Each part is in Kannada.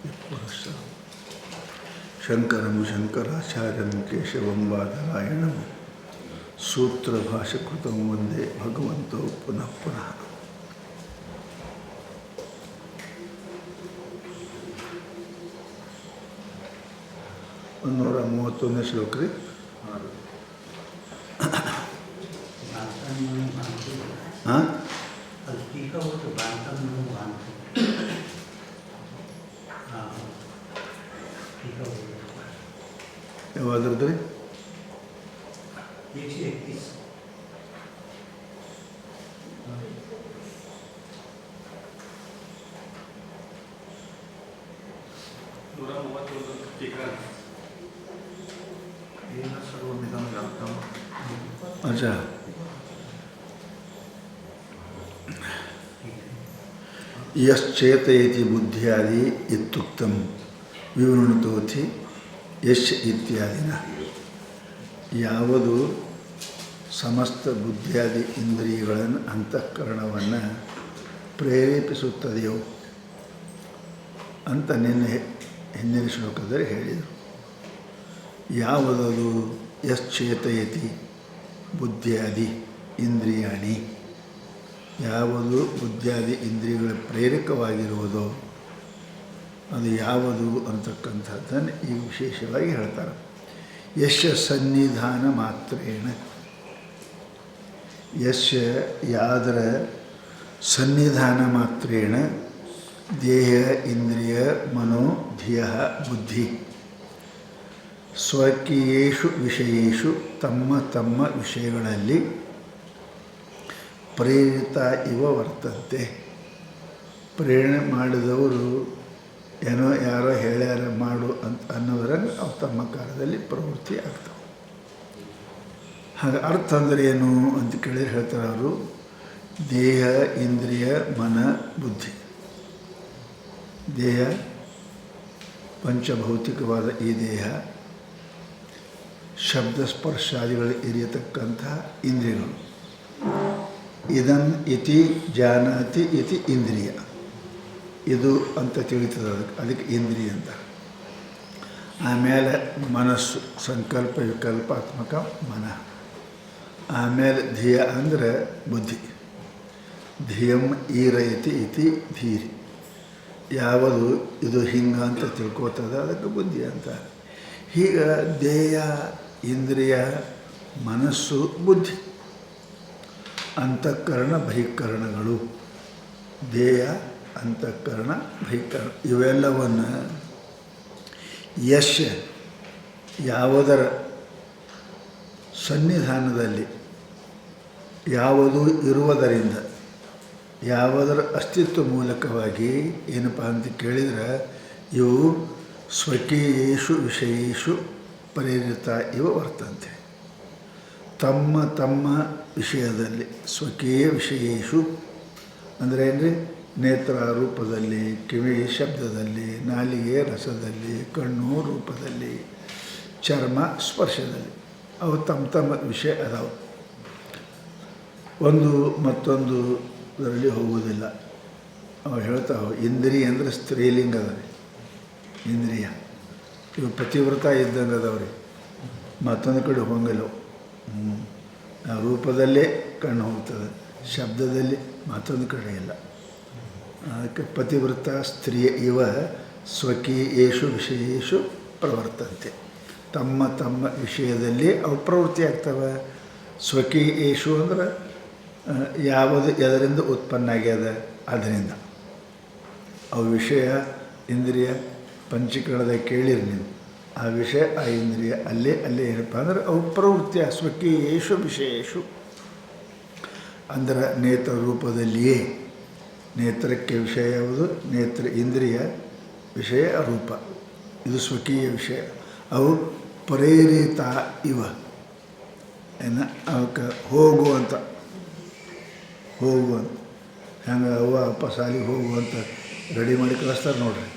ಪುರುಷ ಶಂಕರಂ ಶಂಕರಾಚಾರ್ಯಂ ಕೇಶವಂ ಬಾದರಾಯಣಂ ಸೂತ್ರಭಾಷಕೃತಂ ವಂದೇ ಭಗವಂತೋ ಪುನಃ ಪುನಃ. 131ನೇ ಶ್ಲೋಕ ರೀ. ಹಾಂ, ಯಾವ್ದ್ರದ್ದು ರೀ? अच्छा, ಯಶ್ಚೇತಯತಿ ಬುದ್ಧಿಯಾದಿ ಇತ್ಯುಕ್ತಂ ವಿವೃಣುತೋತಿ ಯಶ್ ಇತ್ಯಾದಿನ. ಯಾವುದು ಸಮಸ್ತ ಬುದ್ಧಿಯಾದಿ ಇಂದ್ರಿಯಗಳನ್ನು ಅಂತಃಕರಣವನ್ನು ಪ್ರೇರೇಪಿಸುತ್ತದೆಯೋ ಅಂತ ನಿನ್ನೆ ಹಿಂದಿನ ಶ್ಲೋಕದಲ್ಲಿ ಹೇಳಿದರು. ಯಾವುದದು? ಯಶ್ಚೇತಯತಿ ಬುದ್ಧಿಯಾದಿ ಇಂದ್ರಿಯಾಣಿ. ಯಾವುದು ಬುದ್ಧಿಯಾದಿ ಇಂದ್ರಿಯಗಳ ಪ್ರೇರಕವಾಗಿರುವುದೋ ಅದು ಯಾವುದು ಅಂತಕ್ಕಂಥದ್ದನ್ನು ಈಗ ವಿಶೇಷವಾಗಿ ಹೇಳ್ತಾರೆ. ಯಶ ಸನ್ನಿಧಾನ ಮಾತ್ರೇಣ, ಯಶ ಯಾದರ ಸನ್ನಿಧಾನ ಮಾತ್ರೇಣ ದೇಹ ಇಂದ್ರಿಯ ಮನೋ ಧಿಯ ಬುದ್ಧಿ ಸ್ವಕೀಯೇಷು ವಿಷಯೇಷು ತಮ್ಮ ತಮ್ಮ ವಿಷಯಗಳಲ್ಲಿ ಪ್ರೇರಿತ ಇವ ವರ್ತಂತೆ. ಪ್ರೇರಣೆ ಮಾಡಿದವರು ಏನೋ ಯಾರೋ ಹೇಳ್ಯಾರ ಮಾಡು ಅಂತ ಅನ್ನೋದ್ರಂಗೆ ಅವು ತಮ್ಮ ಕಾರ್ಯದಲ್ಲಿ ಪ್ರವೃತ್ತಿ ಆಗ್ತವೆ. ಹಾಗೆ ಅರ್ಥ ಅಂದರೆ ಏನು ಅಂತ ಕೇಳಿದ್ರೆ ಹೇಳ್ತಾರೆ ಅವರು, ದೇಹ ಇಂದ್ರಿಯ ಮನ ಬುದ್ಧಿ. ದೇಹ ಪಂಚಭೌತಿಕವಾದ ಈ ದೇಹ, ಶಬ್ದ ಸ್ಪರ್ಶಾದಿಗಳು ಇರಿಯತಕ್ಕಂಥ ಇಂದ್ರಿಯಗಳು. ಇದನ್ ಇತಿ ಜಾನಾತಿ ಇತಿ ಇಂದ್ರಿಯ, ಇದು ಅಂತ ತಿಳಿತದೆ, ಅದಕ್ಕೆ ಇಂದ್ರಿಯ ಅಂತ. ಆಮೇಲೆ ಮನಸ್ಸು ಸಂಕಲ್ಪ ವಿಕಲ್ಪಾತ್ಮಕ ಮನ. ಆಮೇಲೆ ಧಿಯ ಅಂದರೆ ಬುದ್ಧಿ. ಧಿಯಂ ಈರಯತಿ ಇತಿ ಧೀರಿ. ಯಾವುದು ಇದು ಹಿಂಗೆ ಅಂತ ತಿಳ್ಕೋತದ ಅದಕ್ಕೆ ಬುದ್ಧಿ ಅಂತ. ಹೀಗೆ ದೇಹ ಇಂದ್ರಿಯ ಮನಸ್ಸು ಬುದ್ಧಿ ಅಂತಃಕರಣ ಬಹಿಕರಣಗಳು. ದೇಹ ಅಂತಃಕರಣ ಬಹಿಕರಣ ಇವೆಲ್ಲವನ್ನು ಯಶ ಯಾವುದರ ಸನ್ನಿಧಾನದಲ್ಲಿ ಯಾವುದು ಇರುವುದರಿಂದ ಯಾವುದರ ಅಸ್ತಿತ್ವ ಮೂಲಕವಾಗಿ ಏನಪ್ಪ ಅಂತ ಕೇಳಿದರೆ ಇವು ಸ್ವಕೀಯೇಷು ವಿಷಯೇಷು ಪ್ರೇರಿತ ಇವ ವರ್ತಂತೆ. ತಮ್ಮ ತಮ್ಮ ವಿಷಯದಲ್ಲಿ, ಸ್ವಕೀಯ ವಿಷಯೇಷು ಅಂದರೆ ಏನ್ರಿ? ನೇತ್ರ ರೂಪದಲ್ಲಿ, ಕಿವಿ ಶಬ್ದದಲ್ಲಿ, ನಾಲಿಗೆ ರಸದಲ್ಲಿ, ಕಣ್ಣು ರೂಪದಲ್ಲಿ, ಚರ್ಮ ಸ್ಪರ್ಶದಲ್ಲಿ, ಅವು ತಮ್ಮ ತಮ್ಮ ವಿಷಯ ಅದಾವೆ. ಒಂದು ಮತ್ತೊಂದು ಇದರಲ್ಲಿ ಹೋಗುವುದಿಲ್ಲ. ಅವು ಹೇಳ್ತಾವೆ ಇಂದ್ರಿಯ ಅಂದರೆ ಸ್ತ್ರೀಲಿಂಗ ಅದ ರೀ. ಇಂದ್ರಿಯ ಇವು ಪತಿವ್ರತ ಇದ್ದಂಗೆ ಅದಾವ್ರಿ. ಮತ್ತೊಂದು ಕಡೆ ಹೋಗಲ್ಲವು. ರೂಪದಲ್ಲೇ ಕಣ್ಣು ಹೋಗ್ತದೆ, ಶಬ್ದದಲ್ಲಿ ಮತ್ತೊಂದು ಕಡೆ ಇಲ್ಲ. ಅದಕ್ಕೆ ಪತಿವ್ರತ ಸ್ತ್ರೀಯ ಇವ ಸ್ವಕೀಯೇಷು ವಿಷಯೇಷು ಪ್ರವರ್ತಂತೆ. ತಮ್ಮ ತಮ್ಮ ವಿಷಯದಲ್ಲಿ ಅವು ಪ್ರವೃತ್ತಿ ಆಗ್ತವೆ. ಸ್ವಕೀಯೇಷು ಅಂದ್ರೆ ಯಾವುದು ಎದರಿಂದ ಉತ್ಪನ್ನ ಆಗ್ಯದ ಅದರಿಂದ. ಅವು ವಿಷಯ ಇಂದ್ರಿಯ ಪಂಚೀಕರಣದಾಗ ಕೇಳಿರಿ ನೀವು. ಆ ವಿಷಯ ಆ ಇಂದ್ರಿಯ ಅಲ್ಲೇ ಏನಪ್ಪ ಅಂದ್ರೆ ಅವು ಪ್ರವೃತ್ತಿಯ ಸ್ವಕೀಯೇಷು ವಿಷಯೇಷು ಅಂದರೆ ನೇತ್ರ ರೂಪದಲ್ಲಿಯೇ. ನೇತ್ರಕ್ಕೆ ವಿಷಯ ಯಾವುದು? ನೇತ್ರ ಇಂದ್ರಿಯ, ವಿಷಯ ರೂಪ. ಇದು ಸ್ವಕೀಯ ವಿಷಯ. ಅವು ಪ್ರೇರಿತ ಇವ ಏನು ಅವಕ್ಕೆ ಹೋಗುವಂಥ ಹೆಂಗೆ ಅವ್ವ ಅಪ್ಪ ಸಾಲಿಗೆ ಹೋಗುವಂಥ ರೆಡಿ ಮಾಡಿ ಕಳಿಸ್ತಾರೆ ನೋಡ್ರಿ.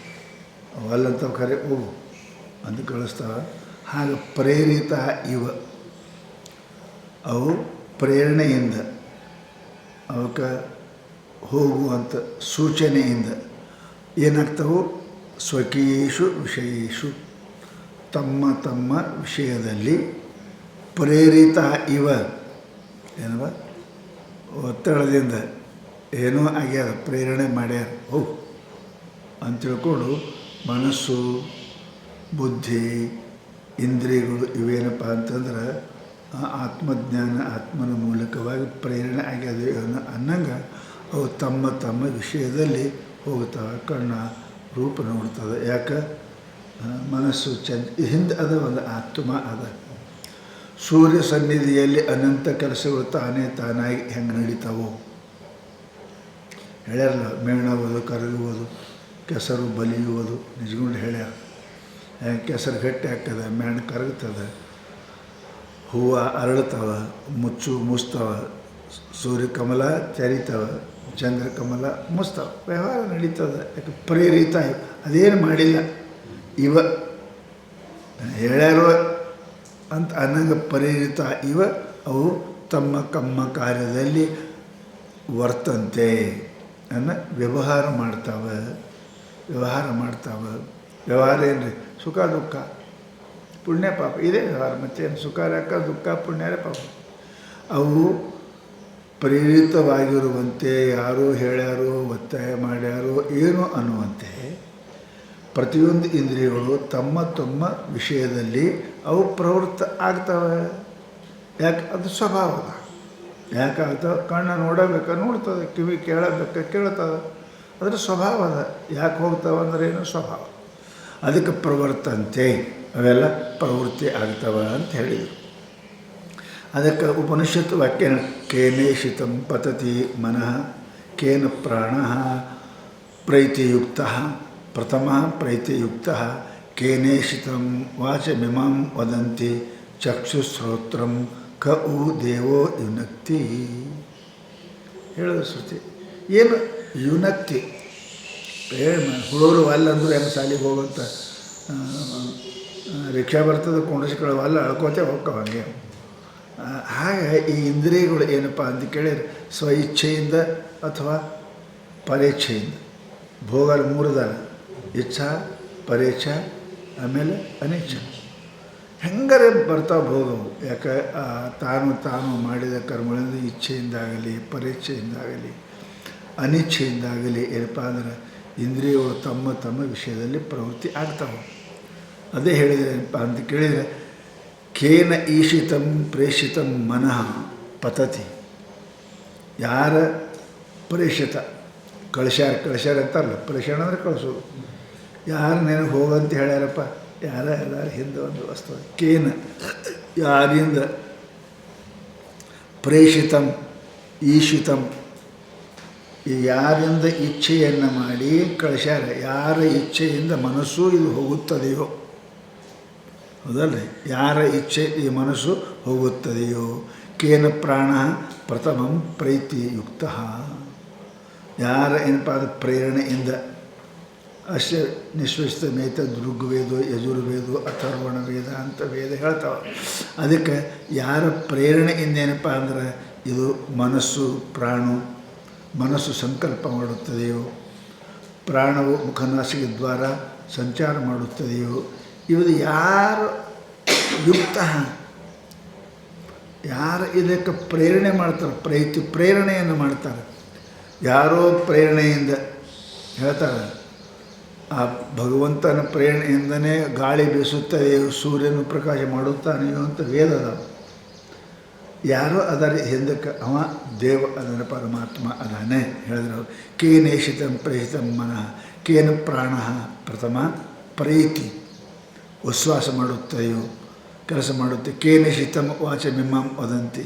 ಅವಲ್ಲಂತ ಖರೆ ಹೋಗು ಅಂತ ಕಳಿಸ್ತಾವೆ. ಹಾಗೆ ಪ್ರೇರಿತ ಇವ ಅವು ಪ್ರೇರಣೆಯಿಂದ ಅವಕ್ಕೆ ಹೋಗುವಂಥ ಸೂಚನೆಯಿಂದ ಏನಾಗ್ತವೆ? ಸ್ವಕೀಯೇಷು ವಿಷಯೇಷು ತಮ್ಮ ತಮ್ಮ ವಿಷಯದಲ್ಲಿ ಪ್ರೇರಿತ ಇವ ಏನವ ಒತ್ತಡದಿಂದ ಏನೋ ಆಗ್ಯಾರ ಪ್ರೇರಣೆ ಮಾಡ್ಯಾರ ಹೋಗು ಅಂತ ತಿಳ್ಕೊಂಡು ಮನಸ್ಸು ಬುದ್ಧಿ ಇಂದ್ರಿಯಗಳು ಇವೇನಪ್ಪ ಅಂತಂದ್ರೆ ಆತ್ಮಜ್ಞಾನ ಆತ್ಮನ ಮೂಲಕವಾಗಿ ಪ್ರೇರಣೆ ಆಗ್ಯದ ಅನ್ನಂಗೆ ಅವು ತಮ್ಮ ತಮ್ಮ ವಿಷಯದಲ್ಲಿ ಹೋಗ್ತಾವೆ. ಕಣ್ಣ ರೂಪ ನೋಡ್ತದೆ. ಯಾಕೆ ಮನಸ್ಸು ಹಿಂದೆ ಅದ ಒಂದು ಆತ್ಮ ಅದ. ಸೂರ್ಯ ಸನ್ನಿಧಿಯಲ್ಲಿ ಅನಂತ ಕೆಲಸಗಳು ತಾನಾಗಿ ಹೆಂಗೆ ನಡೀತಾವೋ ಹೇಳ್ಯಾರಲ್ಲ. ಮೇಣವುದು ಕರಗುವುದು, ಕೆಸರು ಬಲಿಯುವುದು ನಿಜಗೊಂಡು ಹೇಳ್ಯಾರ. ಕೆಸರು ಗಟ್ಟಿ ಹಾಕ್ತದೆ, ಮೇಣ ಕರಗ್ತದೆ, ಹೂವು ಅರಳ್ತವೆ, ಮುಚ್ತವೆ, ಸೂರ್ಯಕಮಲ ತೆರಿತವೆ, ಚಂದ್ರಕಮಲ ಮುಚ್ತವೆ, ವ್ಯವಹಾರ ನಡೀತದೆ. ಯಾಕೆ ಪ್ರೇರಿತ ಅದೇನು ಮಾಡಿಲ್ಲ ಇವ ಹೇಳ್ಯಾರೋ ಅಂತ ಅನ್ನಂಗೆ ಪ್ರೇರಿತ ಇವ ಅವು ತಮ್ಮ ಕಮ್ಮ ಕಾರ್ಯದಲ್ಲಿ ವರ್ತಂತೆ ಅನ್ನೋ ವ್ಯವಹಾರ ಮಾಡ್ತಾವೆ. ವ್ಯವಹಾರ ಏನು ರೀ? ಸುಖ ದುಃಖ ಪುಣ್ಯ ಪಾಪ ಇದೇ ವ್ಯವಹಾರ. ಮತ್ತೇನು ಸುಖ ಯಾಕ ದುಃಖ ಪುಣ್ಯರೇ ಪಾಪ. ಅವು ಪ್ರೇರಿತವಾಗಿರುವಂತೆ ಯಾರೋ ಹೇಳ್ಯಾರೋ ಒತ್ತಾಯ ಮಾಡ್ಯಾರೋ ಏನೋ ಅನ್ನುವಂತೆ ಪ್ರತಿಯೊಂದು ಇಂದ್ರಿಯಗಳು ತಮ್ಮ ತಮ್ಮ ವಿಷಯದಲ್ಲಿ ಅವು ಪ್ರವೃತ್ತ ಆಗ್ತವೆ. ಯಾಕೆ? ಅದು ಸ್ವಭಾವದ. ಯಾಕೆ ಆಗ್ತವೆ? ಕಣ್ಣು ನೋಡ್ತದೆ, ಕಿವಿ ಕೇಳ್ತದೆ, ಅದರ ಸ್ವಭಾವದ. ಯಾಕೆ ಹೋಗ್ತವೆ ಅಂದ್ರೆ ಏನು? ಸ್ವಭಾವ. ಅದಕ್ಕೆ ಪ್ರವರ್ತಂತೆ ಅವೆಲ್ಲ ಪ್ರವೃತ್ತಿ ಆಗ್ತವೆ ಅಂತ ಹೇಳಿದರು. ಅದಕ್ಕೆ ಉಪನಿಷತ್ತು ವಾಕ್ಯ ಕೇನೇಷಿತಂ ಪತತಿ ಮನಃ ಕೇನ ಪ್ರಾಣಃ ಪ್ರೈತಿಯುಕ್ತಃ ಪ್ರಥಮ ಪ್ರೈತಿಯುಕ್ತಃ ಕೇನೇಷಿತಂ ವಾಚಮಿಮಾಂ ವದಂತಿ ಚಕ್ಷುಶ್ರೋತ್ರಂ ಕ ಉ ದೇವೋ ಯುನಕ್ತಿ. ಹೇಳೋದು ಶ್ರುತಿ. ಏನು ಯುನಕ್ತಿ? ಹುಡುಗರು ಅಲ್ಲಂದ್ರೆ ಹೆಂಗೆ ಸಾಲಿಗೆ ಹೋಗುವಂಥ ರಿಕ್ಷಾ ಬರ್ತದೆ, ಕುಂಡ್ರಿಸ್ಕೊಳ್ಳೋ ಅಲ್ಲ ಅಳ್ಕೋತೆ ಹೋಗ್ತಾವ ಹಂಗೆ. ಹಾಗೆ ಈ ಇಂದ್ರಿಯಗಳು ಏನಪ್ಪ ಅಂತ ಕೇಳಿದ್ರೆ ಸ್ವಇಚ್ಛೆಯಿಂದ ಅಥವಾ ಪರೇಚ್ಛೆಯಿಂದ ಭೋಗ ಮೂರದಾನ. ಇಚ್ಛಾ, ಪರೇಚ್ಛ, ಆಮೇಲೆ ಅನಿಚ್ಛ. ಹೆಂಗಾರೆ ಬರ್ತಾವೆ ಭೋಗವು. ಯಾಕೆ? ತಾನು ಮಾಡಿದ ಕರ್ಮಗಳಿಂದ ಇಚ್ಛೆಯಿಂದಾಗಲಿ ಪರೇಚ್ಛೆಯಿಂದಾಗಲಿ ಅನಿಚ್ಛೆಯಿಂದಾಗಲಿ ಏನಪ್ಪ ಅಂದ್ರೆ ಇಂದ್ರಿಯಗಳು ತಮ್ಮ ತಮ್ಮ ವಿಷಯದಲ್ಲಿ ಪ್ರವೃತ್ತಿ ಆಗ್ತಾವೆ. ಅದೇ ಹೇಳಿದರೆ ಏನಪ್ಪ ಅಂತ ಕೇಳಿದರೆ ಕೇನ ಈಶಿತಂ ಪ್ರೇಷಿತಂ ಮನಃ ಪತತಿ. ಯಾರ ಪ್ರೇಷಿತ ಕಳಿಸ್ಯಾರ ಅಂತಾರಲ್ಲ, ಪ್ರೇಷಣ ಅಂದರೆ ಕಳಿಸೋದು. ಯಾರು ನೆನಗೆ ಹೋಗಂತ ಹೇಳ್ಯಾರಪ್ಪ, ಎಲ್ಲರ ಹಿಂದೆ ಒಂದು ವಸ್ತು. ಕೇನ ಯಾರಿಂದ ಪ್ರೇಷಿತಂ ಈಶಿತಂ ಯಾರಿಂದ ಇಚ್ಛೆಯನ್ನು ಮಾಡಿ ಕಳಿಸ್ಯಾರ. ಯಾರ ಇಚ್ಛೆಯಿಂದ ಮನಸ್ಸು ಇದು ಹೋಗುತ್ತದೆಯೋ, ಹೌದಲ್ರಿ? ಯಾರ ಇಚ್ಛೆ ಈ ಮನಸ್ಸು ಹೋಗುತ್ತದೆಯೋ. ಕೇನ ಪ್ರಾಣ ಪ್ರಥಮಂ ಪ್ರೈತಿಯುಕ್ತ. ಯಾರ ಏನಪ್ಪ ಅದು ಪ್ರೇರಣೆಯಿಂದ ಅಶ್ಯ ನಿಶ್ವಸಿತ ಮೇತ ಋಗ್ವೇದೋ ಯಜುರ್ವೇದೋ ಅಥರ್ವಣ ವೇದ ಅಂತ ವೇದ ಹೇಳ್ತಾವೆ. ಅದಕ್ಕೆ ಯಾರ ಪ್ರೇರಣೆಯಿಂದ ಏನಪ್ಪ ಅಂದ್ರೆ ಇದು ಮನಸ್ಸು ಸಂಕಲ್ಪ ಮಾಡುತ್ತದೆಯೋ, ಪ್ರಾಣವು ಮುಖನಾಸಿಗೆ ದ್ವಾರ ಸಂಚಾರ ಮಾಡುತ್ತದೆಯೋ, ಇದು ಯಾರು ಯುಕ್ತ, ಯಾರು ಇದಕ್ಕೆ ಪ್ರೇರಣೆ ಮಾಡ್ತಾರೆ, ಪ್ರೇರಣೆಯನ್ನು ಮಾಡ್ತಾರೆ. ಯಾರೋ ಪ್ರೇರಣೆಯಿಂದ ಹೇಳ್ತಾರೆ. ಆ ಭಗವಂತನ ಪ್ರೇರಣೆಯಿಂದನೇ ಗಾಳಿ ಬೀಸುತ್ತದೆಯೋ, ಸೂರ್ಯನ ಪ್ರಕಾಶ ಮಾಡುತ್ತಾನೆಯೋ ಅಂತ ವೇದದ. ಯಾರೋ ಅದರ ಹಿಂದಕ್ಕೆ ಅವ ದೇವ ಅದರ ಪರಮಾತ್ಮ ಅದಾನೆ ಹೇಳಿದ್ರು. ಕೇನೇಷಿತಂ ಪ್ರೇಷಿತಂ ಮನಃ ಕೇನ ಪ್ರಾಣ ಪ್ರಥಮ ಪ್ರೀತಿ ಉಚ್ಛ್ವಾಸ ಮಾಡುತ್ತೆಯೋ, ಕೆಲಸ ಮಾಡುತ್ತೆ. ಕೇನೇಷಿತಂ ವಾಚಮಿಮಾಂ ವದಂತಿ.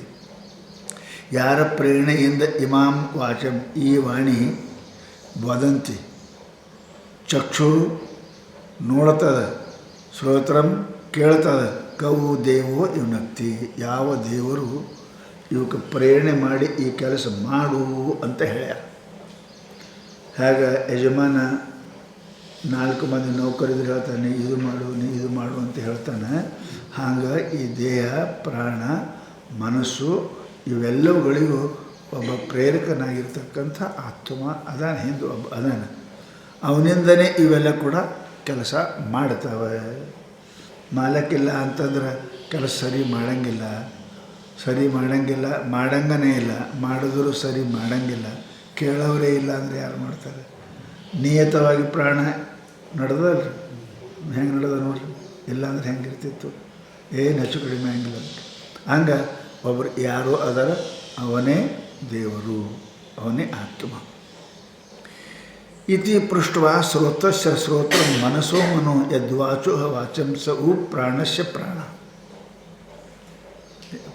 ಯಾರ ಪ್ರೇರಣೆಯಿಂದ ಇಮಾಂ ವಾಚಂ ಈ ವಾಣಿ ವದಂತಿ. ಚಕ್ಷು ನೋಡ್ತದೆ, ಶ್ರೋತ್ರಂ ಕೇಳ್ತದೆ, ಕವು ದೇವೋ ಯುನಕ್ತಿ. ಯಾವ ದೇವರು ಇವಕ್ಕೆ ಪ್ರೇರಣೆ ಮಾಡಿ ಈ ಕೆಲಸ ಮಾಡು ಅಂತ ಹೇಳ್ಯಾರ. ಹಾಗೆ ಯಜಮಾನ 4 ಮಂದಿ ನೌಕರಿದ್ರು ಹೇಳ್ತಾನೆ, ಇದು ಮಾಡು ಅಂತ ಹೇಳ್ತಾನೆ. ಹಾಗೆ ಈ ದೇಹ, ಪ್ರಾಣ, ಮನಸ್ಸು ಇವೆಲ್ಲವುಗಳಿಗೂ ಒಬ್ಬ ಪ್ರೇರಕನಾಗಿರ್ತಕ್ಕಂಥ ಆತ್ಮ ಅದಾನ, ಹಿಂದೆ ಒಬ್ಬ ಅದಾನ. ಅವನಿಂದನೇ ಇವೆಲ್ಲ ಕೂಡ ಕೆಲಸ ಮಾಡ್ತವೆ. ಮಾಲಕ್ಕಿಲ್ಲ ಅಂತಂದ್ರೆ ಕೆಲಸ ಸರಿ ಮಾಡಂಗಿಲ್ಲ, ಮಾಡಂಗನೇ ಇಲ್ಲ, ಮಾಡಿದ್ರು ಸರಿ ಮಾಡಂಗಿಲ್ಲ. ಕೇಳೋರೇ ಇಲ್ಲ ಅಂದರೆ ಯಾರು ಮಾಡ್ತಾರೆ? ನಿಯತವಾಗಿ ಪ್ರಾಣ ನಡೆದಲ್ರಿ, ಹೆಂಗೆ ನಡೆದ ನೋಡ್ರಿ. ಇಲ್ಲಾಂದ್ರೆ ಹೆಂಗಿರ್ತಿತ್ತು? ಏನು ಹೆಚ್ಚು ಕಡಿಮೆ ಹಂಗಿಲ್ಲ. ಹಂಗೆ ಒಬ್ಬರು ಯಾರು ಅದರ ಅವನೇ ದೇವರು, ಅವನೇ ಆತ್ಮ. ಇತಿ ಪೃಷ್ಟ್ವಾ ಶ್ರೋತಸ್ಯ ಶ್ರೋತ್ರ ಮನಸೋ ಮನೋ ಯದ್ವಾಚೋ ವಾಚಂ ಸ ಉ ಪ್ರಾಣಸ್ಯ ಪ್ರಾಣ.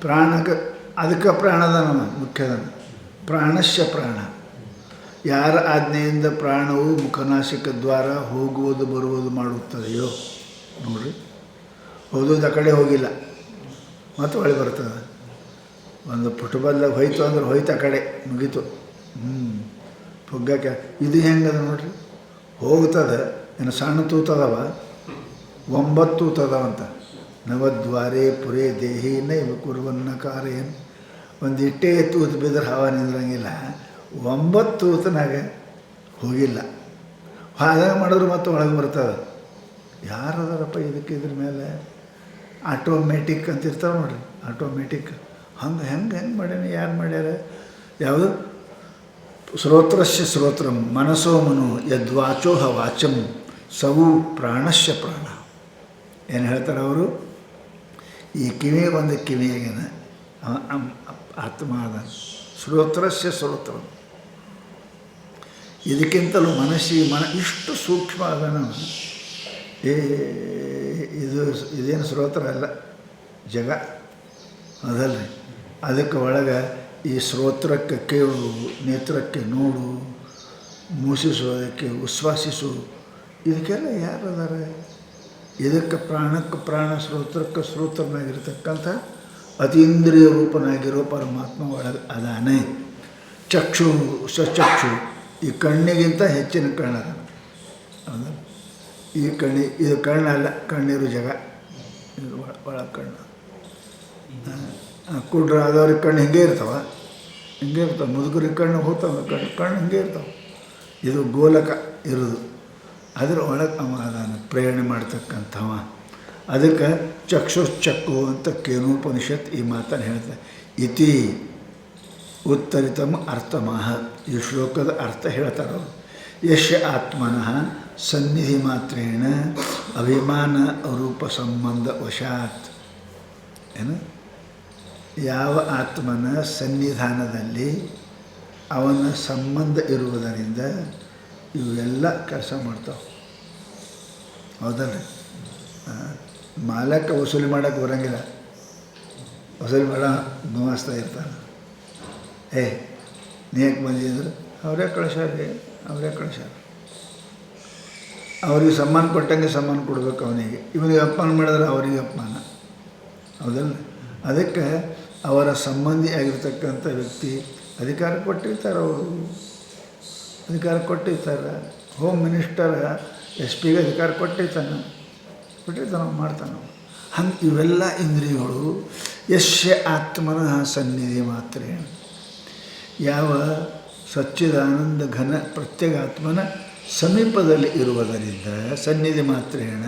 ಪ್ರಾಣಕ್ಕೆ ಅದಕ್ಕೆ ಪ್ರಾಣದನ ಮುಖ್ಯದನ. ಪ್ರಾಣಸ್ಯ ಪ್ರಾಣ. ಯಾರ ಆಜ್ಞೆಯಿಂದ ಪ್ರಾಣವು ಮುಖನಾಸಿಕ ದ್ವಾರ ಹೋಗುವುದು ಬರುವುದು ಮಾಡುತ್ತದೆಯೋ ನೋಡ್ರಿ, ಹೋಗೋದು ಆ ಕಡೆ ಹೋಗಿಲ್ಲ, ಮತ್ತು ಒಳ್ಳೆ ಬರ್ತದೆ. ಒಂದು ಫುಟ್ಬಾಲ್ದಾಗ ಹೋಯ್ತು ಅಂದ್ರೆ ಹೋಯ್ತು, ಆ ಕಡೆ ಮುಗೀತು. ಹೊಗ್ಗಕ್ಕೆ ಇದು ಹೆಂಗದ ನೋಡ್ರಿ, ಹೋಗ್ತದೆ. ಏನು ಸಣ್ಣ ತೂತದವ, 9 ತೂತದವಂತ. ನವದ್ವಾರೇ ಪುರೇ ದೇಹಿ ನೈವ ಕುರುವನ್ನ ಕಾರ್ಯನ್. ಒಂದು ಇಟ್ಟೇ ತೂತು ಬಿದ್ದರೆ ಹವಾ ನಿಂದ್ರಂಗಿಲ್ಲ. 9 ತೂತನಾಗ ಹೋಗಿಲ್ಲ. ಹಾಗೆ ಮಾಡಿದ್ರು ಮತ್ತೆ ಒಳಗೆ ಬರ್ತದೆ. ಯಾರದಾರಪ್ಪ ಇದಕ್ಕೆ ಇದ್ರ ಮೇಲೆ? ಆಟೋಮೆಟಿಕ್ ಅಂತ ಇರ್ತಾವೆ ನೋಡ್ರಿ, ಆಟೋಮೆಟಿಕ್. ಹೆಂಗೆ ಮಾಡ್ಯಾನ, ಯಾರು ಮಾಡ್ಯಾರ? ಯಾವುದು? ಶ್ರೋತ್ರಸ್ಯ ಶ್ರೋತ್ರಂ ಮನಸೋ ಮನೋ ಯದ್ವಾಚೋಹ ವಾಚಂ ಸವು ಪ್ರಾಣಸ್ಯ ಪ್ರಾಣ. ಏನು ಹೇಳ್ತಾರೆ ಅವರು? ಈ ಕಿವಿ ಒಂದು ಕಿವಿಯಾಗೇನ ಆತ್ಮ ಅದ. ಶ್ರೋತ್ರಸ್ಯ ಶ್ರೋತ್ರಂ. ಇದಕ್ಕಿಂತಲೂ ಇಷ್ಟು ಸೂಕ್ಷ್ಮ ಅದನ. ಇದೇನು ಶ್ರೋತ್ರ ಅಲ್ಲ, ಜಗ ಅದಲ್ರಿ. ಅದಕ್ಕೆ ಒಳಗೆ ಈ ಶ್ರೋತ್ರಕ್ಕೆ ಕೇಳು, ನೇತ್ರಕ್ಕೆ ನೋಡು, ಮೂಸಿಸೋದಕ್ಕೆ ಉಶ್ವಾಸಿಸು, ಇದಕ್ಕೆಲ್ಲ ಯಾರದಾರ? ಇದಕ್ಕೆ ಪ್ರಾಣಕ್ಕೆ ಪ್ರಾಣ, ಶ್ರೋತ್ರಕ್ಕೆ ಶ್ರೋತ್ರನಾಗಿರ್ತಕ್ಕಂಥ ಅತೀಂದ್ರಿಯ ರೂಪನಾಗಿರೋ ಪರಮಾತ್ಮ ಒಳಗೆ ಅದಾನೆ. ಚಕ್ಷು ಸಚಕ್ಷು, ಈ ಕಣ್ಣಿಗಿಂತ ಹೆಚ್ಚಿನ ಕಣ್ಣದ. ಹೌದಾ? ಈ ಇದು ಕಣ್ಣಲ್ಲ, ಕಣ್ಣಿರು ಜಗ, ಇದು ಒಳಗೆ ಕಣ್ಣು. ಕುಡ್ರ ಆದವ್ರಿಗೆ ಕಣ್ಣು ಹಿಂಗೆ ಇರ್ತಾವೆ, ಮುದುಕರಿಗೆ ಕಣ್ಣು ಹೋಗ್ತಾವೆ, ಕಣ್ಣು ಹಿಂಗೆ ಇರ್ತಾವೆ. ಇದು ಗೋಲಕ ಇರೋದು, ಅದರ ಒಳಗೆ ಅವ ಅದನ್ನು ಪ್ರೇರಣೆ ಮಾಡ್ತಕ್ಕಂಥವ. ಅದಕ್ಕೆ ಚಕ್ಷುಶ್ಚಕ್ಕು ಅಂತ ಕೇನೋಪನಿಷತ್ ಈ ಮಾತನ್ನು ಹೇಳ್ತಾರೆ. ಇತಿ ಉತ್ತರಿತಮ ಅರ್ಥಮಃ. ಈ ಶ್ಲೋಕದ ಅರ್ಥ ಹೇಳ್ತಾರೆ ಅವರು. ಯಶ ಆತ್ಮನಃ ಸನ್ನಿಧಿ ಮಾತ್ರೇಣ ಅಭಿಮಾನ ರೂಪ ಸಂಬಂಧ ವಶಾತ್. ಏನು? ಯಾವ ಆತ್ಮನ ಸನ್ನಿಧಾನದಲ್ಲಿ ಅವನ ಸಂಬಂಧ ಇರುವುದರಿಂದ ಇವೆಲ್ಲ ಕೆಲಸ ಮಾಡ್ತಾವೆ. ಹೌದಲ್ರಿ? ಮಾಲಕ ವಸೂಲಿ ಮಾಡೋಕ್ಕೆ ಬರೋಂಗಿಲ್ಲ, ವಸೂಲಿ ಮಾಡೋ ಗುಮಾಸ್ತಾ ಇರ್ತಾನೆ. ನೀ ಯಾಕೆ ಬಂದಿದ್ರು? ಅವರೇ ಕಳಿಸ್ಯಾರ. ಅವ್ರಿಗೆ ಸಮ್ಮಾನ ಕೊಟ್ಟಂಗೆ ಸಮ್ಮಾನ ಕೊಡ್ಬೇಕು ಅವನಿಗೆ. ಇವನಿಗೆ ಅಪಮಾನ ಮಾಡಿದ್ರೆ ಅವರಿಗೆ ಅಪಮಾನ. ಹೌದಲ್ಲ? ಅದಕ್ಕೆ ಅವರ ಸಂಬಂಧಿ ಆಗಿರ್ತಕ್ಕಂಥ ವ್ಯಕ್ತಿ ಅಧಿಕಾರ ಕೊಟ್ಟಿರ್ತಾರೆ. ಅವರು ಅಧಿಕಾರ ಕೊಟ್ಟಿರ್ತಾರೆ. ಹೋಮ್ ಮಿನಿಸ್ಟರ್ SP ಅಧಿಕಾರ ಕೊಟ್ಟಿರ್ತಾನೆ, ಮಾಡ್ತಾನೆ. ಹಂಗೆ ಇವೆಲ್ಲ ಇಂದ್ರಿಯಗಳು ಯಶ್ಯ ಆತ್ಮನಃ ಸನ್ನಿಧಿ ಮಾತ್ರ. ಯಾವ ಸಚ್ಚಿದಾನಂದ ಘನ ಪ್ರತ್ಯೇಗಾತ್ಮನ ಸಮೀಪದಲ್ಲಿ ಇರುವುದರಿಂದ ಸನ್ನಿಧಿ ಮಾತ್ರೇಣ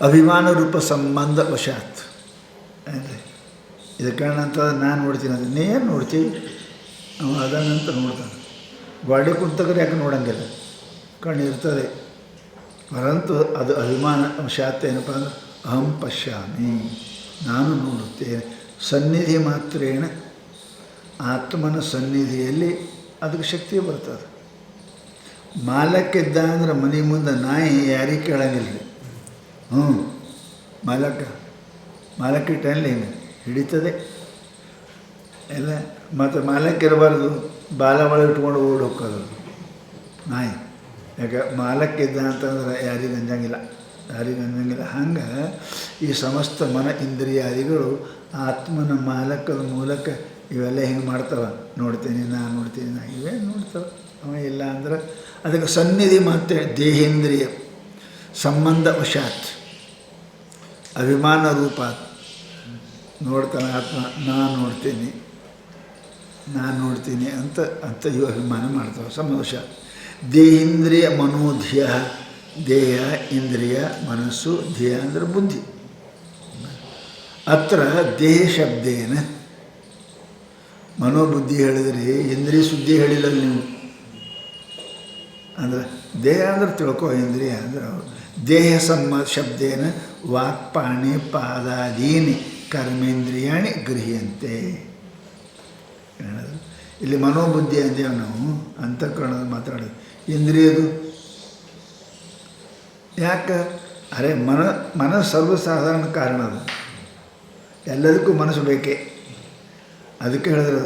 ಅಭಿಮಾನ ರೂಪ ಸಂಬಂಧ ವಶಾತ್. ಅಂದರೆ ಇದು ಕಾರಣಂತ ನಾನು ನೋಡ್ತೀನಿ ಅಂದರೆ ನೀ ಏನು ನೋಡ್ತೀವಿ? ಅವ ಅದನ್ನಂತ ನೋಡ್ತಾನೆ. ಗಾಡಿ ಕುಂತಕ್ರೆ ಯಾಕೆ ನೋಡೋಂಗಿಲ್ಲ, ಕಣ್ಣು ಇರ್ತದೆ. ಪರಂತು ಅದು ಅಭಿಮಾನ ವಶಾತ್ ಏನಪ್ಪ ಅಂದ್ರೆ ಅಹಂ ಪಶ್ಯಾಮಿ, ನಾನು ನೋಡುತ್ತೇನೆ. ಸನ್ನಿಧಿ ಮಾತ್ರೇಣ, ಆತ್ಮನ ಸನ್ನಿಧಿಯಲ್ಲಿ ಅದಕ್ಕೆ ಶಕ್ತಿ ಬರ್ತದೆ. ಮಾಲಕ್ಕಿದ್ದ ಅಂದ್ರೆ ಮನೆ ಮುಂದೆ ನಾಯಿ ಯಾರಿಗೆ ಕೇಳಂಗಿಲ್ಲ ರೀ. ಮಾಲಕ್ಕಿಟ್ಟಲ್ಲಿ ಹಿಡಿತದೆ ಎಲ್ಲ. ಮತ್ತು ಮಾಲಕ್ಕಿರಬಾರ್ದು, ಬಾಲ ಒಳಗೆ ಇಟ್ಕೊಂಡು ಓಡಿ ಹೋಗೋದು ನಾಯಿ. ಯಾಕೆ? ಮಾಲಕ್ಕಿದ್ದ ಅಂತಂದ್ರೆ ಯಾರಿಗೆ ಅಂಜಂಗಿಲ್ಲ. ಹಂಗೆ ಈ ಸಮಸ್ತ ಮನ ಇಂದ್ರಿಯಾದಿಗಳು ಆತ್ಮನ ಮಾಲಕದ ಮೂಲಕ ಇವೆಲ್ಲ ಹಿಂಗೆ ಮಾಡ್ತಾವೆ. ನೋಡ್ತೀನಿ ನಾ ಇವೇ ನೋಡ್ತಾವೆ. ಅವ ಇಲ್ಲ ಅಂದ್ರೆ ಅದಕ್ಕೆ ಸನ್ನಿಧಿ ಮಾತ್ರ ದೇಹೇಂದ್ರಿಯ ಸಂಬಂಧ ವಶಾತ್ ಅಭಿಮಾನ ರೂಪ ನೋಡ್ತಾನೆ ಆತ್ಮ. ನಾನು ನೋಡ್ತೀನಿ ಅಂತ ಇವು ಅಭಿಮಾನ ಮಾಡ್ತಾವೆ. ಸಂಬಂಧ ವಶಾತ್ ದೇಹೇಂದ್ರಿಯ ಮನೋಧಿಯ ದೇಹ ಇಂದ್ರಿಯ ಮನಸ್ಸು ಧ್ಯೇಯ ಅಂದರೆ ಬುದ್ಧಿ. ಅತ್ರ ದೇಹ ಶಬ್ದೇನ ಮನೋಬುದ್ಧಿ ಹೇಳಿದ್ರಿ, ಇಂದ್ರಿಯ ಸುದ್ದಿ ಹೇಳಿಲ್ಲ ನೀವು. ಅಂದ್ರೆ ದೇಹ ಅಂದ್ರೆ ತಿಳ್ಕೊ, ಇಂದ್ರಿಯ ಅಂದ್ರೆ ದೇಹ ಶಬ್ದೇನ ವಾಕ್ಪಾಣಿ ಪಾದಾದೀನಿ ಕರ್ಮೇಂದ್ರಿಯಾಣಿ ಗೃಹ್ಯಂತೆ. ಇಲ್ಲಿ ಮನೋಬುದ್ಧಿ ಅಂದೇವು ನಾವು, ಅಂತಃಕರಣದ ಮಾತಾಡೋದು. ಇಂದ್ರಿಯದು ಯಾಕೆ? ಅರೆ ಮನಸ್ಸು ಸರ್ವಸಾಧಾರಣ ಕಾರಣ. ಅದು ಎಲ್ಲದಕ್ಕೂ ಮನಸ್ಸು ಬೇಕೇ. ಅದಕ್ಕೆ ಹೇಳಿದ್ರೆ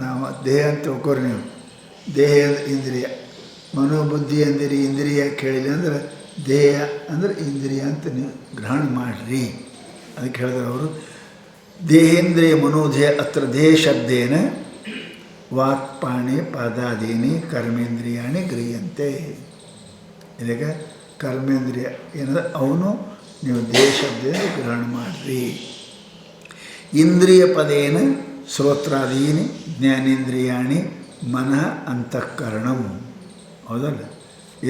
ನಾವು ದೇಹ ಅಂತ ತಿಳ್ಕೊರಿ ನೀವು. ದೇಹ ಇಂದ್ರಿಯ, ಮನೋಬುದ್ಧಿ ಅಂದಿರಿ, ಇಂದ್ರಿಯ ಕೇಳಿಲ್ಲ ಅಂದ್ರೆ ದೇಹ ಅಂದರೆ ಇಂದ್ರಿಯ ಅಂತ ನೀವು ಗ್ರಹಣ ಮಾಡಿರಿ. ಅದಕ್ಕೆ ಹೇಳಿದ್ರೆ ಅವರು ದೇಹೇಂದ್ರಿಯ ಮನೋದೇಹ ಅತ್ರ ದೇಹ ಶಬ್ದೇನ ವಾಕ್ಪಾಣಿ ಪಾದಾದೀನಿ ಕರ್ಮೇಂದ್ರಿಯಾಣಿ ಗೃಹ್ಯಂತೆ. ಇದಕ್ಕೆ ಕರ್ಮೇಂದ್ರಿಯ ಏನಂದ್ರೆ ಅವನು ನೀವು ದೇಹ ಶಬ್ದೇನ ಗ್ರಹಣ ಮಾಡಿರಿ. ಇಂದ್ರಿಯ ಪದೇನ ಶ್ರೋತ್ರಾದೀನಿ ಜ್ಞಾನೇಂದ್ರಿಯಾಣಿ ಮನಃ ಅಂತಃಕರಣಂ. ಹೌದಲ್ಲ?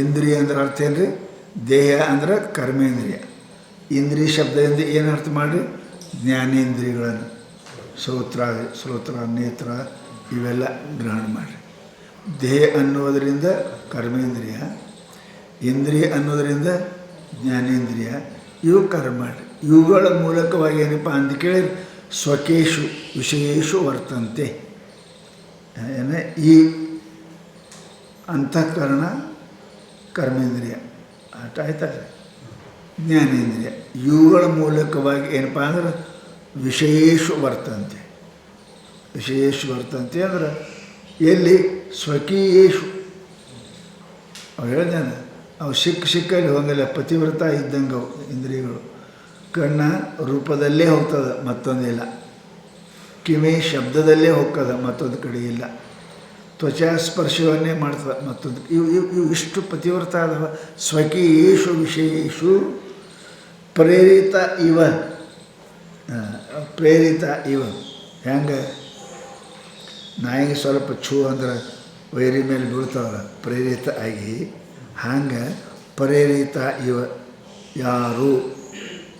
ಇಂದ್ರಿಯ ಅಂದ್ರೆ ಅರ್ಥ ಏನು ರೀ? ದೇಹ ಅಂದ್ರೆ ಕರ್ಮೇಂದ್ರಿಯ. ಇಂದ್ರಿಯ ಶಬ್ದದಿಂದ ಏನು ಅರ್ಥ ಮಾಡಿರಿ? ಜ್ಞಾನೇಂದ್ರಿಯಗಳನ್ನು ಶ್ರೋತ್ರ ನೇತ್ರ ಇವೆಲ್ಲ ಗ್ರಹಣ ಮಾಡಿರಿ. ದೇಹ ಅನ್ನೋದರಿಂದ ಕರ್ಮೇಂದ್ರಿಯ, ಇಂದ್ರಿಯ ಅನ್ನೋದರಿಂದ ಜ್ಞಾನೇಂದ್ರಿಯ, ಇವು ಕರ್ಮ ಮಾಡಿರಿ. ಇವುಗಳ ಮೂಲಕವಾಗಿ ಏನಪ್ಪ ಅಂತ ಕೇಳಿ ಸ್ವಕೇಶು ವಿಷಯೇಶು ವರ್ತಂತೆ. ಈ ಅಂತಃಕರಣ ಕರ್ಮೇಂದ್ರಿಯ ಅಷ್ಟ ಆಯ್ತಲ್ಲ, ಜ್ಞಾನೇಂದ್ರಿಯ ಇವುಗಳ ಮೂಲಕವಾಗಿ ಏನಪ್ಪ ಅಂದ್ರೆ ವಿಷಯೇಶು ವರ್ತಂತೆ. ವಿಷಯೇಶು ವರ್ತಂತೆ ಅಂದ್ರೆ ಎಲ್ಲಿ? ಸ್ವಕೀಯೇಶು. ಅವು ಹೇಳ್ದಾನೆ, ಅವು ಸಿಕ್ಕಲ್ಲಿ ಹೋಗಲ್ಲ, ಪತಿವ್ರತ ಇದ್ದಂಗೆ ಅವು ಇಂದ್ರಿಯಗಳು. ಕಣ್ಣ ರೂಪದಲ್ಲೇ ಹೋಗ್ತದೆ, ಮತ್ತೊಂದಿಲ್ಲ. ಕಿವಿ ಶಬ್ದದಲ್ಲೇ ಹೋಗ್ತದೆ, ಮತ್ತೊಂದು ಕಡೆ ಇಲ್ಲ. ತ್ವಚಾ ಸ್ಪರ್ಶವನ್ನೇ ಮಾಡ್ತದೆ, ಮತ್ತೊಂದು ಇವು ಇಷ್ಟು ಪತಿವ್ರತ ಆದವ. ಸ್ವಕೀಯೇಷು ವಿಷಯೇಷು ಪ್ರೇರಿತ ಇವ. ಪ್ರೇರಿತ ಇವ ಹೆಂಗೆ? ನಾಯಿಗೆ ಸ್ವಲ್ಪ ಛೂ ಅಂದ್ರೆ ವೈರಿ ಮೇಲೆ ಬೀಳ್ತಾವಲ್ಲ, ಪ್ರೇರಿತ ಆಗಿ. ಹಂಗೆ ಪ್ರೇರಿತ ಇವ ಯಾರು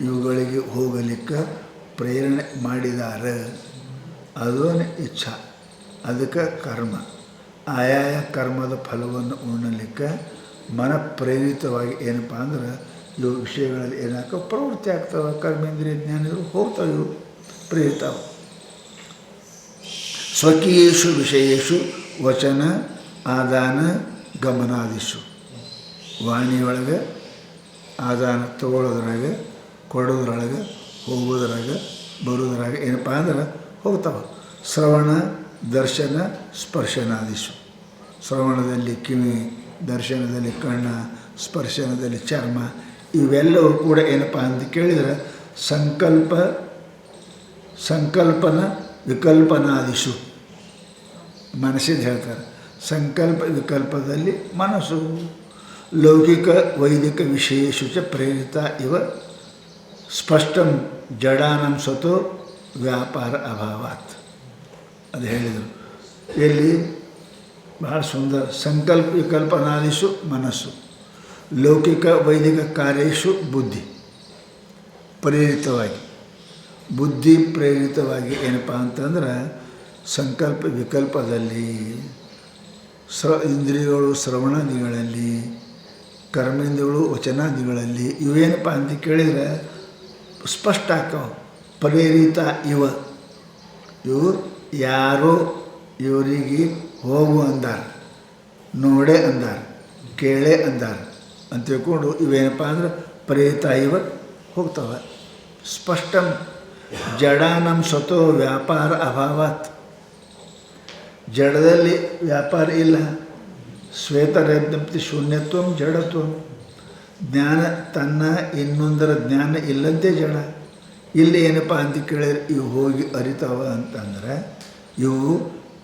ಇವುಗಳಿಗೆ ಹೋಗಲಿಕ್ಕೆ ಪ್ರೇರಣೆ ಮಾಡಿದ್ದಾರೆ, ಅದೊಂದು ಇಚ್ಛಾ. ಅದಕ್ಕೆ ಕರ್ಮ. ಆಯಾಯ ಕರ್ಮದ ಫಲವನ್ನು ಉಣ್ಣಲಿಕ್ಕೆ ಮನಪ್ರೇರಿತವಾಗಿ ಏನಪ್ಪ ಅಂದ್ರೆ ಇವು ವಿಷಯಗಳಲ್ಲಿ ಏನಾಕ ಪ್ರವೃತ್ತಿ ಆಗ್ತವೆ. ಕರ್ಮೇಂದ್ರಿಯ ಜ್ಞಾನಿಗಳು ಹೋಗ್ತವೆ, ಇವು ಪ್ರೇರಿತಾವೆ. ಸ್ವಕೀಯೇಷು ವಿಷಯೇಷು ವಚನ ಆದಾನ ಗಮನಾದಿಷು. ವಾಣಿಯೊಳಗೆ ಆದಾನ ತಗೊಳ್ಳೋದ್ರಾಗ, ಕೊಡೋದ್ರೊಳಗೆ, ಹೋಗೋದ್ರಾಗ, ಬರೋದ್ರಾಗ ಏನಪ್ಪ ಅಂದ್ರೆ ಹೋಗ್ತಾವೆ. ಶ್ರವಣ ದರ್ಶನ ಸ್ಪರ್ಶನಾದಿಷು. ಶ್ರವಣದಲ್ಲಿ ಕಿವಿ, ದರ್ಶನದಲ್ಲಿ ಕಣ್ಣ, ಸ್ಪರ್ಶನದಲ್ಲಿ ಚರ್ಮ, ಇವೆಲ್ಲವೂ ಕೂಡ ಏನಪ್ಪ ಅಂತ ಕೇಳಿದರೆ ಸಂಕಲ್ಪನ ವಿಕಲ್ಪನಾದಿಷು. ಮನಸ್ಸಿದ್ದು ಹೇಳ್ತಾರೆ. ಸಂಕಲ್ಪ ವಿಕಲ್ಪದಲ್ಲಿ ಮನಸ್ಸು. ಲೌಕಿಕ ವೈದಿಕ ವಿಷಯೇಷು ಚ ಪ್ರೇರಿತ ಇವ ಸ್ಪಷ್ಟಂ ಜಡಾನಂ ಸ್ವತೋ ವ್ಯಾಪಾರ ಅಭಾವಾತ್. ಅದು ಹೇಳಿದರು. ಎಲ್ಲಿ? ಬಹಳ ಸುಂದರ. ಸಂಕಲ್ಪ ವಿಕಲ್ಪನಾದಿಷು ಮನಸ್ಸು, ಲೌಕಿಕ ವೈದಿಕ ಕಾರ್ಯೇಷು ಬುದ್ಧಿ. ಪ್ರೇರಿತವಾಗಿ ಬುದ್ಧಿ ಪ್ರೇರಿತವಾಗಿ ಏನಪ್ಪ ಅಂತಂದ್ರೆ ಸಂಕಲ್ಪ ವಿಕಲ್ಪದಲ್ಲಿ, ಇಂದ್ರಿಯಗಳು ಶ್ರವಣಾದಿಗಳಲ್ಲಿ, ಕರ್ಮೇಂದ್ರಿಯಗಳು ವಚನಾದಿಗಳಲ್ಲಿ, ಇವೇನಪ್ಪ ಅಂತ ಕೇಳಿದರೆ ಸ್ಪಷ್ಟ ಆಗ್ತಾವೆ. ಪ್ರೇರಿತ ಇವ. ಇವು ಯಾರೋ ಇವರಿಗೆ ಹೋಗು ಅಂದಾರ, ನೋಡೇ ಅಂದಾರ, ಕೇಳೇ ಅಂದಾರ ಅಂತ ತಿಳ್ಕೊಂಡು ಇವೇನಪ್ಪ ಅಂದ್ರೆ ಪ್ರೇರಿತ ಇವ ಹೋಗ್ತವೆ. ಸ್ಪಷ್ಟಂ ಜಡಾನಂ ಸ್ವತೋ ವ್ಯಾಪಾರ ಅಭಾವಾತ್. ಜಡದಲ್ಲಿ ವ್ಯಾಪಾರ ಇಲ್ಲ. ಶ್ವೇತರಜ್ಞಪ್ತಿ ಶೂನ್ಯತ್ವಂ ಜಡತ್ವಂ. ಜ್ಞಾನ ತನ್ನ ಇನ್ನೊಂದರ ಜ್ಞಾನ ಇಲ್ಲಂತೆ ಜಡ. ಇಲ್ಲಿ ಏನಪ್ಪ ಅಂತ ಕೇಳಿದ್ರೆ ಇವು ಹೋಗಿ ಅರಿತಾವ ಅಂತಂದರೆ ಇವು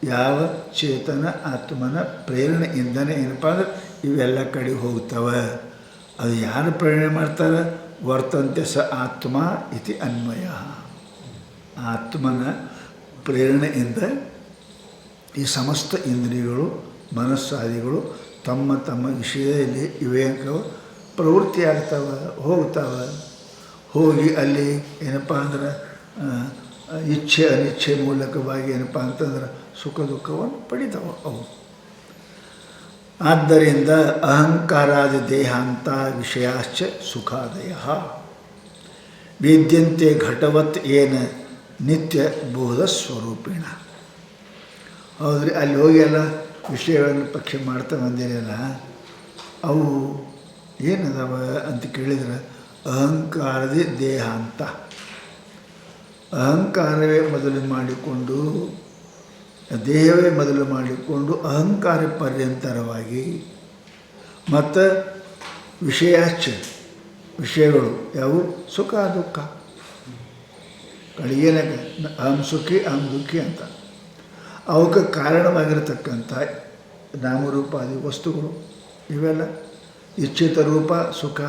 ಯಾವ ಚೇತನ ಆತ್ಮನ ಪ್ರೇರಣೆಯಿಂದನೇ ಏನಪ್ಪ ಅಂದ್ರೆ ಇವೆಲ್ಲ ಕಡೆ ಹೋಗ್ತವೆ. ಅದು ಯಾರು ಪ್ರೇರಣೆ ಮಾಡ್ತಾರೆ? ವರ್ತಂತೆ ಸ ಆತ್ಮ ಇತಿ ಅನ್ವಯ. ಆತ್ಮನ ಪ್ರೇರಣೆಯಿಂದ ಈ ಸಮಸ್ತ ಇಂದ್ರಿಯಗಳು ಮನಸ್ಸಾದಿಗಳು ತಮ್ಮ ತಮ್ಮ ವಿಷಯದಲ್ಲಿ ಇವೇನೋ ಪ್ರವೃತ್ತಿ ಆಗ್ತಾವೆ, ಹೋಗ್ತಾವೆ. ಹೋಗಿ ಅಲ್ಲಿ ಏನಪ್ಪ ಅಂದ್ರೆ ಇಚ್ಛೆ ಅನಿಚ್ಛೆ ಮೂಲಕವಾಗಿ ಏನಪ್ಪ ಅಂತಂದ್ರೆ ಸುಖ ದುಃಖವನ್ನು ಪಡಿತಾವೆ ಅವು. ಆದ್ದರಿಂದ ಅಹಂಕಾರಾದಿ ದೇಹಾಂತ ವಿಷಯಾಶ್ಚ ಸುಖಾದಯ ವೇದ್ಯಂತೆ ಘಟವತ್ ಏನ ನಿತ್ಯ ಬೋಧ ಸ್ವರೂಪಿಣ. ಹೌದ್ರಿ, ಅಲ್ಲಿ ಹೋಗಿ ಎಲ್ಲ ವಿಷಯಗಳನ್ನು ಪಕ್ಷೆ ಮಾಡ್ತಾ ಬಂದಿರಲ್ಲ, ಅವು ಏನದಾವ ಅಂತ ಕೇಳಿದ್ರೆ ಅಹಂಕಾರದಿ ದೇಹಾಂತ. ಅಹಂಕಾರವೇ ಮೊದಲು ಮಾಡಿಕೊಂಡು, ದೇಹವೇ ಮೊದಲು ಮಾಡಿಕೊಂಡು ಅಹಂಕಾರ ಪರ್ಯಂತರವಾಗಿ ಮತ್ತು ವಿಷಯಾಶ್ಚ ವಿಷಯಗಳು ಯಾವುವು ಸುಖ ದುಃಖ ಕಳಿಗೇನಾಗ ಅಹಂ ಸುಖಿ ಅಹಂ ದುಃಖಿ ಅಂತ ಅವಕ್ಕೆ ಕಾರಣವಾಗಿರತಕ್ಕಂಥ ನಾಮರೂಪಾದಿ ವಸ್ತುಗಳು ಇವೆಲ್ಲ ಇಚ್ಛಿತ ರೂಪ ಸುಖ,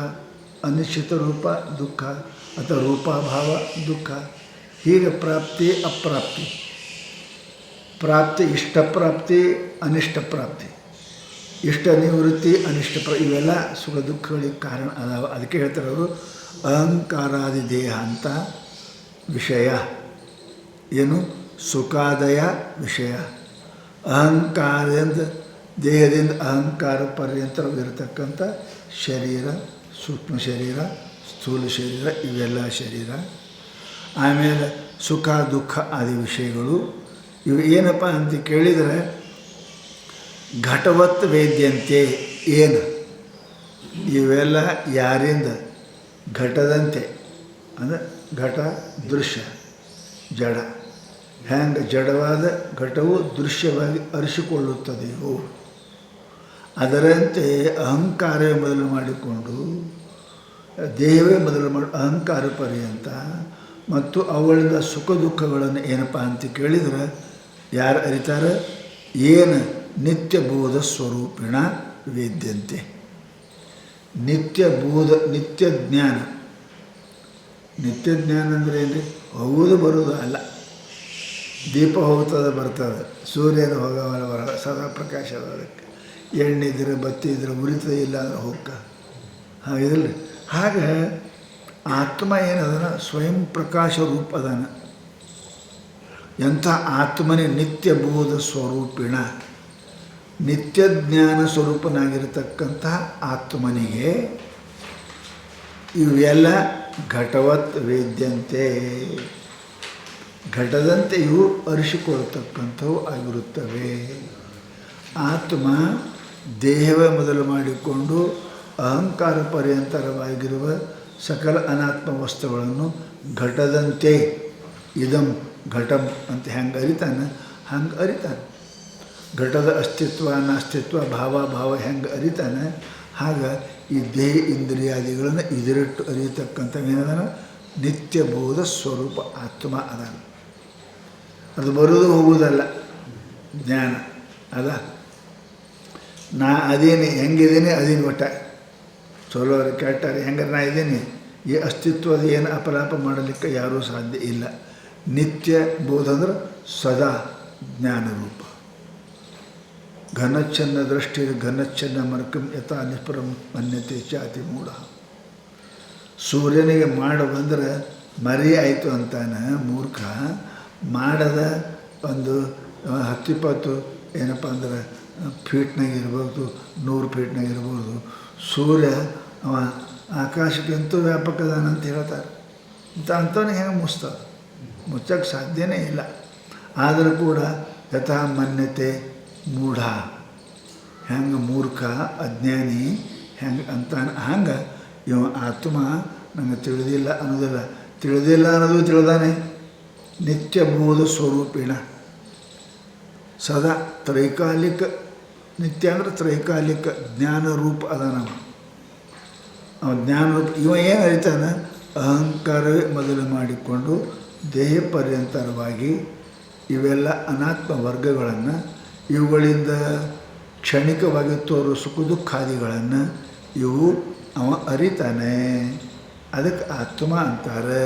ಅನಿಶ್ಚಿತ ರೂಪ ದುಃಖ, ಅಥವಾ ರೂಪಾಭಾವ ದುಃಖ. ಹೀಗೆ ಪ್ರಾಪ್ತಿ ಅಪ್ರಾಪ್ತಿ, ಪ್ರಾಪ್ತಿ ಇಷ್ಟಪ್ರಾಪ್ತಿ ಅನಿಷ್ಟ ಪ್ರಾಪ್ತಿ, ಇಷ್ಟ ನಿವೃತ್ತಿ ಅನಿಷ್ಟ ಇವೆಲ್ಲ ಸುಖ ದುಃಖಗಳಿಗೆ ಕಾರಣ ಅದಾವ. ಅದಕ್ಕೆ ಹೇಳ್ತಾರೆ ಅವರು ಅಹಂಕಾರಾದಿ ದೇಹ ಅಂತ ವಿಷಯ ಏನು ಸುಖಾದಯ ವಿಷಯ. ಅಹಂಕಾರದಿಂದ ದೇಹದಿಂದ ಅಹಂಕಾರ ಪರ್ಯಂತರವಿರತಕ್ಕಂಥ ಶರೀರ, ಸೂಕ್ಷ್ಮ ಶರೀರ, ಸ್ಥೂಲ ಶರೀರ, ಇವೆಲ್ಲ ಶರೀರ. ಆಮೇಲೆ ಸುಖ ದುಃಖ ಆದಿ ವಿಷಯಗಳು ಇವು ಏನಪ್ಪ ಅಂತ ಕೇಳಿದರೆ ಘಟವತ್ ವೇದ್ಯಂತೆ ಏನು ಇವೆಲ್ಲ ಯಾರಿಂದ ಘಟದಂತೆ ಅಂದರೆ ಘಟ ದೃಶ್ಯ ಜಡ, ಹ್ಯಾಂಗೆ ಜಡವಾದ ಘಟವು ದೃಶ್ಯವಾಗಿ ಅರಿಸಿಕೊಳ್ಳುತ್ತದೆಯೋ ಅದರಂತೆ ಅಹಂಕಾರವೇ ಮೊದಲು ಮಾಡಿಕೊಂಡು ದೇಹವೇ ಮೊದಲು ಮಾಡಿ ಅಹಂಕಾರ ಪರ್ಯಂತ ಮತ್ತು ಅವುಗಳಿಂದ ಸುಖ ದುಃಖಗಳನ್ನು ಏನಪ್ಪ ಅಂತ ಕೇಳಿದರೆ ಯಾರು ಅರಿತಾರೆ? ಏನು ನಿತ್ಯ ಬೋಧ ಸ್ವರೂಪಿಣ ವೇದ್ಯಂತೆ. ನಿತ್ಯ ಬೋಧ, ನಿತ್ಯ ಜ್ಞಾನ. ನಿತ್ಯ ಜ್ಞಾನ ಅಂದರೆ ಏನು? ಹೋಗೋದು ಬರೋದು ಅಲ್ಲ. ದೀಪ ಹೋಗ್ತದೆ ಬರ್ತದೆ, ಸೂರ್ಯನ ಹೋಗೋವಲ್ಲ ಬರಲ್ಲ, ಸದಾ ಪ್ರಕಾಶ ಅದಕ್ಕೆ. ಎಣ್ಣೆ ಇದ್ರೆ ಬತ್ತಿ ಇದ್ರೆ ಉರಿತದೆ, ಇಲ್ಲ ಅಂದ್ರೆ ಹೋಗ್ಕ ಹಾಗಿರಲ್ಲ. ಹಾಗೆ ಆತ್ಮ ಏನದನ ಸ್ವಯಂ ಪ್ರಕಾಶ ರೂಪ ಅದನ. ಎಂಥ ಆತ್ಮನೇ ನಿತ್ಯ ಬೋಧ ಸ್ವರೂಪಿಣ, ನಿತ್ಯ ಜ್ಞಾನ ಸ್ವರೂಪನಾಗಿರತಕ್ಕಂತಹ ಆತ್ಮನಿಗೆ ಇವೆಲ್ಲ ಘಟವತ್ ವೇದ್ಯಂತೆ, ಘಟದಂತೆ ಇವು ಅರಿಸಿಕೊಳ್ಳತಕ್ಕಂಥವು ಆಗಿರುತ್ತವೆ. ಆತ್ಮ ದೇಹವೇ ಮೊದಲು ಮಾಡಿಕೊಂಡು ಅಹಂಕಾರ ಪರ್ಯಂತರವಾಗಿರುವ ಸಕಲ ಅನಾತ್ಮ ವಸ್ತುಗಳನ್ನು ಘಟದಂತೆ ಇದಂ ಘಟಂ ಅಂತ ಹೆಂಗೆ ಅರಿತಾನೆ ಹಂಗೆ ಅರಿತಾನೆ. ಘಟದ ಅಸ್ತಿತ್ವ ನಾಸ್ತಿತ್ವ ಭಾವ ಭಾವ ಹೆಂಗೆ ಅರಿತಾನೆ ಹಾಗೆ ಈ ದೇಹ ಇಂದ್ರಿಯಾದಿಗಳನ್ನು ಇದರಿಟ್ಟು ಅರಿಯತಕ್ಕಂಥವೇನದನ ನಿತ್ಯ ಬೋಧ ಸ್ವರೂಪ ಆತ್ಮ ಅದಾನ. ಅದು ಬರೋದು ಹೋಗುವುದಲ್ಲ ಜ್ಞಾನ ಅದ. ನಾ ಅದೇನೆ ಹೆಂಗಿದ್ದೀನಿ ಅದೇನು ಒಟ್ಟ ಚಲೋರು ಕೆಟ್ಟಾರೆ ಹೆಂಗಾರೆ ನಾ ಇದ್ದೀನಿ, ಈ ಅಸ್ತಿತ್ವದ ಏನು ಅಪಲಾಪ ಮಾಡಲಿಕ್ಕೆ ಯಾರೂ ಸಾಧ್ಯ ಇಲ್ಲ. ನಿತ್ಯ ಬೋಧ ಅಂದ್ರೆ ಸದಾ ಜ್ಞಾನರೂಪ. ಘನಚ್ಛನ್ನ ದೃಷ್ಟಿ ಘನಚ್ಛನ್ನ ಮರ್ಕಂ ಯಥಾ ನಿಸ್ಪರಂ ಮನ್ಯತೆ ಚಾತಿ ಮೂಢ. ಸೂರ್ಯನಿಗೆ ಮಾಡು ಬಂದ್ರೆ ಮರಿ ಆಯಿತು ಅಂತಾನೆ ಮೂರ್ಖ. ಮಾಡದ ಒಂದು 10-20 ಏನಪ್ಪ ಅಂದ್ರೆ ಫೀಟ್ನಾಗ ಇರ್ಬೋದು, 100 ಫೀಟ್ನಾಗ ಇರ್ಬೋದು. ಸೂರ್ಯ ಅವ ಆಕಾಶಕ್ಕಿಂತೂ ವ್ಯಾಪಕದಾನ ಅಂತ ಹೇಳ್ತಾರೆ. ಅಂಥವನಿಗೆ ಹೆಂಗೆ ಮುಚ್ತದೆ? ಮುಚ್ಚಕ್ಕೆ ಸಾಧ್ಯನೇ ಇಲ್ಲ. ಆದರೂ ಕೂಡ ಯಥಾ ಮನ್ಯತೆ ಮೂಢ, ಹೆಂಗೆ ಮೂರ್ಖ ಅಜ್ಞಾನಿ ಹೆಂಗೆ ಅಂತಾನೆ ಹಂಗೆ ಇವ ಆತ್ಮ ನಂಗೆ ತಿಳಿದಿಲ್ಲ ಅನ್ನೋದಿಲ್ಲ. ತಿಳಿದಿಲ್ಲ ಅನ್ನೋದು ತಿಳಿದಾನೆ. ನಿತ್ಯ ಬೋಧ ಸ್ವರೂಪಿಣ ಸದಾ ತ್ರೈಕಾಲಿಕ, ನಿತ್ಯ ಅಂದರೆ ತ್ರೈಕಾಲಿಕ ಜ್ಞಾನರೂಪ ಅದಾನವ. ಜ್ಞಾನರೂಪ ಇವ ಏನು ಅರಿತಾನೆ? ಅಹಂಕಾರವೇ ಮೊದಲು ಮಾಡಿಕೊಂಡು ದೇಹ ಪರ್ಯಂತರವಾಗಿ ಇವೆಲ್ಲ ಅನಾತ್ಮ ವರ್ಗಗಳನ್ನು, ಇವುಗಳಿಂದ ಕ್ಷಣಿಕವಾಗಿ ತೋರುವ ಸುಖ ದುಃಖಾದಿಗಳನ್ನು ಇವು ಅವ ಅರಿತಾನೆ. ಅದಕ್ಕೆ ಆತ್ಮ ಅಂತಾರೆ.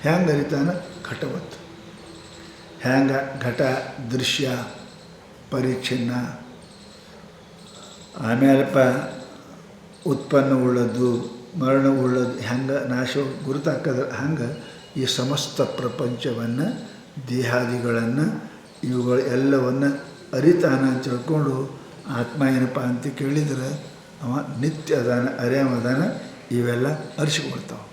ಹೆಂಗೆ ಅರಿತಾನೆ? ಘಟವತ್. ಹೆಂಗೆ ಘಟ ದೃಶ್ಯ ಪರಿಚ್ಛಿನ್ನ. ಆಮೇಲಪ್ಪ ಉತ್ಪನ್ನವುಳ್ಳದ್ದು ಮರಣವುಳ್ಳದ್ದು ಹೆಂಗೆ ನಾಶ ಗುರುತಾಕದ ಹಂಗೆ ಈ ಸಮಸ್ತ ಪ್ರಪಂಚವನ್ನು ದೇಹಾದಿಗಳನ್ನು ಇವುಗಳು ಎಲ್ಲವನ್ನು ಅರಿತಾನ ಅಂತ ತಿಳ್ಕೊಂಡು ಆತ್ಮ ಏನಪ್ಪ ಅಂತ ಕೇಳಿದ್ರೆ ಅವ ನಿತ್ಯ ಅದಾನ ಅದಾನ ಇವೆಲ್ಲ ಅರಿಸಿಕೊಳ್ತಾವೆ.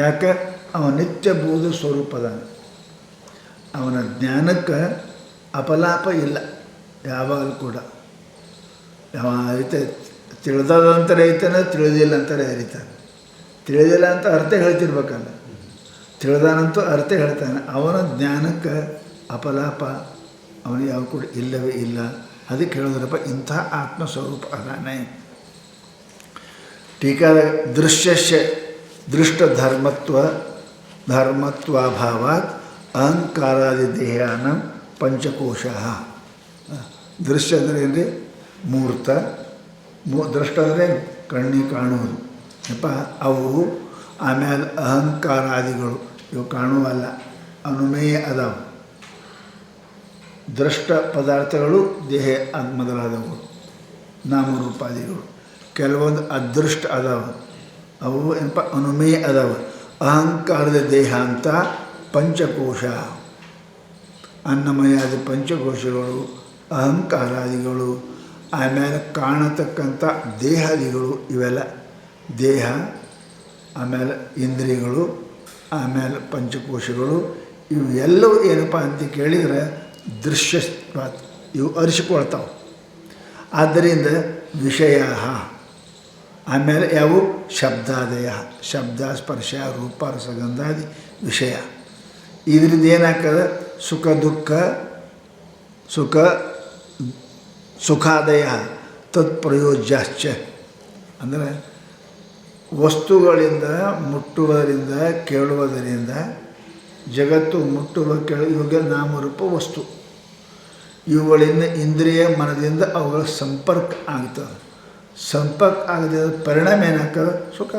ಯಾಕೆ ಅವ ನಿತ್ಯ ಬೋಧ ಸ್ವರೂಪ ಅದಾನ. ಅವನ ಜ್ಞಾನಕ್ಕೆ ಅಪಲಾಪ ಇಲ್ಲ ಯಾವಾಗಲೂ ಕೂಡ. ಅವ ಅರಿತ ತಿಳಿದಂತಾರೆ ಐತಾನೆ, ತಿಳಿದಿಲ್ಲ ಅಂತಾರೆ ಅರಿತಾನೆ. ತಿಳಿದಿಲ್ಲ ಅಂತ ಅರ್ಥ ಹೇಳ್ತಿರ್ಬೇಕಲ್ಲ, ತಿಳಿದಾನಂತೂ ಅರ್ಥ ಹೇಳ್ತಾನೆ. ಅವನ ಜ್ಞಾನಕ್ಕೆ ಅಪಲಾಪ ಅವನಿಗೆ ಯಾವ ಕೂಡ ಇಲ್ಲವೇ ಇಲ್ಲ. ಅದಕ್ಕೆ ಹೇಳಿದ್ರಪ್ಪ ಇಂಥ ಆತ್ಮಸ್ವರೂಪ ಅದಾನೆ. ಟೀಕಾದ ದೃಶ್ಯಸ್ಯ ಧರ್ಮತ್ವಾಭಾವಾತ್ ಅಹಂಕಾರಾದಿ ದೇಹಾನ ಪಂಚಕೋಶ. ದೃಶ್ಯ ಅಂದರೆ ಏನ್ರಿ? ಮೂರ್ತ. ದೃಷ್ಟ ಅಂದರೆ ಕಣ್ಣಿಗೆ ಕಾಣುವುದು ಯಪ್ಪ ಅವು. ಆಮೇಲೆ ಅಹಂಕಾರಾದಿಗಳು ಇವು ಕಾಣುವಲ್ಲ, ಅನುಮೇಯ ಅದಾವು. ದೃಷ್ಟ ಪದಾರ್ಥಗಳು ದೇಹ ಮೊದಲಾದವುಗಳು, ನಾಮರೂಪಾದಿಗಳು. ಕೆಲವೊಂದು ಅದೃಷ್ಟ ಅದಾವೆ, ಅವು ಏನಪ್ಪ ಅನುಮೇಯ ಅದಾವೆ. ಅಹಂಕಾರದ ದೇಹ ಅಂತ ಪಂಚಕೋಶ, ಅನ್ನಮಯಾದ ಪಂಚಕೋಶಗಳು, ಅಹಂಕಾರಾದಿಗಳು, ಆಮೇಲೆ ಕಾಣತಕ್ಕಂಥ ದೇಹಾದಿಗಳು. ಇವೆಲ್ಲ ದೇಹ, ಆಮೇಲೆ ಇಂದ್ರಿಯಗಳು, ಆಮೇಲೆ ಪಂಚಕೋಶಗಳು. ಇವು ಎಲ್ಲವೂ ಏನಪ್ಪ ಅಂತ ಕೇಳಿದರೆ ದೃಶ್ಯ, ಇವು ಅರಿಸಿಕೊಳ್ತಾವೆ. ಆದ್ದರಿಂದ ವಿಷಯ. ಆಮೇಲೆ ಯಾವು? ಶಬ್ದಾದಯ, ಶಬ್ದ ಸ್ಪರ್ಶ ರೂಪ ರಸಗಂಧಾದಿ ವಿಷಯ. ಇದರಿಂದ ಏನಾಗ್ತದೆ? ಸುಖಾದಯ ತತ್ಪ್ರಯೋಜ್ಯಾಶ್ಚ. ಅಂದರೆ ವಸ್ತುಗಳಿಂದ ಮುಟ್ಟುವುದರಿಂದ ಕೇಳುವುದರಿಂದ ಜಗತ್ತು ಮುಟ್ಟುವ ಇವಾಗ ನಾಮರೂಪ ವಸ್ತು. ಇವುಗಳಿಂದ ಇಂದ್ರಿಯ ಮನದಿಂದ ಅವುಗಳ ಸಂಪರ್ಕ ಆಗ್ತದೆ. ಸಂಪರ್ಕ ಆಗದ ಪರಿಣಾಮ ಏನಾಗ್ತದೆ? ಸುಖ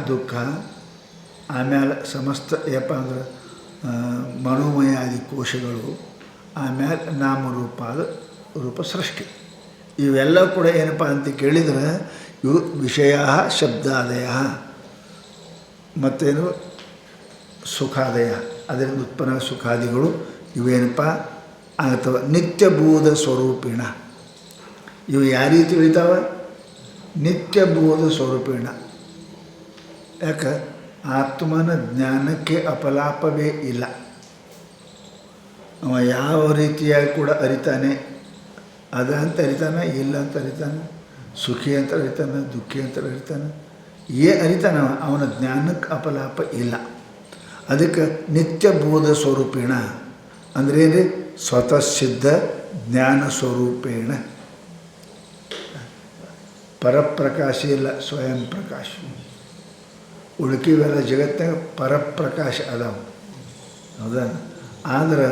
ದುಃಖ. ಆಮೇಲೆ ಸಮಸ್ತ ಏನಪ್ಪ ಅಂದ್ರೆ ಮನೋಮಯಾದಿ ಕೋಶಗಳು, ಆಮೇಲೆ ನಾಮರೂಪಾದ ರೂಪ ಸೃಷ್ಟಿ. ಇವೆಲ್ಲ ಕೂಡ ಏನಪ್ಪ ಅಂತ ಕೇಳಿದರೆ ಇವು ವಿಷಯ ಶಬ್ದಾದಯ ಮತ್ತೇನು ಸುಖಾದಯ, ಅದರಿಂದ ಉತ್ಪನ್ನ ಸುಖಾದಿಗಳು. ಇವೇನಪ್ಪ ಆಗ್ತವೆ ನಿತ್ಯಬೋಧ ಸ್ವರೂಪಿಣ. ಇವು ಯಾವ ರೀತಿ ತಿಳಿತಾವೆ? ನಿತ್ಯಬೋಧ ಸ್ವರೂಪಿಣ. ಯಾಕೆ? ಆತ್ಮನ ಜ್ಞಾನಕ್ಕೆ ಅಪಲಾಪವೇ ಇಲ್ಲ. ಅವ ಯಾವ ರೀತಿಯಾಗಿ ಕೂಡ ಅರಿತಾನೆ. ಅದ ಅಂತ ಅರಿತಾನೆ, ಇಲ್ಲ ಅಂತ ಅರಿತಾನೆ, ಸುಖಿ ಅಂತ ಅರಿತಾನೆ, ದುಃಖಿ ಅಂತ ಅರಿತಾನೆ. ಅರಿತಾನ ಅವನ ಜ್ಞಾನಕ್ಕೆ ಅಪಲಾಪ ಇಲ್ಲ. ಅದಕ್ಕೆ ನಿತ್ಯಬೋಧ ಸ್ವರೂಪಿಣ ಅಂದ್ರೇನು? ಸ್ವತಃ ಸಿದ್ಧ ಜ್ಞಾನ ಸ್ವರೂಪೇಣ. ಪರಪ್ರಕಾಶ ಇಲ್ಲ, ಸ್ವಯಂ ಪ್ರಕಾಶ. ಉಳುಕಿವೆಲ್ಲ ಜಗತ್ತಾಗ ಪರಪ್ರಕಾಶ ಅದಾವ, ಹೌದಾ? ಆದ್ರೆ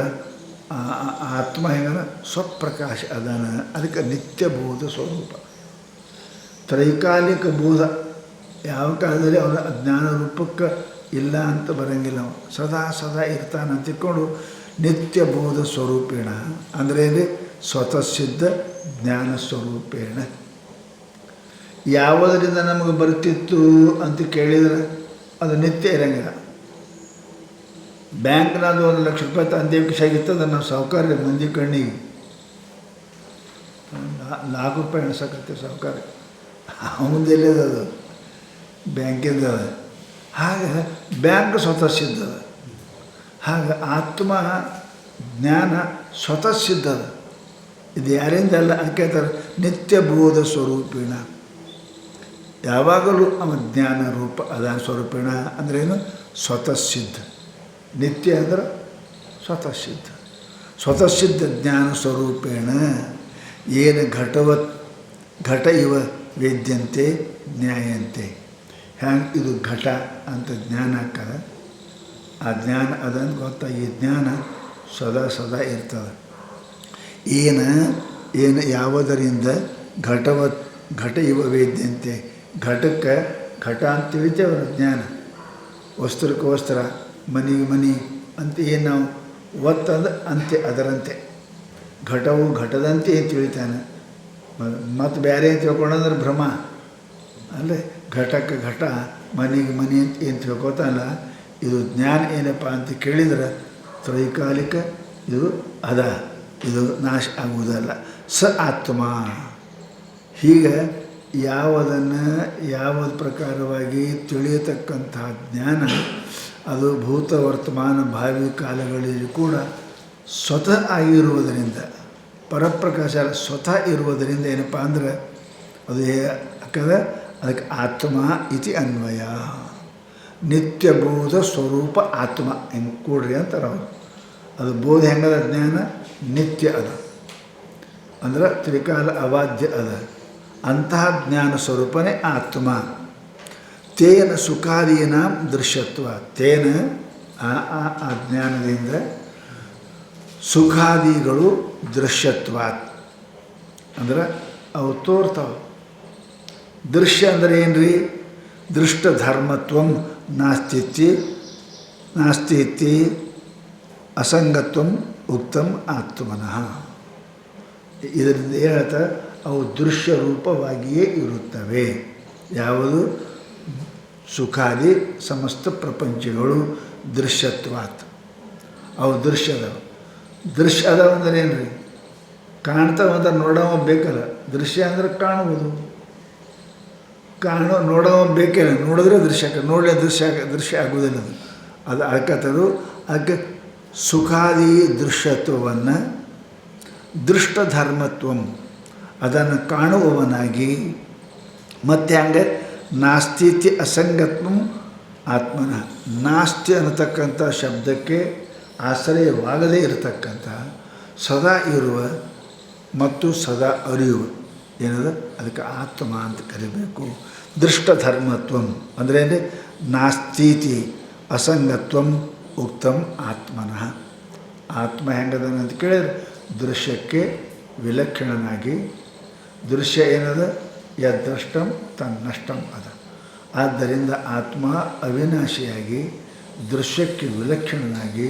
ಆತ್ಮ ಹೆಂಗನ ಸ್ವಪ್ರಕಾಶ ಅದಾನ. ಅದಕ್ಕೆ ನಿತ್ಯಬೋಧ ಸ್ವರೂಪ. ತ್ರೈಕಾಲಿಕ ಬೋಧ ಯಾವ ಕಾಲದಲ್ಲಿ ಅವನ ಜ್ಞಾನ ರೂಪಕ್ಕೆ ಇಲ್ಲ ಅಂತ ಬರೋಂಗಿಲ್ಲ. ಸದಾ ಇರ್ತಾನೆ ಅಂತ ತಿಳ್ಕೊಂಡು ನಿತ್ಯಬೋಧ ಸ್ವರೂಪೇಣ ಅಂದ್ರೇನು? ಸ್ವತಃ ಸಿದ್ಧ ಜ್ಞಾನ ಸ್ವರೂಪೇಣ. ಯಾವುದರಿಂದ ನಮಗೆ ಬರ್ತಿತ್ತು ಅಂತ ಕೇಳಿದರೆ ಅದು ನಿತ್ಯ ಇರೋಂಗಿಲ್ಲ. ಬ್ಯಾಂಕ್ನಾಗ 1 ಲಕ್ಷ ರೂಪಾಯಿ ತಂದೇವಿಕೆ ಆಗಿತ್ತು, ಅದನ್ನು ನಾವು ಸಾಹುಕಾರ ಮಂದಿ ಕಣ್ಣಿಗೆ 4 ರೂಪಾಯಿ ಎಣ್ಸಕತ್ತೆ ಸಾಹುಕಾರ. ಅವನದೆಲ್ಲಿದೆ ಅದು? ಬ್ಯಾಂಕಿಂದ. ಹಾಗೆ ಬ್ಯಾಂಕ್ ಸ್ವತಃ ಸಿದ್ಧದ. ಹಾಗೆ ಆತ್ಮ ಜ್ಞಾನ ಸ್ವತಃ ಸಿದ್ಧದ. ಇದು ಯಾರಿಂದ ಅಲ್ಲ. ಅದಕ್ಕೆ ಹೇಳ್ತಾರೆ ನಿತ್ಯಬೋಧ ಸ್ವರೂಪಿಣ. ಯಾವಾಗಲೂ ಅವ ಜ್ಞಾನ ರೂಪ ಅದಾನ ಸ್ವರೂಪಿಣ. ಅಂದ್ರೇನು? ಸ್ವತಃ ಸಿದ್ಧ. ನಿತ್ಯ ಅಂದ್ರೆ ಸ್ವತಃ ಸಿದ್ಧ. ಸ್ವತಃ ಸಿದ್ಧ ಜ್ಞಾನ ಸ್ವರೂಪೇಣ ಏನು ಘಟ ಇವ ವೇದ್ಯಂತೆ ಜ್ಞಾಯಂತೆ. ಹ್ಯಾಂಗೆ ಇದು ಘಟ ಅಂತ ಜ್ಞಾನ ಆಗ್ತದೆ. ಆ ಜ್ಞಾನ ಅದಂತ ಗೊತ್ತಾ? ಈ ಜ್ಞಾನ ಸದಾ ಇರ್ತದೆ. ಏನು ಯಾವುದರಿಂದ ಘಟ ಇವ ವೇದ್ಯಂತೆ. ಘಟಕ್ಕೆ ಘಟ ಅಂತ ತಿಳಿತೇವೆ ಜ್ಞಾನ. ವಸ್ತ್ರಕ್ಕೆ ವಸ್ತ್ರ, ಮನೆಗೆ ಮನೆ ಅಂತ ಏನು ನಾವು ಒತ್ತಂದು ಅಂತೆ ಅದರಂತೆ ಘಟವು ಘಟದಂತೆ ಏನು ತಿಳಿತಾನೆ. ಮತ್ತು ಬೇರೆ ಅಂತ ತಿಳ್ಕೊಂಡ್ರೆ ಭ್ರಮ ಅಲ್ಲೇ. ಘಟಕ್ಕೆ ಘಟ, ಮನೆಗೆ ಮನೆ ಅಂತ ಏನು ತಿಳ್ಕೊತಲ್ಲ, ಇದು ಜ್ಞಾನ ಏನಪ್ಪ ಅಂತ ಕೇಳಿದ್ರೆ ತ್ರೈಕಾಲಿಕ ಇದು ಅದ, ಇದು ನಾಶ ಆಗುವುದಲ್ಲ. ಸ ಆತ್ಮ. ಹೀಗೆ ಯಾವುದನ್ನು ಯಾವುದು ಪ್ರಕಾರವಾಗಿ ತಿಳಿಯತಕ್ಕಂತಹ ಜ್ಞಾನ ಅದು ಭೂತ ವರ್ತಮಾನ ಭಾವಿ ಕಾಲಗಳಲ್ಲಿ ಕೂಡ ಸ್ವತಃ ಆಗಿರುವುದರಿಂದ, ಪರಪ್ರಕಾಶ ಸ್ವತಃ ಇರುವುದರಿಂದ ಏನಪ್ಪ ಅಂದ್ರೆ ಅದು ಯಾಕಂದ್ರೆ ಅದಕ್ಕೆ ಆತ್ಮ ಇತಿ ಅನ್ವಯ. ನಿತ್ಯಬೋಧ ಸ್ವರೂಪ ಆತ್ಮ ಹೆಂಗೆ ಕೂಡ್ರಿ ಅಂತಾರೆ ಅವರು. ಅದು ಬೋಧ ಹೆಂಗದ ಜ್ಞಾನ ನಿತ್ಯ ಅದ ಅಂದ್ರೆ ತ್ರಿಕಾಲ ಅವಾದ್ಯ ಅದ. ಅಂತಹ ಜ್ಞಾನ ಸ್ವರೂಪನೇ ಆತ್ಮ. ತೇನ ಸುಖಾದೀನ ದೃಶ್ಯತ್ವ. ತೇನ ಆ ಜ್ಞಾನದಿಂದ ಸುಖಾದಿಗಳು ದೃಶ್ಯತ್ವಾತ್ ಅಂದ್ರೆ ಅವು ತೋರ್ತಾವೆ. ದೃಶ್ಯ ಅಂದರೆ ಏನ್ರಿ? ದೃಷ್ಟಧರ್ಮತ್ವ ನಾಸ್ತಿ ಅಸಂಗತ್ವ ಉಕ್ತಂ ಆತ್ಮನಃ. ಇದರಿಂದ ಹೇಳ್ತಾ ಅವು ದೃಶ್ಯ ರೂಪವಾಗಿಯೇ ಇರುತ್ತವೆ. ಯಾವುದು? ಸುಖಾದಿ ಸಮಸ್ತ ಪ್ರಪಂಚಗಳು ದೃಶ್ಯತ್ವಾತ್. ಅವು ದೃಶ್ಯ ಅದಾವ. ದೃಶ್ಯ ಅದಾವ ಅಂದ್ರೆ ಏನು ರೀ? ಕಾಣ್ತಾವಂದ್ರೆ ನೋಡೋವ ಬೇಕಲ್ಲ. ದೃಶ್ಯ ಅಂದ್ರೆ ಕಾಣುವುದು. ನೋಡೋವ ಬೇಕಿಲ್ಲ, ನೋಡಿದ್ರೆ ದೃಶ್ಯ ನೋಡಲೇ ದೃಶ್ಯ ಆಗುವುದಿಲ್ಲ. ಅದು ಆಕತ್ತದು. ಅದಕ್ಕೆ ಸುಖಾದಿ ದೃಶ್ಯತ್ವವನ್ನು ದೃಷ್ಟಧರ್ಮತ್ವ ಅದನ್ನು ಕಾಣುವವನಾಗಿ, ಮತ್ತು ಹಂಗೆ ನಾಸ್ತಿತ್ಯ ಅಸಂಗತ್ವ ಆತ್ಮನ. ನಾಸ್ತಿ ಅನ್ನತಕ್ಕಂಥ ಶಬ್ದಕ್ಕೆ ಆಶ್ರಯವಾಗದೇ ಇರತಕ್ಕಂಥ ಸದಾ ಇರುವ ಮತ್ತು ಸದಾ ಅರಿಯುವ ಏನದ ಅದಕ್ಕೆ ಆತ್ಮ ಅಂತ ಕರಿಬೇಕು. ದೃಷ್ಟಧರ್ಮತ್ವ ಅಂದರೆ ನಾಸ್ತೀತಿ ಅಸಂಗತ್ವ ಉಕ್ತಂ ಆತ್ಮನಃ. ಆತ್ಮ ಹೆಂಗದನ ಅಂತ ಕೇಳಿದ್ರೆ ದೃಶ್ಯಕ್ಕೆ ವಿಲಕ್ಷಣನಾಗಿ. ದೃಶ್ಯ ಏನದ? ಯದೃಷ್ಟಂ ತನ್ನಷ್ಟಂ ಅದ. ಆದ್ದರಿಂದ ಆತ್ಮ ಅವಿನಾಶಿಯಾಗಿ ದೃಶ್ಯಕ್ಕೆ ವಿಲಕ್ಷಣನಾಗಿ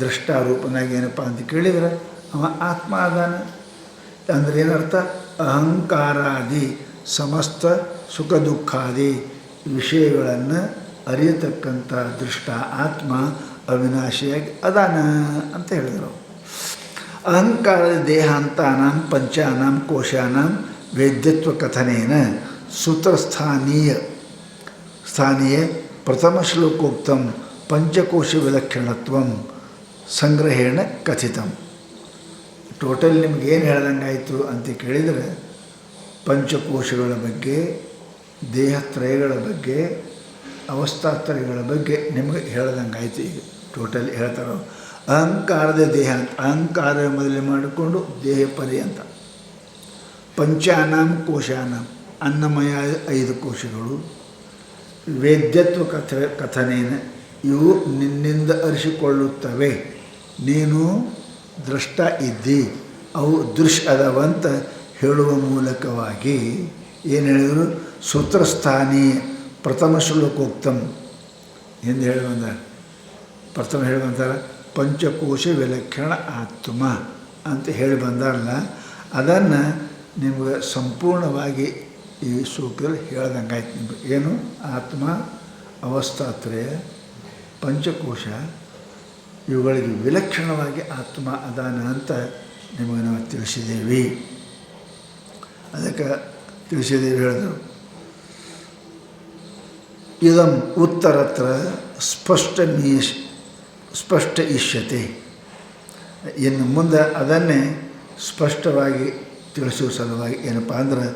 ದೃಷ್ಟಾರೂಪನಾಗಿ ಏನಪ್ಪ ಅಂತ ಕೇಳಿದರೆ ಅವ ಆತ್ಮ ಅದಾನ. ಅಂದರೆ ಏನರ್ಥ? ಅಹಂಕಾರಾದಿ ಸಮಸ್ತ ಸುಖ ದುಃಖಾದಿ ವಿಷಯಗಳನ್ನು ಅರಿಯತಕ್ಕಂಥ ದೃಷ್ಟ ಆತ್ಮ ಅವಿನಾಶಿಯಾಗಿ ಅದಾನ ಅಂತ ಹೇಳಿದರು. ಅಹಂಕಾರದ ದೇಹಾಂತಾನಾಂ ಪಂಚಾನಾಂ ಕೋಶಾನಾಂ ವೇದ್ಯತ್ವ ಕಥನೇನ ಸೂತ್ರಸ್ಥಾನೀಯ ಪ್ರಥಮ ಶ್ಲೋಕೋಕ್ತಂ ಪಂಚಕೋಶ ವಿಲಕ್ಷಣತ್ವಂ ಸಂಗ್ರಹೇಣ ಕಥಿತಂ. ಟೋಟಲ್ ನಿಮ್ಗೆ ಏನು ಹೇಳ್ದಂಗಾಯಿತು ಅಂತ ಕೇಳಿದರೆ ಪಂಚಕೋಶಗಳ ಬಗ್ಗೆ, ದೇಹತ್ರಯಗಳ ಬಗ್ಗೆ, ಅವಸ್ಥಾತ್ರಯಗಳ ಬಗ್ಗೆ ನಿಮಗೆ ಹೇಳ್ದಂಗಾಯ್ತು. ಈಗ ಟೋಟಲ್ ಹೇಳ್ತಾರೋ ಅಹಂಕಾರದ ದೇಹ ಅಂತ. ಅಹಂಕಾರ ಮೊದಲೇ ಮಾಡಿಕೊಂಡು ದೇಹ ಪರ್ಯಂತ. ಪಂಚಾನಾಂ ಕೋಶಾನಾಂ ಅನ್ನಮಯ 5 ಕೋಶಗಳು. ವೇದ್ಯತ್ವ ಕಥನೇನ ಇವು ನಿನ್ನಿಂದ ಅರಿಸಿಕೊಳ್ಳುತ್ತವೆ. ನೀನು ದೃಷ್ಟ ಇದ್ದಿ, ಅವು ದೃಶ್ಯ ಅದಾವಂತ ಹೇಳುವ ಮೂಲಕವಾಗಿ ಏನು ಹೇಳಿದರು? ಸೂತ್ರಸ್ಥಾನೀಯ ಪ್ರಥಮ ಶ್ಲೋಕೋಕ್ತಂ ಎಂದು ಹೇಳಿ ಬಂದಾರ. ಪ್ರಥಮ ಹೇಳಿ ಬಂದಾರ ಪಂಚಕೋಶ ವಿಲಕ್ಷಣ ಆತ್ಮ ಅಂತ ಹೇಳಿ ಬಂದಾರಲ್ಲ, ಅದನ್ನು ನಿಮ್ಗೆ ಸಂಪೂರ್ಣವಾಗಿ ಈ ಸೂಕ್ತದಲ್ಲಿ ಹೇಳ್ದಂಗಾಯ್ತು. ನಿಮಗೆ ಏನು? ಆತ್ಮ, ಅವಸ್ಥಾತ್ರಯ, ಪಂಚಕೋಶ ಇವುಗಳಿಗೆ ವಿಲಕ್ಷಣವಾಗಿ ಆತ್ಮ ಅದಾನ ಅಂತ ನಿಮಗೆ ನಾವು ತಿಳಿಸಿದ್ದೇವೆ. ಅದಕ್ಕೆ ತಿಳಿಸಿದ್ದೇವೆ ಹೇಳಿದರು. ಇದಂ ಉತ್ತರತ್ರ ಸ್ಪಷ್ಟ ಇಷ್ಯತೆ. ಇನ್ನು ಮುಂದೆ ಅದನ್ನೇ ಸ್ಪಷ್ಟವಾಗಿ ತಿಳಿಸುವ ಸಲುವಾಗಿ ಏನಪ್ಪ ಅಂದ್ರೆ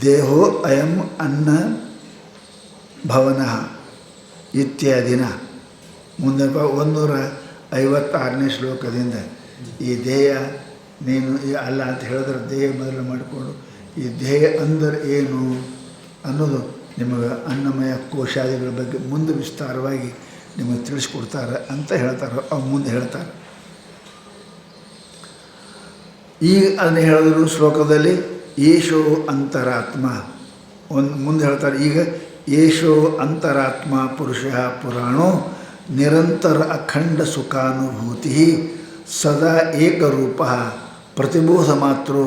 ದೇಹೋ ಅಯಂ ಅನ್ನ ಭವನಃ ಇತ್ಯಾದಿನ ಮುಂದೆ 156ನೇ ಶ್ಲೋಕದಿಂದ ಈ ದೇಹ ನೀನು ಅಲ್ಲ ಅಂತ ಹೇಳಿದ್ರೆ ದೇಹ ಮೊದಲು ಮಾಡಿಕೊಂಡು ಈ ದೇಹ ಅಂದರೆ ಏನು ಅನ್ನೋದು ನಿಮಗೆ ಅನ್ನಮಯ ಕೋಶಾದಿಗಳ ಬಗ್ಗೆ ಮುಂದೆ ವಿಸ್ತಾರವಾಗಿ ನಿಮಗೆ ತಿಳಿಸ್ಕೊಡ್ತಾರೆ ಅಂತ ಹೇಳ್ತಾರೆ. ಅವ್ರು ಮುಂದೆ ಹೇಳ್ತಾರೆ. ಈಗ ಅದನ್ನು ಹೇಳಿದ್ರು ಶ್ಲೋಕದಲ್ಲಿ ಏಷೋ ಅಂತರಾತ್ಮ. ಮುಂದೆ ಹೇಳ್ತಾರೆ ಈಗ ಏಷೋ ಅಂತರಾತ್ಮ ಪುರುಷ ಪುರಾಣೋ ನಿರಂತರ ಅಖಂಡ ಸುಖಾನುಭೂತಿ ಸದಾ ಏಕರೂಪ ಪ್ರತಿಬೋಧ ಮಾತ್ರೋ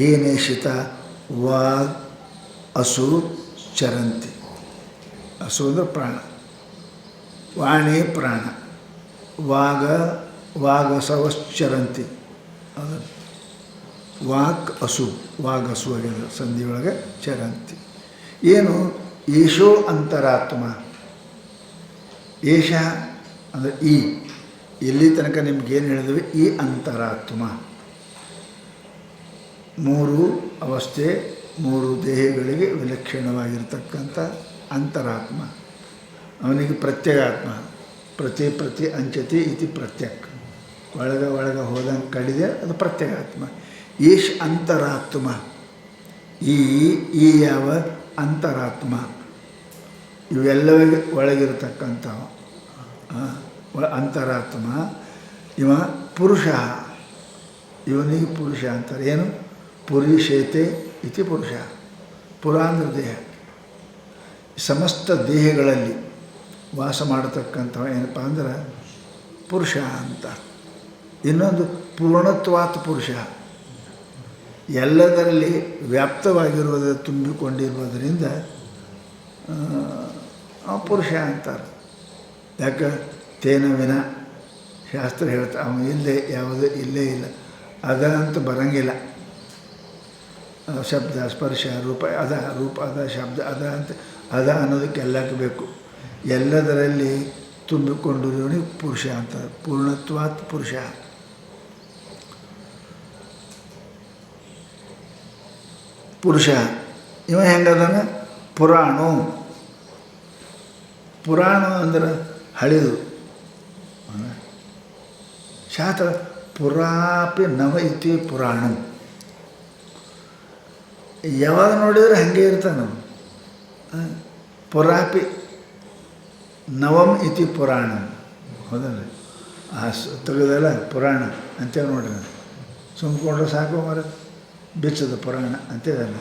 ಏನೇಷಿತ ವಾಗ್ ಅಸು ಚರಂತಿ. ಅಸು ಅಂದರೆ ಪ್ರಾಣ, ವಾಣಿ ಪ್ರಾಣ. ವಾಗಸವಶ್ಚರಂತಿ, ಅದು ವಾಕ್ ಅಸು, ವಾಗಸು ಆಗಿದೆ ಸಂಧಿಯೊಳಗೆ ಚರಂತಿ. ಏನು ಈಶೋ ಅಂತರಾತ್ಮ. ಏಷ ಅಂದರೆ ಇಲ್ಲಿ ತನಕ ನಿಮ್ಗೇನು ಹೇಳಿದ್ವಿ, ಈ ಅಂತರಾತ್ಮ. 3 ಅವಸ್ಥೆ 3 ದೇಹಗಳಿಗೆ ವಿಲಕ್ಷಣವಾಗಿರ್ತಕ್ಕಂಥ ಅಂತರಾತ್ಮ. ಅವನಿಗೆ ಪ್ರತ್ಯಗಾತ್ಮ. ಪ್ರತಿ ಅಂಚತಿ ಇತಿ ಪ್ರತ್ಯಕ್. ಒಳಗೆ ಹೋದಂಗೆ ಕಡಿದೆ, ಅದು ಪ್ರತ್ಯಗಾತ್ಮ. ಈಶ್ ಅಂತರಾತ್ಮ. ಈ ಯಾವ ಅಂತರಾತ್ಮ, ಇವೆಲ್ಲವೇ ಒಳಗಿರತಕ್ಕಂಥವು ಅಂತರಾತ್ಮ. ಇವ ಪುರುಷ, ಇವನಿಗೆ ಪುರುಷ ಅಂತಾರೆ. ಏನು ಪುರುಷೇತೆ ಇತಿ ಪುರುಷ. ಪುರ ಅಂದರೆ ದೇಹ. ಸಮಸ್ತ ದೇಹಗಳಲ್ಲಿ ವಾಸ ಮಾಡತಕ್ಕಂಥವ ಏನಪ್ಪ ಅಂದ್ರೆ ಪುರುಷ ಅಂತ. ಇನ್ನೊಂದು ಪೂರ್ಣತ್ವಾತ್ ಪುರುಷ, ಎಲ್ಲದರಲ್ಲಿ ವ್ಯಾಪ್ತವಾಗಿರುವುದ ತುಂಬಿಕೊಂಡಿರುವುದರಿಂದ ಪುರುಷ ಅಂತಾರೆ. ಯಾಕೆ ತೇನ ವಿನ ಶಾಸ್ತ್ರ ಹೇಳ್ತಾ ಅವನು ಇಲ್ಲೇ ಯಾವುದೂ ಇಲ್ಲೇ ಇಲ್ಲ, ಅದ ಅಂತ ಬರಂಗಿಲ್ಲ. ಶಬ್ದ ಸ್ಪರ್ಶ ರೂಪ ಅದ ಶಬ್ದ ಅದ ಅನ್ನೋದಕ್ಕೆ ಎಲ್ಲಕ್ಕೆ ಬೇಕು. ಎಲ್ಲದರಲ್ಲಿ ತುಂಬಿಕೊಂಡಿರೋನಿಗೆ ಪುರುಷ ಅಂತಾರೆ. ಪೂರ್ಣತ್ವಾತ್ ಪುರುಷ. ಪುರುಷ ಇವ ಹೆಂಗದಾನ? ಪುರಾಣ ಅಂದ್ರೆ ಹಳಿದು. ಶಾಸ್ತ್ರ ಪುರಾಪಿ ನವ ಇತಿ ಪುರಾಣ. ಯಾವಾಗ ನೋಡಿದರೆ ಹಾಗೆ ಇರ್ತಾನೆ. ಪುರಾಪಿ ನವಂ ಇತಿ ಪುರಾಣ. ಹೌದಲ್ಲ? ತೆಗೆದಲ್ಲ ಪುರಾಣ ಅಂತೇಳಿ ನೋಡ್ರಿ. ಸುಮ್ಕೊಂಡ್ರೆ ಸಾಕು ಮರ ಬಿಚ್ಚದ ಪುರಾಣ ಅಂತೇಳಲ್ಲ.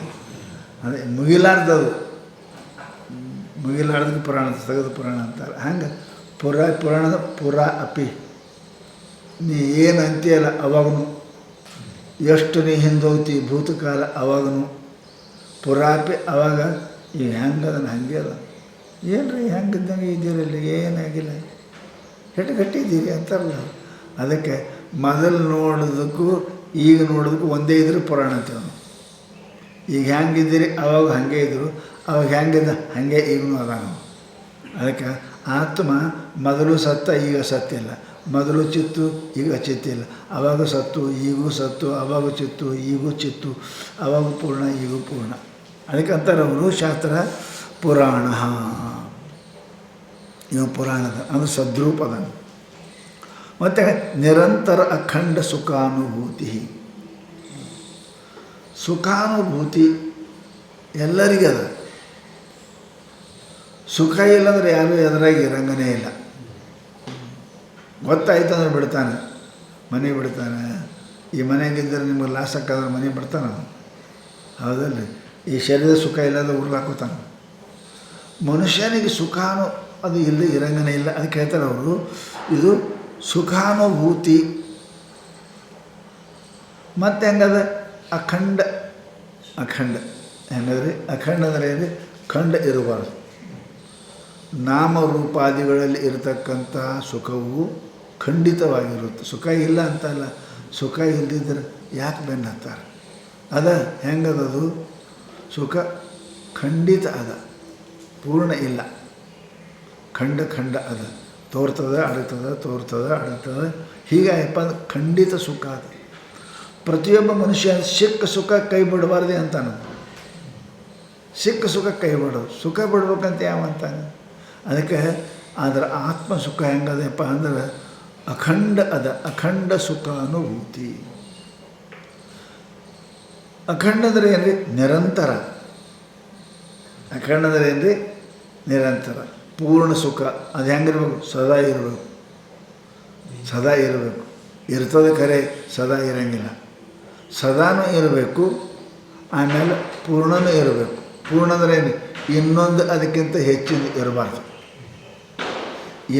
ಅದೇ ಮುಗಿಲಾರ್ದದು, ಮುಗಿಲಾರ್ದ ಪುರಾಣ ತೆಗೆದು ಪುರಾಣ ಅಂತಾರೆ. ಹಂಗೆ ಪುರಾಣದ ಪುರ ಅಪಿ. ನೀ ಏನು ಅಂತೀಯಲ್ಲ ಅವಾಗನು, ಎಷ್ಟು ನೀ ಹಿಂದೋಗ್ತಿ ಭೂತಕಾಲ ಅವಾಗನು ಪುರಾಪಿ. ಅವಾಗ ಈಗ ಹೆಂಗದನ ಹಾಗೆ ಅದ. ಏನು ರೀ ಹೆಂಗಿದ್ದಂಗೆ ಇದ್ದೀರಲ್ಲ, ಏನಾಗಿಲ್ಲ, ಗಟ್ಟಿದ್ದೀರಿ ಅಂತಾರಲ್ಲ. ಅದಕ್ಕೆ ಮೊದಲು ನೋಡೋದಕ್ಕೂ ಈಗ ನೋಡೋದಕ್ಕೂ ಒಂದೇ ಇದ್ರೆ ಪುರಾಣ ಅಂತೇವೆ. ಈಗ ಹೆಂಗಿದ್ದೀರಿ ಅವಾಗ ಹಾಗೆ ಇದ್ದರು, ಅವಾಗ ಹೆಂಗಿದ್ದ ಹಾಗೆ ಈಗಲೂ ಅದಾನು. ಅದಕ್ಕೆ ಆತ್ಮ ಮೊದಲು ಸತ್ತ ಈಗ ಸತ್ತಿಲ್ಲ, ಮೊದಲು ಚಿತ್ತು ಈಗ ಚಿತ್ತಿಲ್ಲ, ಅವಾಗ ಸತ್ತು ಈಗೂ ಸತ್ತು, ಅವಾಗ ಚಿತ್ತು ಈಗೂ ಚಿತ್ತು, ಅವಾಗ ಪೂರ್ಣ ಈಗೂ ಪೂರ್ಣ. ಅದಕ್ಕೆ ಅಂತಾರೆ ಅವರು ಶಾಸ್ತ್ರ ಪುರಾಣ. ಇವು ಪುರಾಣದ ಅದು ಸದ್ರೂಪದ. ಮತ್ತು ನಿರಂತರ ಅಖಂಡ ಸುಖಾನುಭೂತಿ. ಸುಖಾನುಭೂತಿ ಎಲ್ಲರಿಗದ. ಸುಖ ಇಲ್ಲಂದ್ರೆ ಯಾರೂ ಎದುರಾಗಿ ಇರಂಗನೇ ಇಲ್ಲ. ಗೊತ್ತಾಯ್ತು ಅಂದ್ರೆ ಬಿಡ್ತಾನೆ, ಮನೆ ಬಿಡ್ತಾನೆ. ಈ ಮನೆಗಿದ್ದರೆ ನಿಮಗೆ ಲಾಸ್ ಹಾಕಿದ್ರೆ ಮನೆ ಬಿಡ್ತಾನೆ. ಹೌದಲ್ರಿ? ಈ ಶರೀರದ ಸುಖ ಇಲ್ಲದ ಉರ್ಲಾಕೋತಾನೆ. ಮನುಷ್ಯನಿಗೆ ಸುಖಾನು ಅದು ಇಲ್ಲಿ ಇರಂಗನೇ ಇಲ್ಲ. ಅದಕ್ಕೆ ಹೇಳ್ತಾರೆ ಅವರು, ಇದು ಸುಖಾನುಭೂತಿ. ಮತ್ತು ಹೆಂಗದ ಅಖಂಡ. ಹೆಂಗದ್ರಿ? ಅಖಂಡ ಅಂದರೆ ಏನು? ಖಂಡ ಇರಬಾರ್ದು. ನಾಮರೂಪಾದಿಗಳಲ್ಲಿ ಇರತಕ್ಕಂಥ ಸುಖವು ಖಂಡಿತವಾಗಿರುತ್ತೆ. ಸುಖ ಇಲ್ಲ ಅಂತಲ್ಲ, ಸುಖ ಇಲ್ಲದಿದ್ದರೆ ಯಾಕೆ ಬೆನ್ನು ಹತ್ತಾರೆ? ಅದ ಹೆಂಗದದು? ಸುಖ ಖಂಡಿತ ಅದ, ಪೂರ್ಣ ಇಲ್ಲ. ಖಂಡ ಅದ. ತೋರ್ತದೆ ಅಡಗ್ತದೆ, ತೋರ್ತದೆ ಅಡಗ್ತದೆ. ಹೀಗಾಯಪ್ಪ ಅಂದ್ರೆ ಖಂಡಿತ ಸುಖ ಅದು. ಪ್ರತಿಯೊಬ್ಬ ಮನುಷ್ಯ ಸಿಕ್ಕ ಸುಖ ಕೈ ಬಿಡಬಾರ್ದೆ ಅಂತಾನೆ. ಸಿಕ್ಕ ಸುಖ ಕೈ ಬಿಡೋದು, ಸುಖ ಬಿಡ್ಬೇಕಂತ ಯಾವಂತಾನೆ? ಅದಕ್ಕೆ ಅದರ ಆತ್ಮ ಸುಖ ಹೆಂಗದಪ್ಪ ಅಂದ್ರೆ ಅಖಂಡ ಅದ. ಅಖಂಡ ಸುಖ ಅನುಭೂತಿ. ಅಖಂಡ ಅಂದರೆ ಏನು ರೀ? ನಿರಂತರ. ಅಖಂಡ ಅಂದರೆ ಏನು ರೀ? ನಿರಂತರ ಪೂರ್ಣ ಸುಖ. ಅದು ಹೆಂಗಿರ್ಬೇಕು? ಸದಾ ಇರಬೇಕು. ಇರ್ತದೆ ಖರೆ, ಸದಾ ಇರೋಂಗಿಲ್ಲ. ಸದಾನೂ ಇರಬೇಕು, ಆಮೇಲೆ ಪೂರ್ಣನೂ ಇರಬೇಕು. ಪೂರ್ಣ ಅಂದರೆ ಏನು? ಇನ್ನೊಂದು ಅದಕ್ಕಿಂತ ಹೆಚ್ಚಿನ ಇರಬಾರ್ದು.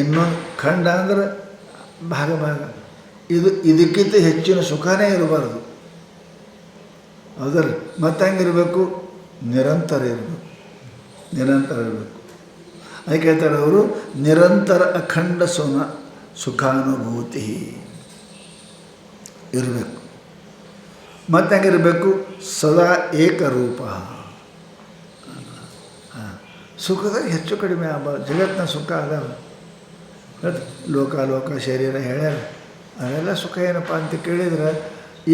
ಇನ್ನೊಂದು ಖಂಡ ಅಂದ್ರೆ ಭಾಗ. ಇದಕ್ಕಿಂತ ಹೆಚ್ಚಿನ ಸುಖನೇ ಇರಬಾರ್ದು. ಅದರ ಮತ್ತೆ ಹೆಂಗಿರಬೇಕು? ನಿರಂತರ ಇರಬೇಕು, ನಿರಂತರ ಇರಬೇಕು. ಅದಕ್ಕೆ ಹೇಳ್ತಾರೆ ಅವರು, ನಿರಂತರ ಅಖಂಡ ಸುಖಾನುಭೂತಿ ಇರಬೇಕು. ಮತ್ತೆ ಹೆಂಗಿರಬೇಕು? ಸದಾ ಏಕರೂಪ. ಸುಖದಾಗ ಹೆಚ್ಚು ಕಡಿಮೆ ಜಗತ್ತಿನ ಸುಖ ಅದಾವ, ಲೋಕ ಶರೀರ ಹೇಳ್ಯಾರ. ಅವೆಲ್ಲ ಸುಖ ಏನಪ್ಪ ಅಂತ ಕೇಳಿದ್ರೆ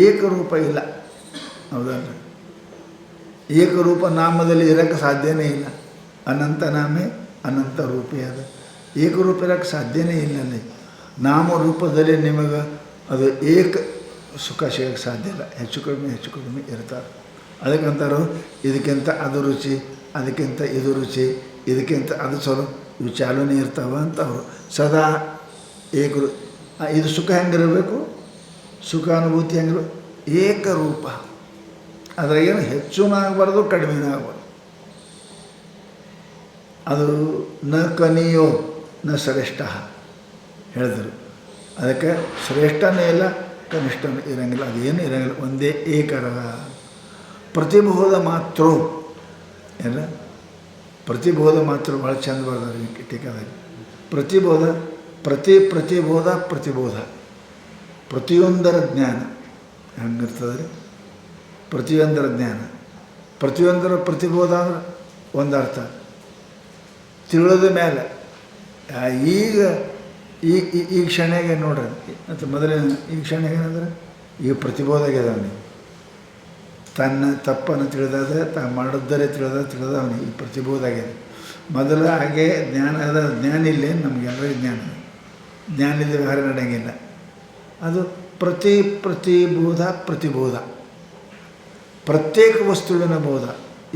ಏಕರೂಪ ಇಲ್ಲ. ಹೌದಲ್ರಿ? ಏಕರೂಪ ನಾಮದಲ್ಲಿ ಇರೋಕ್ಕೆ ಸಾಧ್ಯನೇ ಇಲ್ಲ. ಅನಂತ ನಾಮೇ ಅನಂತ ರೂಪೇ ಅದು. ಏಕರೂಪ ಇರೋಕ್ಕೆ ಸಾಧ್ಯನೇ ಇಲ್ಲ. ಅಲ್ಲಿ ನಾಮರೂಪದಲ್ಲಿ ನಿಮಗೆ ಅದು ಏಕ ಸುಖ ಸಿಗೋಕ್ಕೆ ಸಾಧ್ಯ ಇಲ್ಲ. ಹೆಚ್ಚು ಕಡಿಮೆ ಇರ್ತಾರೆ. ಅದಕ್ಕಂತಾರು ಇದಕ್ಕಿಂತ ಅದು ರುಚಿ, ಅದಕ್ಕಿಂತ ಇದು ರುಚಿ, ಇದಕ್ಕಿಂತ ಅದು ಚಲೋ, ಇವು ಚಾಲನೆ ಇರ್ತಾವೆ ಅಂತ ಅವರು ಸದಾ ಇದು ಸುಖ ಹೆಂಗಿರಬೇಕು? ಸುಖಾನುಭೂತಿ ಹೆಂಗಿರಬೇಕು? ಏಕರೂಪ. ಅದ್ರಾಗೇನು ಹೆಚ್ಚೂ ಆಗಬಾರ್ದು, ಕಡಿಮೆನೂ ಆಗಬಾರ್ದು. ಅದು ನ ಕನಿಯೋ ನ ಶ್ರೇಷ್ಠ ಹೇಳಿದರು. ಅದಕ್ಕೆ ಶ್ರೇಷ್ಠನೇ ಇಲ್ಲ, ಕನಿಷ್ಠನೂ ಇರೋಂಗಿಲ್ಲ, ಅದೇನು ಇರೋಂಗಿಲ್ಲ, ಒಂದೇ ಏಕರ. ಪ್ರತಿಬೋಧ ಮಾತ್ರ ಎಲ್ಲ ಪ್ರತಿಬೋಧ ಮಾತ್ರ ಭಾಳ ಚಂದ ಬರ್ದಾರೆ ಟೀಕಾದಾಗ. ಪ್ರತಿಬೋಧ ಪ್ರತಿಬೋಧ ಪ್ರತಿಯೊಂದರ ಜ್ಞಾನ ಹೆಂಗಿರ್ತದೆ? ಪ್ರತಿಯೊಂದರ ಜ್ಞಾನ, ಪ್ರತಿಯೊಂದರ ಪ್ರತಿಬೋಧ ಅಂದ್ರೆ ಒಂದು ಅರ್ಥ. ತಿಳಿದ ಮೇಲೆ ಈಗ ಈ ಕ್ಷಣೆಗೆ ನೋಡ್ರಿ, ಮತ್ತು ಮೊದಲಿನ ಈ ಕ್ಷಣೆಗೆ ಏನಂದ್ರೆ ಈಗ ಪ್ರತಿಬೋಧ ಆಗ್ಯದವನಿಗೆ. ತನ್ನ ತಪ್ಪನ್ನು ತಿಳಿದಾದ, ತಾ ಮಾಡಿದ್ದರೆ ತಿಳಿದವನಿಗೆ ಈ ಪ್ರತಿಬೋಧ ಆಗ್ಯದ. ಮೊದಲು ಹಾಗೆ ಜ್ಞಾನ ಅದ, ಜ್ಞಾನ ಇಲ್ಲೇ ನಮಗೆಲ್ಲರಿಗೂ ಜ್ಞಾನ ಇಲ್ಲದೆ ವ್ಯವಹಾರ ನಡೆಯಂಗಿಲ್ಲ. ಅದು ಪ್ರತಿಬೋಧ ಪ್ರತ್ಯೇಕ ವಸ್ತುವಿನ ಬೋಧ.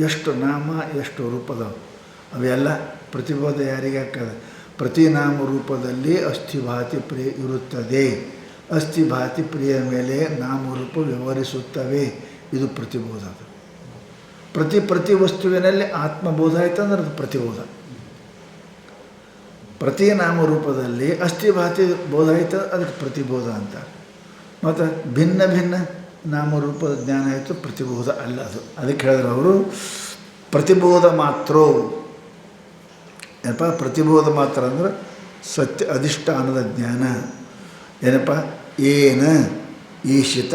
ಎಷ್ಟು ನಾಮ ಎಷ್ಟು ರೂಪದವು ಅವೆಲ್ಲ ಪ್ರತಿಬೋಧ ಯಾರಿಗೆ ಆಗ್ತದೆ? ಪ್ರತಿ ನಾಮ ರೂಪದಲ್ಲಿ ಅಸ್ಥಿಭಾತಿ ಪ್ರಿಯ ಇರುತ್ತದೆ. ಅಸ್ಥಿಭಾತಿ ಪ್ರಿಯ ಮೇಲೆ ನಾಮರೂಪ ವ್ಯವಹರಿಸುತ್ತವೆ. ಇದು ಪ್ರತಿಬೋಧ. ಅದು ಪ್ರತಿ ವಸ್ತುವಿನಲ್ಲಿ ಆತ್ಮಬೋಧ ಆಯಿತು ಅಂದ್ರೆ ಅದು ಪ್ರತಿಬೋಧ. ಪ್ರತಿ ನಾಮರೂಪದಲ್ಲಿ ಅಸ್ಥಿಭಾತಿ ಬೋಧ ಆಯಿತು ಅದಕ್ಕೆ ಪ್ರತಿಬೋಧ ಅಂತ. ಮತ್ತು ಭಿನ್ನ ನಾಮರೂಪದ ಜ್ಞಾನ ಆಯಿತು, ಪ್ರತಿಬೋಧ ಅಲ್ಲ ಅದು. ಅದಕ್ಕೆ ಹೇಳಿದ್ರು ಅವರು ಪ್ರತಿಬೋಧ ಮಾತ್ರ. ಏನಪ್ಪ ಪ್ರತಿಬೋಧ ಮಾತ್ರ ಅಂದ್ರೆ ಸತ್ಯ ಅಧಿಷ್ಠಾನದ ಜ್ಞಾನ. ಏನಪ್ಪ? ಏನ ಈಶಿತ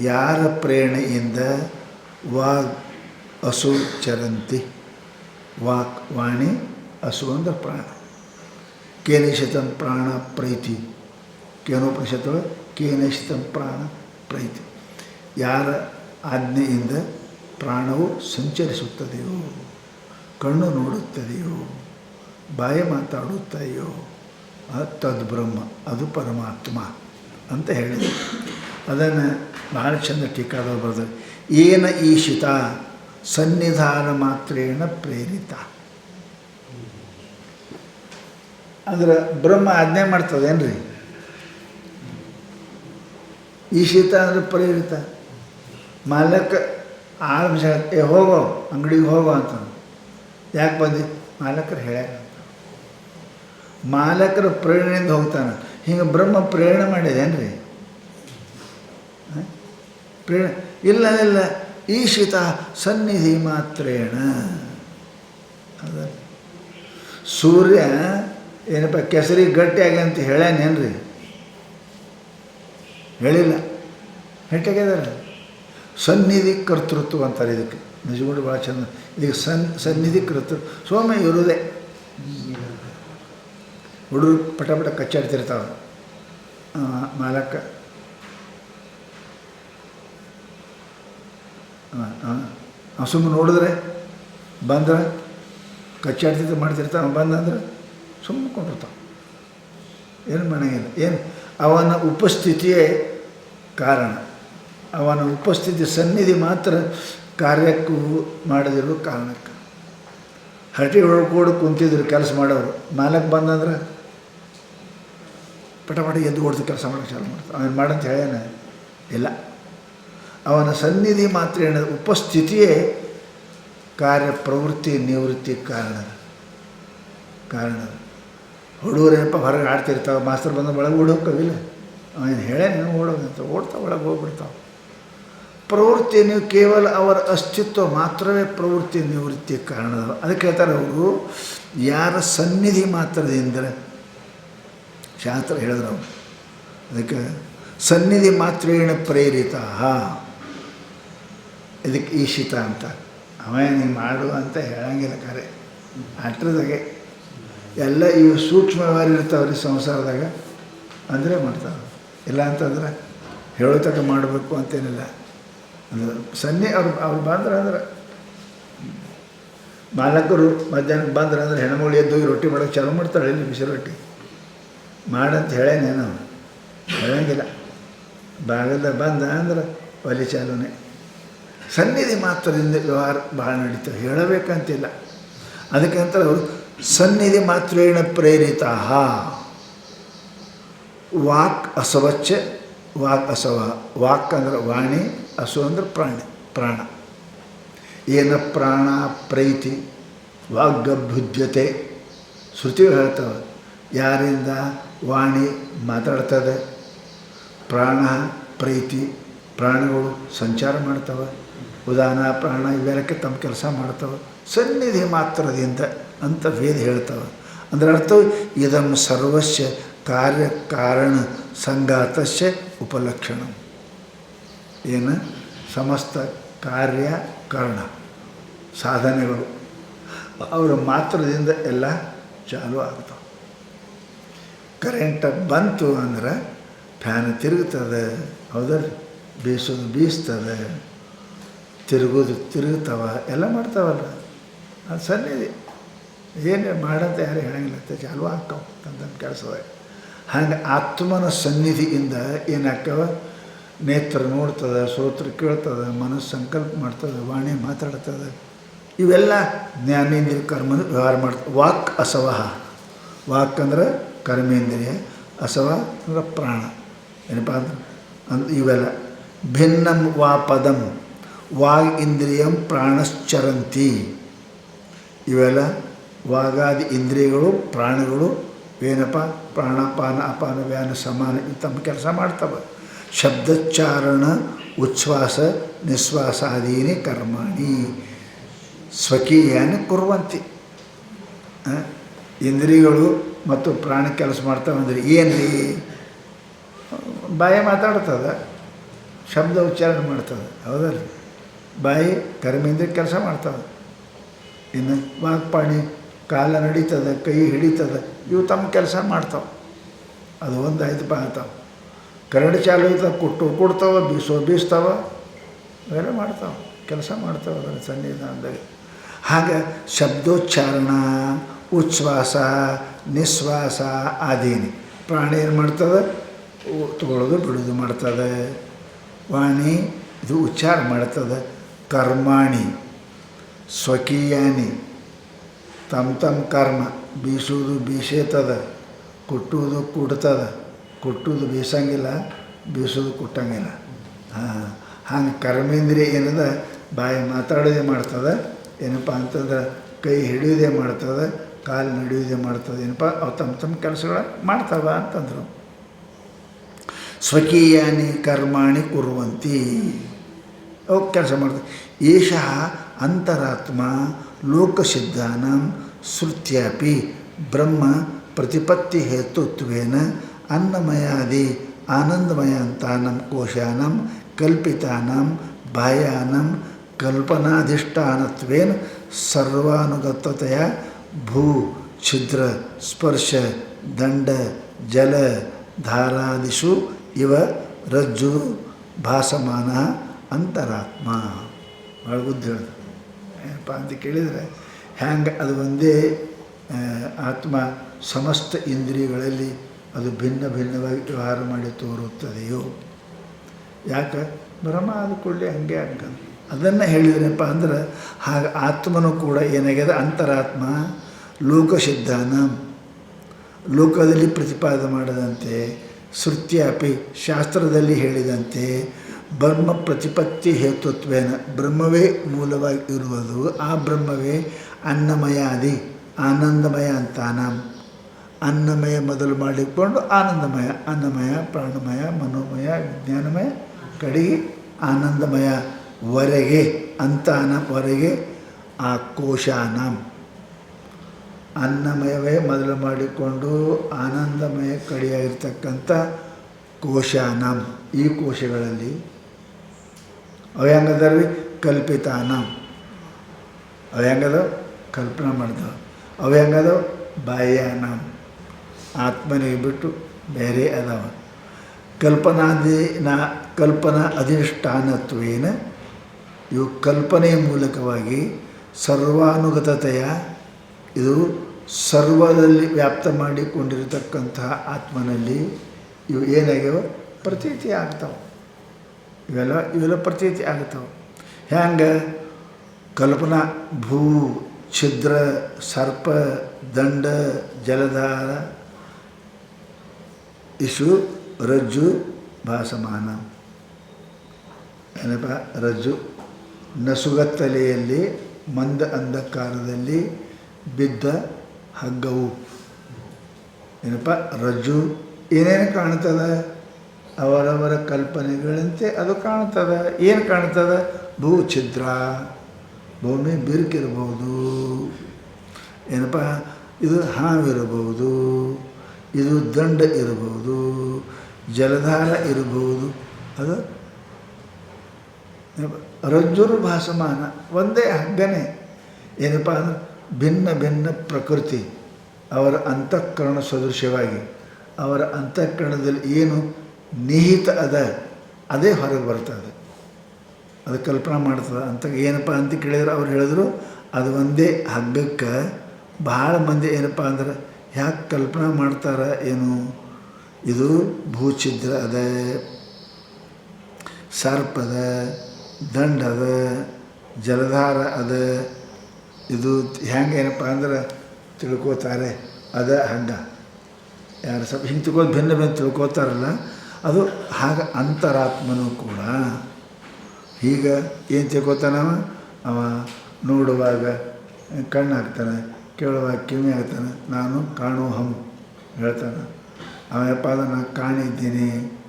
ಯಾರ ಪ್ರೇರಣೆಯಿಂದ ವಾಗ್ ಅಸು ಚರಂತಿ. ವಾಣಿ ಅಸು ಅಂದ್ರೆ ಪ್ರಾಣ. ಕೇನೈಷಿತಂ ಪ್ರಾಣ ಪ್ರೈತಿ. ಕೇನೋಪನಿಷತ್ತು ಕೇನೈಷಿತಂ ಪ್ರಾಣ ಪ್ರೈತಿ. ಯಾರ ಆಜ್ಞೆಯಿಂದ ಪ್ರಾಣವು ಸಂಚರಿಸುತ್ತದೆಯೋ, ಕಣ್ಣು ನೋಡುತ್ತದೆಯೋ, ಬಾಯಿ ಮಾತಾಡುತ್ತದೆಯೋ ತದ್ ಬ್ರಹ್ಮ, ಅದು ಪರಮಾತ್ಮ ಅಂತ ಹೇಳಿದೆ. ಅದನ್ನು ಭಾಳ ಚಂದ ಟೀಕಾದವರು ಬರೆದರು. ಏನ ಈಶಿತ ಸನ್ನಿಧಾನ ಮಾತ್ರೇಣ ಪ್ರೇರಿತ. ಅಂದ್ರೆ ಬ್ರಹ್ಮ ಆಜ್ಞೆ ಮಾಡ್ತದೇನ್ರಿ? ಈಶಿತ ಅಂದರೆ ಪ್ರೇರಿತ. ಮಾಲಕ ಆಳಂಶ ಹೋಗೋ ಅಂಗಡಿಗೆ ಹೋಗೋ ಅಂತ. ಯಾಕೆ ಬಂದು? ಮಾಲಕರು ಹೇಳ್ಯಾರ. ಮಾಲಕರ ಪ್ರೇರಣೆಯಿಂದ ಹೋಗ್ತಾನೆ. ಹಿಂಗೆ ಬ್ರಹ್ಮ ಪ್ರೇರಣೆ ಮಾಡಿದೇನ್ರಿ? ಇಲ್ಲ ಈಶಿತ ಸನ್ನಿಧಿ ಮಾತ್ರೇಣ. ಅದ ಸೂರ್ಯ ಏನಪ್ಪ ಕೆಸರಿ ಗಟ್ಟಿಯಾಗಿ ಅಂತ ಹೇಳ್ಯಾನೇನ್ರಿ? ಹೇಳಿಲ್ಲ. ಗಟ್ಟಿಯಾಗ್ಯದಾರ. ಸನ್ನಿಧಿ ಕರ್ತೃತ್ವ ಅಂತಾರೆ ಇದಕ್ಕೆ. ನಿಜಗಳು ಭಾಳ ಚಂದ. ಇದಕ್ಕೆ ಸನ್ನಿಧಿ ಕರ್ತೃತ್ವ. ಸೋಮೆ ಇರೋದೇ ಹುಡುಗರು ಪಟ ಕಚ್ಚಾಡ್ತಿರ್ತಾವೆ. ಮಾಲಕ ಸುಮ್ಮನೆ ನೋಡಿದ್ರೆ ಬಂದ್ರೆ ಕಚ್ಚಾಡ್ತಿದ್ದು ಮಾಡ್ತಿರ್ತಾವೆ. ಬಂದಂದ್ರೆ ಸುಮ್ಮನೆ ಕೊಂಡಿರ್ತಾವೆ, ಏನು ಮಾಡಂಗಿಲ್ಲ. ಏನು ಅವನ ಉಪಸ್ಥಿತಿಯೇ ಕಾರಣ. ಅವನ ಉಪಸ್ಥಿತಿ ಸನ್ನಿಧಿ ಮಾತ್ರ ಕಾರ್ಯಕ್ಕೂ ಮಾಡದಿರೋ ಕಾರಣಕ್ಕೆ. ಹರಟಿ ಹೊಡ್ಕೊಂಡು ಕುಂತಿದ್ರು ಕೆಲಸ ಮಾಡೋರು. ಮಾಲಕ್ ಬಂದಂದ್ರೆ ಪಟ ಎದ್ದು ಹೊಡೆದು ಕೆಲಸ ಮಾಡೋಕ್ಕೆ ಚಾಲು ಮಾಡ್ತಾರೆ. ಅವನು ಮಾಡಂತ ಹೇಳ್ಯಾನ ಇಲ್ಲ. ಅವನ ಸನ್ನಿಧಿ ಮಾತ್ರ ಏನದು? ಉಪಸ್ಥಿತಿಯೇ ಕಾರ್ಯ ಪ್ರವೃತ್ತಿ ನಿವೃತ್ತಿ ಕಾರಣ. ಹುಡುಗರೇನಪ್ಪ ಹೊರಗೆ ಆಡ್ತಿರ್ತಾವೆ. ಮಾಸ್ತರ್ ಬಂದ ಒಳಗೆ ಓಡೋಕ್ಕವಿಲ್ಲ. ಅವನು ಹೇಳೇ ನೀನು ಓಡೋದಂತ ಓಡ್ತಾವೆ, ಒಳಗೆ ಹೋಗ್ಬಿಡ್ತಾವೆ. ಪ್ರವೃತ್ತಿ ನೀವು ಕೇವಲ ಅವರ ಅಸ್ತಿತ್ವ ಮಾತ್ರವೇ ಪ್ರವೃತ್ತಿ ನಿವೃತ್ತಿ ಕಾರಣದ. ಅದಕ್ಕೆ ಹೇಳ್ತಾರೆ ಅವರು, ಯಾರ ಸನ್ನಿಧಿ ಮಾತ್ರದಿಂದ ಶಾಸ್ತ್ರ ಹೇಳಿದ್ರು ಅವರು. ಅದಕ್ಕೆ ಸನ್ನಿಧಿ ಮಾತ್ರೇಣ ಪ್ರೇರಿತ, ಇದಕ್ಕೆ ಈಶಿತ ಅಂತ. ಅವ ನೀವು ಮಾಡು ಅಂತ ಹೇಳಂಗಿಲ್ಲ. ಕರೆ ಅಟ್ರದಾಗೆ ಎಲ್ಲ ಇವು ಸೂಕ್ಷ್ಮವಾಗಿರ್ತಾವ್ರಿ ಸಂಸಾರದಾಗ, ಅಂದರೆ ಮಾಡ್ತಾವೆ. ಇಲ್ಲ ಅಂತಂದ್ರೆ ಹೇಳೋತಕ್ಕ ಮಾಡಬೇಕು ಅಂತೇನಿಲ್ಲ. ಅಂದ್ರೆ ಅವ್ರು ಬಂದ್ರೆ ಅಂದ್ರೆ ಮಾಲಕರು ಮಧ್ಯಾಹ್ನಕ್ಕೆ ಬಂದ್ರೆ ಅಂದ್ರೆ ಹೆಣ್ಮಗಳು ಎದ್ದೋಗಿ ರೊಟ್ಟಿ ಮಾಡೋಕ್ಕೆ ಚಾಲು ಮಾಡ್ತಾಳೆ. ಇಲ್ಲಿ ಬಿಸಿ ರೊಟ್ಟಿ ಮಾಡಂತ ಹೇಳೇನೇನು ಹೇಳಂಗಿಲ್ಲ. ಬಾಗಲ್ದಾಗ ಬಂದ ಅಂದ್ರೆ ಒಲಿ ಚಾಲುನೇ. ಸನ್ನಿಧಿ ಮಾತ್ರದಿಂದ ವ್ಯವಹಾರ ಭಾಳ ನಡೀತವೆ, ಹೇಳಬೇಕಂತಿಲ್ಲ. ಅದಕ್ಕಂತ ಅವರು ಸನ್ನಿಧಿ ಮಾತ್ರೇಣ ಪ್ರೇರಿತ. ವಾಕ್ ಅಸವಚ್ಚ ವಾಕ್ ಅಸವ. ವಾಕ್ ಅಂದ್ರೆ ವಾಣಿ, ಅಸು ಅಂದ್ರೆ ಪ್ರಾಣ. ಏನ ಪ್ರಾಣ ಪ್ರೈತಿ ವಾಗ್ಗಭುಜ್ಯತೆ. ಶ್ರುತಿಗಳು ಹೇಳ್ತವೆ, ಯಾರಿಂದ ವಾಣಿ ಮಾತಾಡ್ತದೆ, ಪ್ರಾಣ ಪ್ರೀತಿ, ಪ್ರಾಣಗಳು ಸಂಚಾರ ಮಾಡ್ತವೆ, ಉದಾನ ಪ್ರಾಣ ಇವೆಲ್ಲಕ್ಕೆ ತಮ್ಮ ಕೆಲಸ ಮಾಡ್ತವೆ ಸನ್ನಿಧಿ ಮಾತ್ರದಿಂದ ಅಂತ ವೇದ ಹೇಳ್ತವೆ. ಅಂದ್ರೆ ಅರ್ಥ ಇದಂ ಸರ್ವಸ್ಯ ಕಾರ್ಯ ಕಾರಣ ಸಂಘಾತಸ್ಯ ಉಪಲಕ್ಷಣ. ಏನು ಸಮಸ್ತ ಕಾರ್ಯ ಕಾರಣ ಸಾಧನೆಗಳು ಅವರ ಮಾತ್ರದಿಂದ ಎಲ್ಲ ಚಾಲು ಆಗ್ತವೆ. ಕರೆಂಟ್ ಬಂತು ಅಂದ್ರೆ ಫ್ಯಾನ್ ತಿರುಗ್ತದೆ, ಹೌದಲ್ರಿ, ಬೀಸೋದು ಬೀಸ್ತದೆ, ತಿರುಗೋದು ತಿರುಗ್ತವ, ಎಲ್ಲ ಮಾಡ್ತಾವಲ್ಲ. ಅದು ಸನ್ನಿಧಿ ಏನು ಮಾಡಂತ ಯಾರು ಹೇಳಂಗಿಲ್ಲ, ಚಾಲು ಆಗ್ತಾವೆ ತಂದ ಕೆಲಸದಾಗ. ಹಾಗೆ ಆತ್ಮನ ಸನ್ನಿಧಿಯಿಂದ ಏನಾಗ್ತವೆ, ನೇತ್ರ ನೋಡ್ತದೆ, ಶ್ರೋತ್ರ ಕೇಳ್ತದೆ, ಮನಸ್ಸು ಸಂಕಲ್ಪ ಮಾಡ್ತದೆ, ವಾಣಿ ಮಾತಾಡ್ತದೆ. ಇವೆಲ್ಲ ಜ್ಞಾನೇಂದ್ರಿಯ ಕರ್ಮ ವ್ಯವಹಾರ ಮಾಡ್ತದೆ. ವಾಕ್ ಅಸವಹ. ವಾಕ್ ಅಂದ್ರೆ ಕರ್ಮೇಂದ್ರಿಯ, ಅಸವ ಅಂದ್ರೆ ಪ್ರಾಣ. ಏನಪ್ಪ ಅಂದ್ರೆ ಇವೆಲ್ಲ ಭಿನ್ನಂ ವಾ ಪದಂ ವಾಗ್ ಇಂದ್ರಿಯಂ ಪ್ರಾಣಶ್ಚರಂತಿ. ಇವೆಲ್ಲ ವಾಗಾದಿ ಇಂದ್ರಿಯಗಳು ಪ್ರಾಣಗಳು ಏನಪ್ಪ ಪ್ರಾಣಪಾನ ಅಪಾನ ವ್ಯಾನ ಸಮಾನ ತಮ್ಮ ಕೆಲಸ ಮಾಡ್ತವೆ. ಶಬ್ದೋಚ್ಚಾರಣ ಉಚ್ಛ್ವಾಸ ನಿಶ್ವಾಸಾದೀನಿ ಕರ್ಮಾಣಿ ಸ್ವಕೀಯಾನಿ ಕುರ್ವಂತಿ. ಇಂದ್ರಿಯಗಳು ಮತ್ತು ಪ್ರಾಣ ಕೆಲಸ ಮಾಡ್ತಾವೆ ಅಂದರೆ ಏನು ರೀ? ಬಾಯಿ ಮಾತಾಡ್ತದೆ, ಶಬ್ದ ಉಚ್ಚಾರಣೆ ಮಾಡ್ತದೆ, ಹೌದಲ್ಲ? ಬಾಯಿ ಕರ್ಮೇಂದ್ರಿಯ ಕೆಲಸ ಮಾಡ್ತವೆ. ಇನ್ನು ವಾಕ್ಪಾಣಿ ಕಾಲ ನಡೀತದೆ, ಕೈ ಹಿಡಿತದೆ, ಇವು ತಮ್ಮ ಕೆಲಸ ಮಾಡ್ತಾವೆ. ಅದು ಒಂದು ಐದು ಆಗ್ತಾವೆ. ಕರಡು ಚಾಲು ಇರ್ತವೆ, ಕೊಡ್ತಾವೆ, ಬೀಸ್ತಾವೆ, ಅವೆಲ್ಲ ಮಾಡ್ತಾವೆ, ಕೆಲಸ ಮಾಡ್ತಾವೆ ಅದರ ಸನ್ನಿಧಾನದಾಗ. ಹಾಗೆ ಶಬ್ದೋಚ್ಚಾರಣ ಉಚ್ಛ್ವಾಸ ನಿಶ್ವಾಸ ಆದೀನಿ ಪ್ರಾಣ ಏನು ಮಾಡ್ತದೆ, ತಗೊಳ್ಳೋದು ಬಿಡೋದು ಮಾಡ್ತದೆ. ವಾಣಿ ಇದು ಉಚ್ಚಾರ ಮಾಡ್ತದೆ. ಕರ್ಮಾಣಿ ಸ್ವಕೀಯಾನಿ ತಮ್ಮ ಕರ್ಮ. ಬೀಸೋದು ಬೀಸೇತದ, ಕುಟ್ಟುವುದು ಕುಡ್ತದ, ಕುಟ್ಟುವುದು ಬೀಸಂಗಿಲ್ಲ, ಬೀಸೋದು ಕುಟ್ಟಂಗಿಲ್ಲ. ಹಂಗೆ ಕರ್ಮೇಂದ್ರಿಯ ಏನದ ಬಾಯಿ ಮಾತಾಡೋದೇ ಮಾಡ್ತದೆ. ಏನಪ್ಪ ಅಂತಂದ್ರೆ ಕೈ ಹಿಡಿಯೋದೇ ಮಾಡ್ತದೆ, ಕಾಲು ನಡೆಯೋದೇ ಮಾಡ್ತದೆ. ಏನಪ್ಪ ಅವು ತಮ್ಮ ಕೆಲಸಗಳ ಮಾಡ್ತಾವ ಅಂತಂದರು. ಸ್ವಕೀಯಾನಿ ಕರ್ಮಾಣಿ ಕುರ್ವಂತಿ, ಅವು ಕೆಲಸ ಮಾಡ್ತವೆ. ಏಷಃ ಅಂತರಾತ್ಮ ಲೋಕಸಿದ್ಧಾನಾಂ ಶ್ರುತ್ಯಾಪಿ ಬ್ರಹ್ಮ ಪ್ರತಿಪತ್ತಿ ಹೇತುತ್ವೇನ ಅನ್ನಮಯಾದಿ ಆನಂದಮಯಾಂತಾನಾಂ ಕೋಶಾನಾಂ ಕಲ್ಪಿತಾನಾಂ ಬಾಹ್ಯಾನಾಂ ಕಲ್ಪನಾಧಿಷ್ಠಾನತ್ವೇನ ಸರ್ವಾನುಗತತೆಯ ಭೂ ಛಿದ್ರ ಸ್ಪರ್ಶ ದಂಡ ಜಲ ಧಾರಾದಿಷು ಇವ ರಜ್ಜು ಭಾಸಮಾನ ಅಂತರಾತ್ಮ. ಭಾಳ ಬುದ್ಧಿ ಹೇಳಿದ್ರು. ಏನಪ್ಪ ಅಂತ ಕೇಳಿದರೆ ಹ್ಯಾಂಗೆ ಅದು ಒಂದೇ ಆತ್ಮ ಸಮಸ್ತ ಇಂದ್ರಿಯಗಳಲ್ಲಿ ಅದು ಭಿನ್ನ ಭಿನ್ನವಾಗಿ ವ್ಯವಹಾರ ಮಾಡಿ ತೋರುತ್ತದೆಯೋ? ಯಾಕೆ ಬ್ರಹ್ಮ ಆದ ಕೂಡಲೇ ಹಂಗೆ ಹಂಗೆ ಅದನ್ನು ಹೇಳಿದ್ರಪ್ಪ ಅಂದ್ರೆ ಹಾಗೆ ಆತ್ಮನೂ ಕೂಡ ಏನಾಗ್ಯದ ಅಂತರಾತ್ಮ ಲೋಕಸಿದ್ಧಾನ ಲೋಕದಲ್ಲಿ ಪ್ರತಿಪಾದನೆ ಮಾಡದಂತೆ ಶ್ರುತ್ಯಾಪಿ ಶಾಸ್ತ್ರದಲ್ಲಿ ಹೇಳಿದಂತೆ ಬ್ರಹ್ಮ ಪ್ರತಿಪತ್ತಿ ಹೇತುತ್ವೇನ ಬ್ರಹ್ಮವೇ ಮೂಲವಾಗಿ ಇರುವುದು. ಆ ಬ್ರಹ್ಮವೇ ಅನ್ನಮಯಾದಿ ಆನಂದಮಯ ಅಂತಾನ. ಅನ್ನಮಯ ಮೊದಲು ಮಾಡಿಕೊಂಡು ಆನಂದಮಯ, ಅನ್ನಮಯ ಪ್ರಾಣಮಯ ಮನೋಮಯ ವಿಜ್ಞಾನಮಯ ಕಡೆಗೆ ಆನಂದಮಯವರೆಗೆ ಅಂತಾನವರೆಗೆ ಆ ಕೋಶಾನಾಂ ಅನ್ನಮಯವೇ ಮೊದಲು ಮಾಡಿಕೊಂಡು ಆನಂದಮಯ ಕಡೆಯಾಗಿರ್ತಕ್ಕಂಥ ಕೋಶಾನಾಂ ಈ ಕೋಶಗಳಲ್ಲಿ ಅವ್ಯಾಂಗದಲ್ಲಿ ಕಲ್ಪಿತಾನಾಂ ಅವ್ಯಾಂಗದ ಕಲ್ಪನಾ ಮಾಡ್ತಾವೆ ಅವ್ಯಾಂಗದ ಬಾಹ್ಯಾನಾಂ ಆತ್ಮನಿಗೆ ಬಿಟ್ಟು ಬೇರೆ ಅದಾವ ಕಲ್ಪನಾ ಅಧಿಷ್ಠಾನತ್ವೇನ ಇವು ಕಲ್ಪನೆಯ ಮೂಲಕವಾಗಿ ಸರ್ವಾನುಗತತೆಯ ಇದು ಸರ್ವದಲ್ಲಿ ವ್ಯಾಪ್ತ ಮಾಡಿಕೊಂಡಿರತಕ್ಕಂತಹ ಆತ್ಮನಲ್ಲಿ ಇವು ಏನಾಗ್ಯಾವ ಪ್ರತೀತಿ ಆಗ್ತಾವೆ ಇವೆಲ್ಲ ಪ್ರತೀತಿ ಆಗ್ತಾವೆ ಹ್ಯಾಂಗೆ ಕಲ್ಪನಾ ಭೂ ಛಿದ್ರ ಸರ್ಪ ದಂಡ ಜಲಧಾರ ಇಶು ರಜ್ಜು ಭಾಸಮಾನ ಏನಪ್ಪ ರಜ್ಜು ನಸುಗತ್ತಲೆಯಲ್ಲಿ ಮಂದ ಅಂಧಕಾರದಲ್ಲಿ ಬಿದ್ದ ಹಗ್ಗವು ಏನಪ್ಪ ರಜ್ಜು ಏನೇನು ಕಾಣ್ತದೆ ಅವರವರ ಕಲ್ಪನೆಗಳಂತೆ ಅದು ಕಾಣ್ತದೆ ಏನು ಕಾಣ್ತದೆ ಭೂ ಛಿದ್ರ ಭೂಮಿ ಬಿರುಕಿರ್ಬೋದು ಏನಪ್ಪ ಇದು ಹಾವಿರಬಹುದು ಇದು ದಂಡ ಇರಬಹುದು ಜಲಧಾರ ಇರಬಹುದು ಅದು ರಜ್ಜುರು ಭಾಸಮಾನ ಒಂದೇ ಹಗ್ಗನೇ ಏನಪ್ಪ ಅಂದ್ರೆ ಭಿನ್ನ ಭಿನ್ನ ಪ್ರಕೃತಿ ಅವರ ಅಂತಃಕರಣ ಸದೃಶ್ಯವಾಗಿ ಅವರ ಅಂತಃಕರಣದಲ್ಲಿ ಏನು ನಿಹಿತ ಅದೇ ಹೊರಗೆ ಬರ್ತದೆ ಅದು ಕಲ್ಪನಾ ಮಾಡ್ತದೆ ಅಂತ ಏನಪ್ಪ ಅಂತ ಕೇಳಿದ್ರೆ ಅವ್ರು ಹೇಳಿದ್ರು ಅದು ಒಂದೇ ಹಗ್ಗಕ್ಕೆ ಭಾಳ ಮಂದಿ ಏನಪ್ಪ ಅಂದ್ರೆ ಯಾಕೆ ಕಲ್ಪನಾ ಮಾಡ್ತಾರೆ ಏನು ಇದು ಭೂಛಿದ್ರ ಸರ್ಪದ ದಂಡದ ಜಲಧಾರ ಇದು ಹೆಂಗೆ ಏನಪ್ಪ ಅಂದ್ರೆ ತಿಳ್ಕೋತಾರೆ ಹಂಗೆ ಯಾರು ಸ್ವಲ್ಪ ಹಿಂಗೆ ತಿಳ್ಕೋದು ಭಿನ್ನ ತಿಳ್ಕೋತಾರಲ್ಲ ಅದು ಹಾಗೆ ಅಂತರಾತ್ಮನೂ ಕೂಡ ಈಗ ಏನು ತಿಳ್ಕೊತಾನವ ಅವ ನೋಡುವಾಗ ಕಣ್ಣು ಹಾಕ್ತಾನೆ ಕೇಳುವಾಗ ಕಿವಿ ಹಾಕ್ತಾನೆ ನಾನು ಕಾಣುವ ಹೇಳ್ತಾನೆ ಅವನಪ್ಪ ನಾನು ಕಾಣಿದ್ದೀನಿ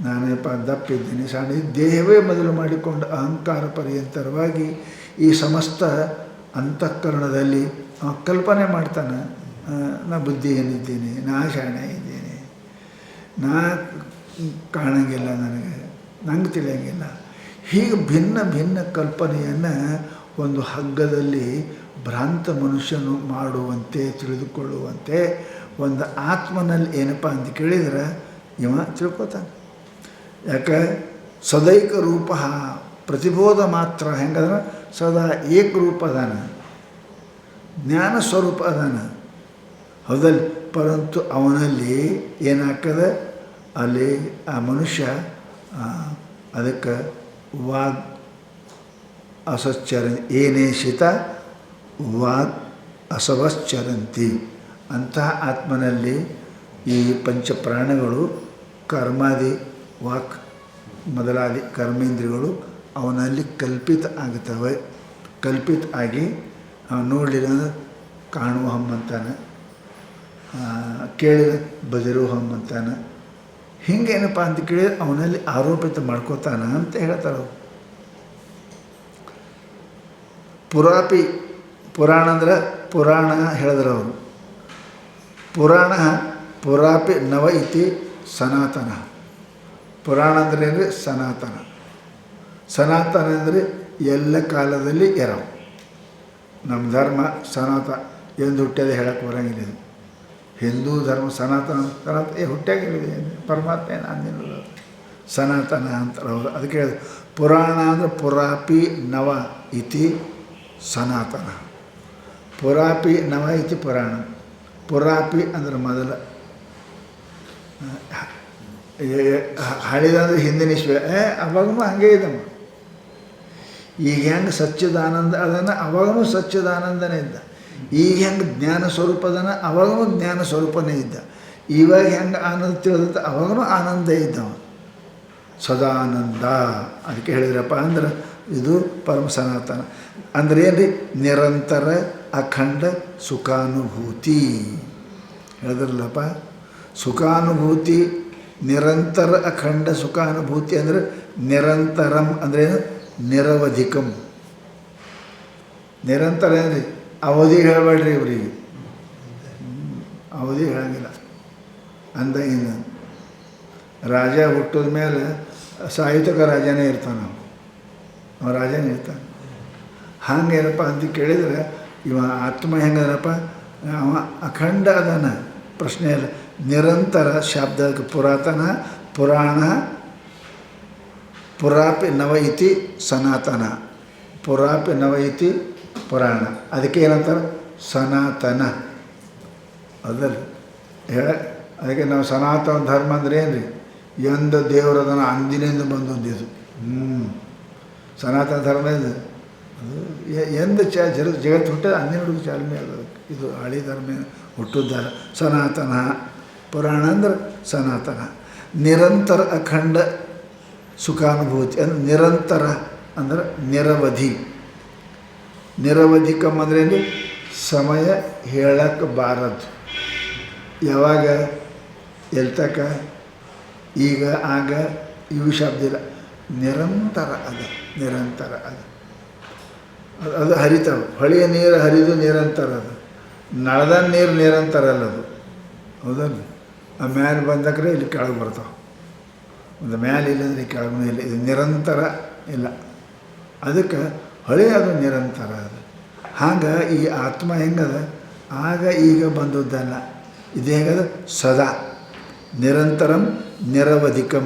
ನಾನಪ್ಪ ದಪ್ಪಿದ್ದೀನಿ ಸಣ್ಣ ದೇಹವೇ ಮೊದಲು ಮಾಡಿಕೊಂಡು ಅಹಂಕಾರ ಪರ್ಯಂತರವಾಗಿ ಈ ಸಮಸ್ತ ಅಂತಃಕರಣದಲ್ಲಿ ಕಲ್ಪನೆ ಮಾಡ್ತಾನೆ ನಾ ಬುದ್ಧಿ ಏನಿದ್ದೀನಿ ನಾ ಶಾಣೆ ಇದ್ದೀನಿ ನಾ ಕಾಣಂಗಿಲ್ಲ ನಂಗೆ ತಿಳಿಯಂಗಿಲ್ಲ ಹೀಗೆ ಭಿನ್ನ ಭಿನ್ನ ಕಲ್ಪನೆಯನ್ನು ಒಂದು ಹಗ್ಗದಲ್ಲಿ ಭ್ರಾಂತ ಮನುಷ್ಯನು ಮಾಡುವಂತೆ ತಿಳಿದುಕೊಳ್ಳುವಂತೆ ಒಂದು ಆತ್ಮನಲ್ಲಿ ಏನಪ್ಪ ಅಂತ ಕೇಳಿದ್ರೆ ಇವ ತಿಳ್ಕೊತಾನೆ ಯಾಕೆ ಸದೈಕ ರೂಪ ಪ್ರತಿಬೋಧ ಮಾತ್ರ ಹೆಂಗದ ಸದಾ ಏಕರೂಪ ಅದಾನ ಜ್ಞಾನ ಸ್ವರೂಪ ಅದಾನ ಹೌದಲ್ಲಿ ಪರಂತು ಅವನಲ್ಲಿ ಏನಾಗ್ತದೆ ಅಲ್ಲಿ ಆ ಮನುಷ್ಯ ಅದಕ್ಕೆ ವಾಗ್ ಅಸಚ್ಚರ ಏನೇಷಿತ ವಾಗ್ ಅಸವಶ್ಚರಂತಿ ಅಂತಹ ಆತ್ಮನಲ್ಲಿ ಈ ಪಂಚಪ್ರಾಣಗಳು ಕರ್ಮಾದಿ ವಾಕ್ ಮೊದಲಾದಿ ಕರ್ಮೇಂದ್ರಿಯಗಳು ಅವನಲ್ಲಿ ಕಲ್ಪಿತ ಆಗ್ತವೆ ಕಲ್ಪಿತ ಆಗಿ ನೋಡಲಿಲ್ಲ ಕಾಣುವ ಹಮ್ಮಂತಾನೆ ಕೇಳಿದ ಬದಿರುವ ಹಮ್ಮಂತಾನೆ ಹಿಂಗೇನಪ್ಪ ಅಂತ ಕೇಳಿದ್ರೆ ಅವನಲ್ಲಿ ಆರೋಪಿತ ಮಾಡ್ಕೋತಾನ ಅಂತ ಹೇಳ್ತಾರೆ ಪುರಾಣ ಅಂದ್ರೆ ಪುರಾಣ ಹೇಳಿದ್ರು ಅವರು ಪುರಾಪಿ ನವ ಇತಿ ಸನಾತನ ಪುರಾಣ ಅಂದರೆ ಅಂದರೆ ಸನಾತನ ಅಂದರೆ ಎಲ್ಲ ಕಾಲದಲ್ಲಿ ಇರವು ನಮ್ಮ ಧರ್ಮ ಸನಾತನ ಎಂದು ಹುಟ್ಟ್ಯದೆ ಹೇಳಕ್ಕೆ ಬರೋಂಗಿಲ್ಲ ಇದು ಹಿಂದೂ ಧರ್ಮ ಸನಾತನ ಹುಟ್ಟಾಗಿಲ್ಲ ಪರಮಾತ್ಮ ಏನು ಅಂದಿಲ್ಲ ಸನಾತನ ಅಂತಾರೆ ಅವರು ಅದಕ್ಕೆ ಪುರಾಣ ಅಂದರೆ ಪುರಾಪಿ ನವ ಇತಿ ಸನಾತನ ಪುರಾಪಿ ನವ ಇತಿ ಪುರಾಣ ಪುರಾಪಿ ಅಂದ್ರೆ ಮೊದಲ ಹಳಿದಂದ್ರೆ ಹಿಂದಿನ ಅವಾಗೂ ಹಂಗೆ ಇದ್ದಮ್ಮ ಈಗ ಹೆಂಗೆ ಸಚ್ಚಿದಾನಂದ ಅದನ್ನು ಅವಾಗೂ ಸಚ್ಚಿದಾನಂದನೇ ಇದ್ದ ಈಗ ಹೆಂಗೆ ಜ್ಞಾನ ಸ್ವರೂಪ ಅದನ್ನು ಅವಾಗೂ ಜ್ಞಾನ ಸ್ವರೂಪನೇ ಇದ್ದ ಇವಾಗ ಹೆಂಗೆ ಆನಂದ ತಿಳಿದ ಅವಾಗೂ ಆನಂದ ಇದ್ದವ ಸದಾನಂದ ಅದಕ್ಕೆ ಹೇಳಿದ್ರಪ್ಪ ಅಂದ್ರೆ ಇದು ಪರಮ ಸನಾತನ ಅಂದ್ರೆ ಏನು ರೀ ನಿರಂತರ ಅಖಂಡ ಸುಖಾನುಭೂತಿ ಹೇಳಿದ್ರಲ್ಲಪ್ಪ ಸುಖಾನುಭೂತಿ ನಿರಂತರ ಅಖಂಡ ಸುಖಾನುಭೂತಿ ಅಂದರೆ ನಿರಂತರಂ ಅಂದ್ರೇನು? ನಿರವಧಿಕಂ. ನಿರಂತರ ಏನ್ರಿ? ಅವಧಿ ಹೇಳಬೇಡ್ರಿ ಇವರಿಗೆ, ಅವಧಿ ಹೇಳಂಗಿಲ್ಲ. ಅಂದ ಇನ್ನು ರಾಜ ಹುಟ್ಟಿದ ಮೇಲೆ ಸಾಯುತಕ ರಾಜನೇ ಇರ್ತಾನೆ, ಅವ ರಾಜನೇ ಇರ್ತಾನೆ. ಹಂಗೇನಪ್ಪ ಅಂತ ಕೇಳಿದರೆ ಇವ ಆತ್ಮ ಹೆಂಗದನಪ್ಪ? ಅವ ಅಖಂಡ ಅದಾನ, ಪ್ರಶ್ನೆ ಇಲ್ಲ. ನಿರಂತರ ಶಬ್ದಕ್ಕೆ ಪುರಾತನ, ಪುರಾಣ, ಪುರಾಪಿ ನವ ಇತಿ ಸನಾತನ, ಪುರಾಪಿ ನವ ಇತಿ ಪುರಾಣ. ಅದಕ್ಕೆ ಏನಂತಾರೆ? ಸನಾತನ. ಅದಲ್ಲ ಅದಕ್ಕೆ ನಾವು ಸನಾತನ ಧರ್ಮ ಅಂದ್ರೆ ಏನು ರೀ? ಎಂದ ದೇವರದನ ಅಂದಿನಿಂದ ಬಂದೊಂದಿದು. ಸನಾತನ ಧರ್ಮ ಇದು. ಅದು ಎಂದ ಜಗತ್ತು ಹುಟ್ಟದ ಅಂದಿನ ಹುಡುಗ ಚಾಲನೆ ಅದು. ಇದು ಹಳಿ ಧರ್ಮ ಹುಟ್ಟುದ್ದಾರ. ಸನಾತನ ಪುರಾಣ ಅಂದ್ರೆ ಸನಾತನ. ನಿರಂತರ ಅಖಂಡ ಸುಖಾನುಭೂತಿ ಅಂದ್ರೆ ನಿರಂತರ ಅಂದ್ರೆ ನಿರವಧಿ. ನಿರವಧಿಕಂ ಅಂದ್ರೇನು? ಸಮಯ ಹೇಳಕ್ಕೆ ಬಾರದು. ಯಾವಾಗ ಎಲ್ತಕ ಈಗ ಆಗ ಇವು ಶಬ್ದ ಇಲ್ಲ. ನಿರಂತರ ಅದ, ನಿರಂತರ ಅದು. ಅದು ಹರಿತಾವೆ. ಹೊಳೆಯ ನೀರು ಹರಿದು ನಿರಂತರ ಅದು. ನಳದ ನೀರು ನಿರಂತರ ಅಲ್ಲ ಅದು, ಹೌದಲ್ಲ? ಆ ಮ್ಯಾಲೆ ಬಂದಕ್ರೆ ಇಲ್ಲಿ ಕೆಳಗೆ ಬರ್ತಾವೆ. ಒಂದು ಮ್ಯಾಲೆ ಇಲ್ಲಂದ್ರೆ ಕೆಳಗೂ ಇಲ್ಲ. ಇದು ನಿರಂತರ ಇಲ್ಲ. ಅದಕ್ಕೆ ಹೊಳೆ ಅದು ನಿರಂತರ ಅದು. ಹಾಗೆ ಈ ಆತ್ಮ ಹೆಂಗದ? ಆಗ ಈಗ ಬಂದದ್ದಲ್ಲ. ಇದು ಹೇಗದ? ಸದಾ ನಿರಂತರಂ ನಿರವಧಿಕಂ.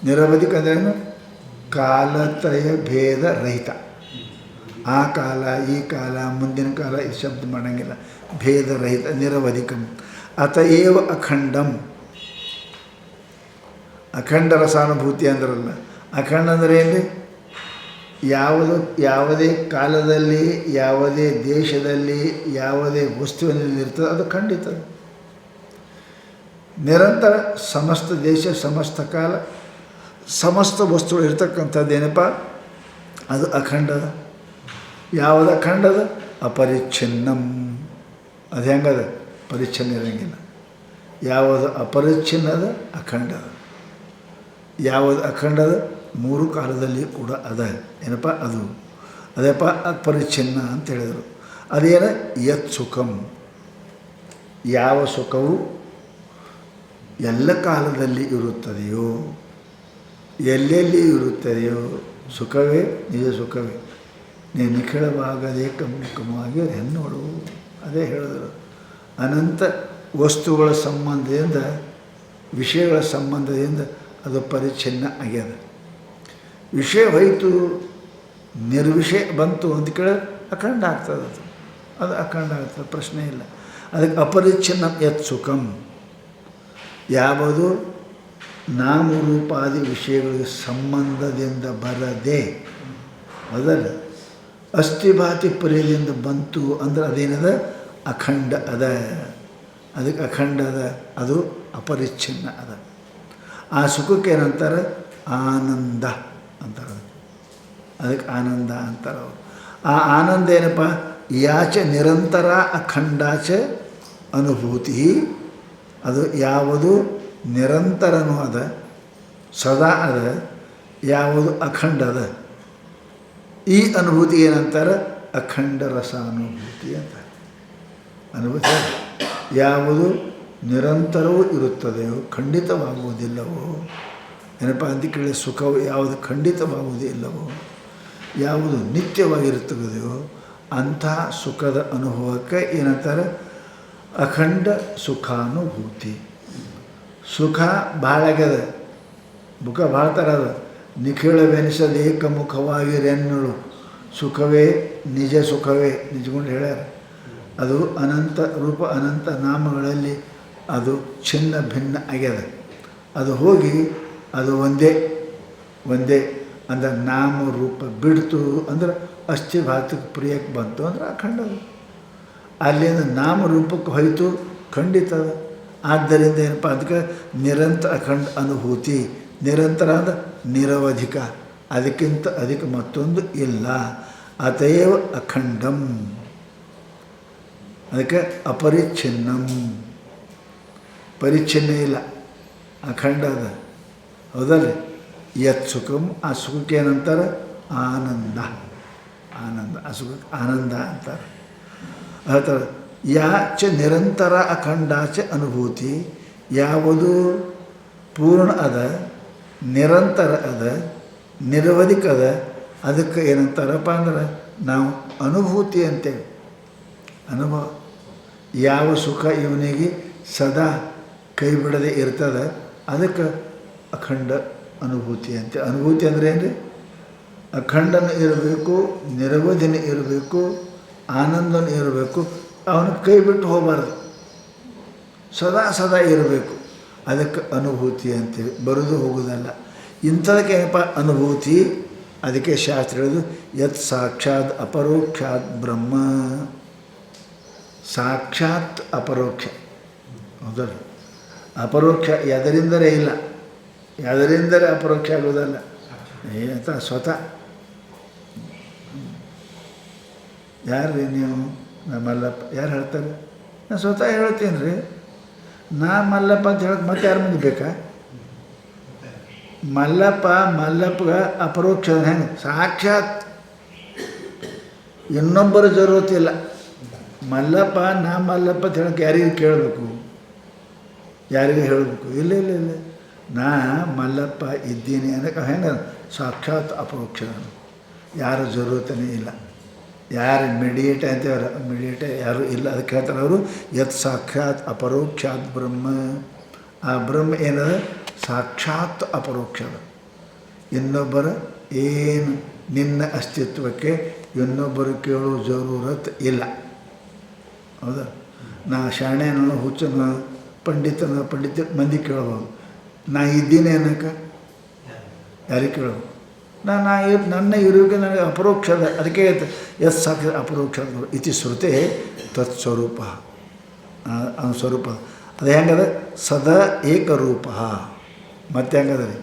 ನಿರವಧಿಕ ಅಂದ್ರೇನು? ಕಾಲತ್ರಯ ಭೇದ ರಹಿತ. ಆ ಕಾಲ, ಈ ಕಾಲ, ಮುಂದಿನ ಕಾಲ ಈ ಶಬ್ದ ಮಾಡೋಂಗಿಲ್ಲ. ಭೇದ ರಹಿತ, ನಿರವಧಿಕಂ. ಅತಏವ ಅಖಂಡಂ. ಅಖಂಡ ರಸಾನುಭೂತಿ ಅಂದ್ರಲ್ಲ. ಅಖಂಡ ಅಂದರೆ ಏನು? ಯಾವುದೇ ಕಾಲದಲ್ಲಿ, ಯಾವುದೇ ದೇಶದಲ್ಲಿ, ಯಾವುದೇ ವಸ್ತುವಿನಲ್ಲಿ ಇರ್ತದೆ ಅದು ಖಂಡಿತ. ನಿರಂತರ ಸಮಸ್ತ ದೇಶ, ಸಮಸ್ತ ಕಾಲ, ಸಮಸ್ತ ವಸ್ತುಗಳು ಇರ್ತಕ್ಕಂಥದ್ದೇನಪ್ಪ? ಅದು ಅಖಂಡದ. ಯಾವುದು ಅಖಂಡದ? ಅಪರಿಚ್ಛಿನ್ನಂ. ಅದು ಹೆಂಗದ? ಪರಿಚ್ಛಿನ್ನ ಇರೋಂಗಿಲ್ಲ. ಯಾವುದು ಅಪರಿಚ್ಛಿನ್ನದ? ಅಖಂಡದ. ಯಾವುದು ಅಖಂಡದ? ಮೂರು ಕಾಲದಲ್ಲಿ ಕೂಡ ಅದ. ಏನಪ್ಪ ಅದು? ಅದಪ್ಪ ಅಪರಿಚ್ಛಿನ್ನ ಅಂತ ಹೇಳಿದರು. ಅದೇನ? ಯತ್ ಸುಖಂ. ಯಾವ ಸುಖವು ಎಲ್ಲ ಕಾಲದಲ್ಲಿ ಇರುತ್ತದೆಯೋ, ಎಲ್ಲೆಲ್ಲಿ ಇರುತ್ತದೆಯೋ ಸುಖವೇ ನಿಜ ಸುಖವೇ. ನೀನು ನಿಖಿಳವಾಗದೇ ಕಮ್ಮುಖವಾಗಿ ಹೆಣ್ಣೋಡು. ಅದೇ ಹೇಳಿದರು. ಅನಂತ ವಸ್ತುಗಳ ಸಂಬಂಧದಿಂದ, ವಿಷಯಗಳ ಸಂಬಂಧದಿಂದ ಅದು ಪರಿಚ್ಛಿನ್ನ ಆಗ್ಯದ. ವಿಷಯ ಹೋಯಿತು, ನಿರ್ವಿಷಯ ಬಂತು ಅಂತ ಕೇಳಿ ಅಖಂಡ ಆಗ್ತದೆ. ಅದು ಅಖಂಡ ಆಗ್ತದೆ, ಪ್ರಶ್ನೆ ಇಲ್ಲ. ಅದಕ್ಕೆ ಅಪರಿಚ್ಛಿನ್ನ ಯತ್ ಸುಖಂ. ಯಾವುದು ನಾಮರೂಪಾದಿ ವಿಷಯಗಳಿಗೆ ಸಂಬಂಧದಿಂದ ಬರದೆ, ಅದಲ್ಲ ಅಸ್ಥಿಭಾತಿ ಪರಿಯದಿಂದ ಬಂತು ಅಂದ್ರೆ ಅದೇನದ? ಅಖಂಡ ಅದ. ಅದಕ್ಕೆ ಅಖಂಡ ಅದ, ಅದು ಅಪರಿಚ್ಛಿನ್ನ ಅದ. ಆ ಸುಖಕ್ಕೆ ಏನಂತಾರೆ? ಆನಂದ ಅಂತಾರೆ. ಅದಕ್ಕೆ ಆನಂದ ಅಂತಾರೆ ಅವರು. ಆ ಆನಂದ ಏನಪ್ಪ? ಯಾಚ ನಿರಂತರ ಅಖಂಡಾಚ ಅನುಭೂತಿ. ಅದು ಯಾವುದು ನಿರಂತರನೂ ಅದ, ಸದಾ ಅದ, ಯಾವುದು ಅಖಂಡ ಅದ. ಈ ಅನುಭೂತಿ ಏನಂತಾರೆ? ಅಖಂಡ ರಸಾನುಭೂತಿ ಅಂತಾರೆ. ಅನುಭೂತಿ ಯಾವುದು ನಿರಂತರವೂ ಇರುತ್ತದೆಯೋ, ಖಂಡಿತವಾಗುವುದಿಲ್ಲವೋ. ಏನಪ್ಪ ಅಂತ ಕೇಳಿ ಸುಖವು ಯಾವುದು ಖಂಡಿತವಾಗುವುದಿಲ್ಲವೋ, ಯಾವುದು ನಿತ್ಯವಾಗಿರುತ್ತದೆಯೋ ಅಂಥ ಸುಖದ ಅನುಭವಕ್ಕೆ ಏನಂತಾರೆ? ಅಖಂಡ ಸುಖಾನುಭೂತಿ. ಸುಖ ಭಾಳ ಆಗ್ಯದ, ಮುಖ ಭಾಳ ಥರ ಅದ. ನಿಖಿಳವೆನಿಸದ ಏಕಮುಖವಾಗಿರೆನ್ನಳು ಸುಖವೇ ನಿಜ ಸುಖವೇ. ನಿಜಗೊಂಡು ಹೇಳ್ಯಾರ. ಅದು ಅನಂತ ರೂಪ, ಅನಂತ ನಾಮಗಳಲ್ಲಿ ಅದು ಚಿನ್ನ ಭಿನ್ನ ಆಗ್ಯದ. ಅದು ಹೋಗಿ ಅದು ಒಂದೇ ಅಂದ್ರೆ ನಾಮ ರೂಪ ಬಿಡ್ತು ಅಂದ್ರೆ ಅಸ್ಥಿಭಾತಕ್ಕೆ ಪ್ರಿಯಕ್ಕೆ ಬಂತು ಅಂದ್ರೆ ಅಖಂಡ. ಅಲ್ಲಿಂದ ನಾಮರೂಪಕ್ಕೆ ಹೋಯಿತು, ಖಂಡಿತ. ಆದ್ದರಿಂದ ಏನಪ್ಪ ಅದಕ್ಕೆ ನಿರಂತರ ಅಖಂಡ ಅನುಭೂತಿ. ನಿರಂತರ ಅಂದ್ರೆ ನಿರವಧಿಕ, ಅದಕ್ಕಿಂತ ಅದಕ್ಕೆ ಮತ್ತೊಂದು ಇಲ್ಲ. ಅತಯೇವ ಅಖಂಡಂ. ಅದಕ್ಕೆ ಅಪರಿಚ್ಛಿನ್ನಂ. ಪರಿಚ್ಛಿನ್ನ ಇಲ್ಲ, ಅಖಂಡ ಅದ. ಹೌದಲ್ಲ? ಯತ್ ಸುಖಂ, ಆ ಸುಖಕ್ಕೆ ಏನಂತಾರೆ? ಆನಂದ. ಆನಂದ, ಆ ಸುಖಕ್ಕೆ ಆನಂದ ಅಂತಾರೆ. ಹೇಳ್ತಾರೆ ಯಾಚ ನಿರಂತರ ಅಖಂಡಾಚ ಅನುಭೂತಿ, ಯಾವುದು ಪೂರ್ಣ ಅದ, ನಿರಂತರ ಅದ, ನಿರವಧಿಕ ಅದ, ಅದಕ್ಕೆ ಏನಂತಾರಪ್ಪ ಅಂದ್ರೆ ನಾವು ಅನುಭೂತಿ ಅಂತೇವೆ. ಅನುಭವ. ಯಾವ ಸುಖ ಇವನಿಗೆ ಸದಾ ಕೈ ಬಿಡದೆ ಇರ್ತದೆ ಅದಕ್ಕೆ ಅಖಂಡ ಅನುಭೂತಿ ಅಂತ. ಅನುಭೂತಿ ಅಂದರೆ ಏನು ರೀ? ಅಖಂಡನೂ ಇರಬೇಕು, ನಿರವಧಿನ ಇರಬೇಕು, ಆನಂದನೂ ಇರಬೇಕು, ಅವನು ಕೈ ಬಿಟ್ಟು ಹೋಗಬಾರ್ದು, ಸದಾ ಸದಾ ಇರಬೇಕು. ಅದಕ್ಕೆ ಅನುಭೂತಿ ಅಂತೇಳಿ, ಬರೋದು ಹೋಗೋದಲ್ಲ. ಇಂಥದಕ್ಕೆ ಏನಪ್ಪ ಅನುಭೂತಿ? ಅದಕ್ಕೆ ಶಾಸ್ತ್ರ ಹೇಳೋದು ಯತ್ ಸಾಕ್ಷಾತ್ ಅಪರೋಕ್ಷಾತ್ ಬ್ರಹ್ಮ. ಸಾಕ್ಷಾತ್ ಅಪರೋಕ್ಷ, ಹೌದಲ್ಲ? ಅಪರೋಕ್ಷ ಎದರಿಂದಲೇ ಇಲ್ಲ, ಯಾವುದರಿಂದಲೇ ಅಪರೋಕ್ಷ ಆಗೋದಲ್ಲ. ಅಂತ ಸ್ವತಃ. ಯಾರು ರೀ ನೀವು? ನಾ ಮಲ್ಲಪ್ಪ. ಯಾರು ಹೇಳ್ತಾರೆ? ನಾನು ಸ್ವತಃ ಹೇಳ್ತೀನಿ ರೀ. ನಾ ಮಲ್ಲಪ್ಪ ಅಂತ ಹೇಳಕ್ಕೆ ಮತ್ತೆ ಯಾರು ಮುಂದೆ ಬೇಕಾ? ಮಲ್ಲಪ್ಪ ಅಪರೋಕ್ಷ ಹೆಂಗೆ? ಸಾಕ್ಷಾತ್. ಇನ್ನೊಬ್ಬರ ಜರೂರತ್ತಿಲ್ಲ. ಮಲ್ಲಪ್ಪ ಅಂತ ಹೇಳಕ್ಕೆ ಯಾರಿಗೆ ಕೇಳಬೇಕು? ಯಾರಿಗೆ ಹೇಳಬೇಕು? ಇಲ್ಲ ಇಲ್ಲ ಇಲ್ಲ, ನಾ ಮಲ್ಲಪ್ಪ ಇದ್ದೀನಿ ಅನ್ನೋಕ್ಕೆ ಹೆಂಗೆ? ಸಾಕ್ಷಾತ್ ಅಪರೋಕ್ಷ. ಯಾರ ಜರೂರತನೇ ಇಲ್ಲ. ಯಾರು ಮಿಡಿಯೇಟ ಅಂತೇವಲ್ಲ, ಮಿಡಿಯೇಟ ಯಾರೂ ಇಲ್ಲ. ಅದಕ್ಕೆ ಹೇಳ್ತಾರೆ ಅವರು ಯತ್ ಸಾಕ್ಷಾತ್ ಅಪರೋಕ್ಷಾತ್ ಬ್ರಹ್ಮ. ಆ ಬ್ರಹ್ಮ ಏನದ? ಸಾಕ್ಷಾತ್ ಅಪರೋಕ್ಷದ. ಇನ್ನೊಬ್ಬರ ಏನು ನಿನ್ನ ಅಸ್ತಿತ್ವಕ್ಕೆ ಇನ್ನೊಬ್ಬರು ಕೇಳೋ ಜರೂರತ್ ಇಲ್ಲ. ಹೌದಾ? ನಾ ಶಾಣೆನೋ ಹುಚ್ಚನೋ ಪಂಡಿತ ಮಂದಿ ಕೇಳ್ಬೋದು. ನಾ ಇದ್ದೀನಿ ಅನ್ನೋಕ್ಕೆ ಯಾರಿಗೆ ಕೇಳಬೇಕು? ನನ್ನ ಇರುವಿಕೆ ನನಗೆ ಅಪರೋಕ್ಷದ. ಅದಕ್ಕೆ ಯತ್ ಸಾಕ್ಷಾತ್ ಅಪರೋಕ್ಷದ ಇತಿ ಶ್ರುತೆ ತತ್ಸ್ವರೂಪ. ಅವನ ಸ್ವರೂಪ ಅದು ಹೆಂಗದ? ಸದಾ ಏಕರೂಪ. ಮತ್ತೆ ಹೆಂಗದ ರೀ?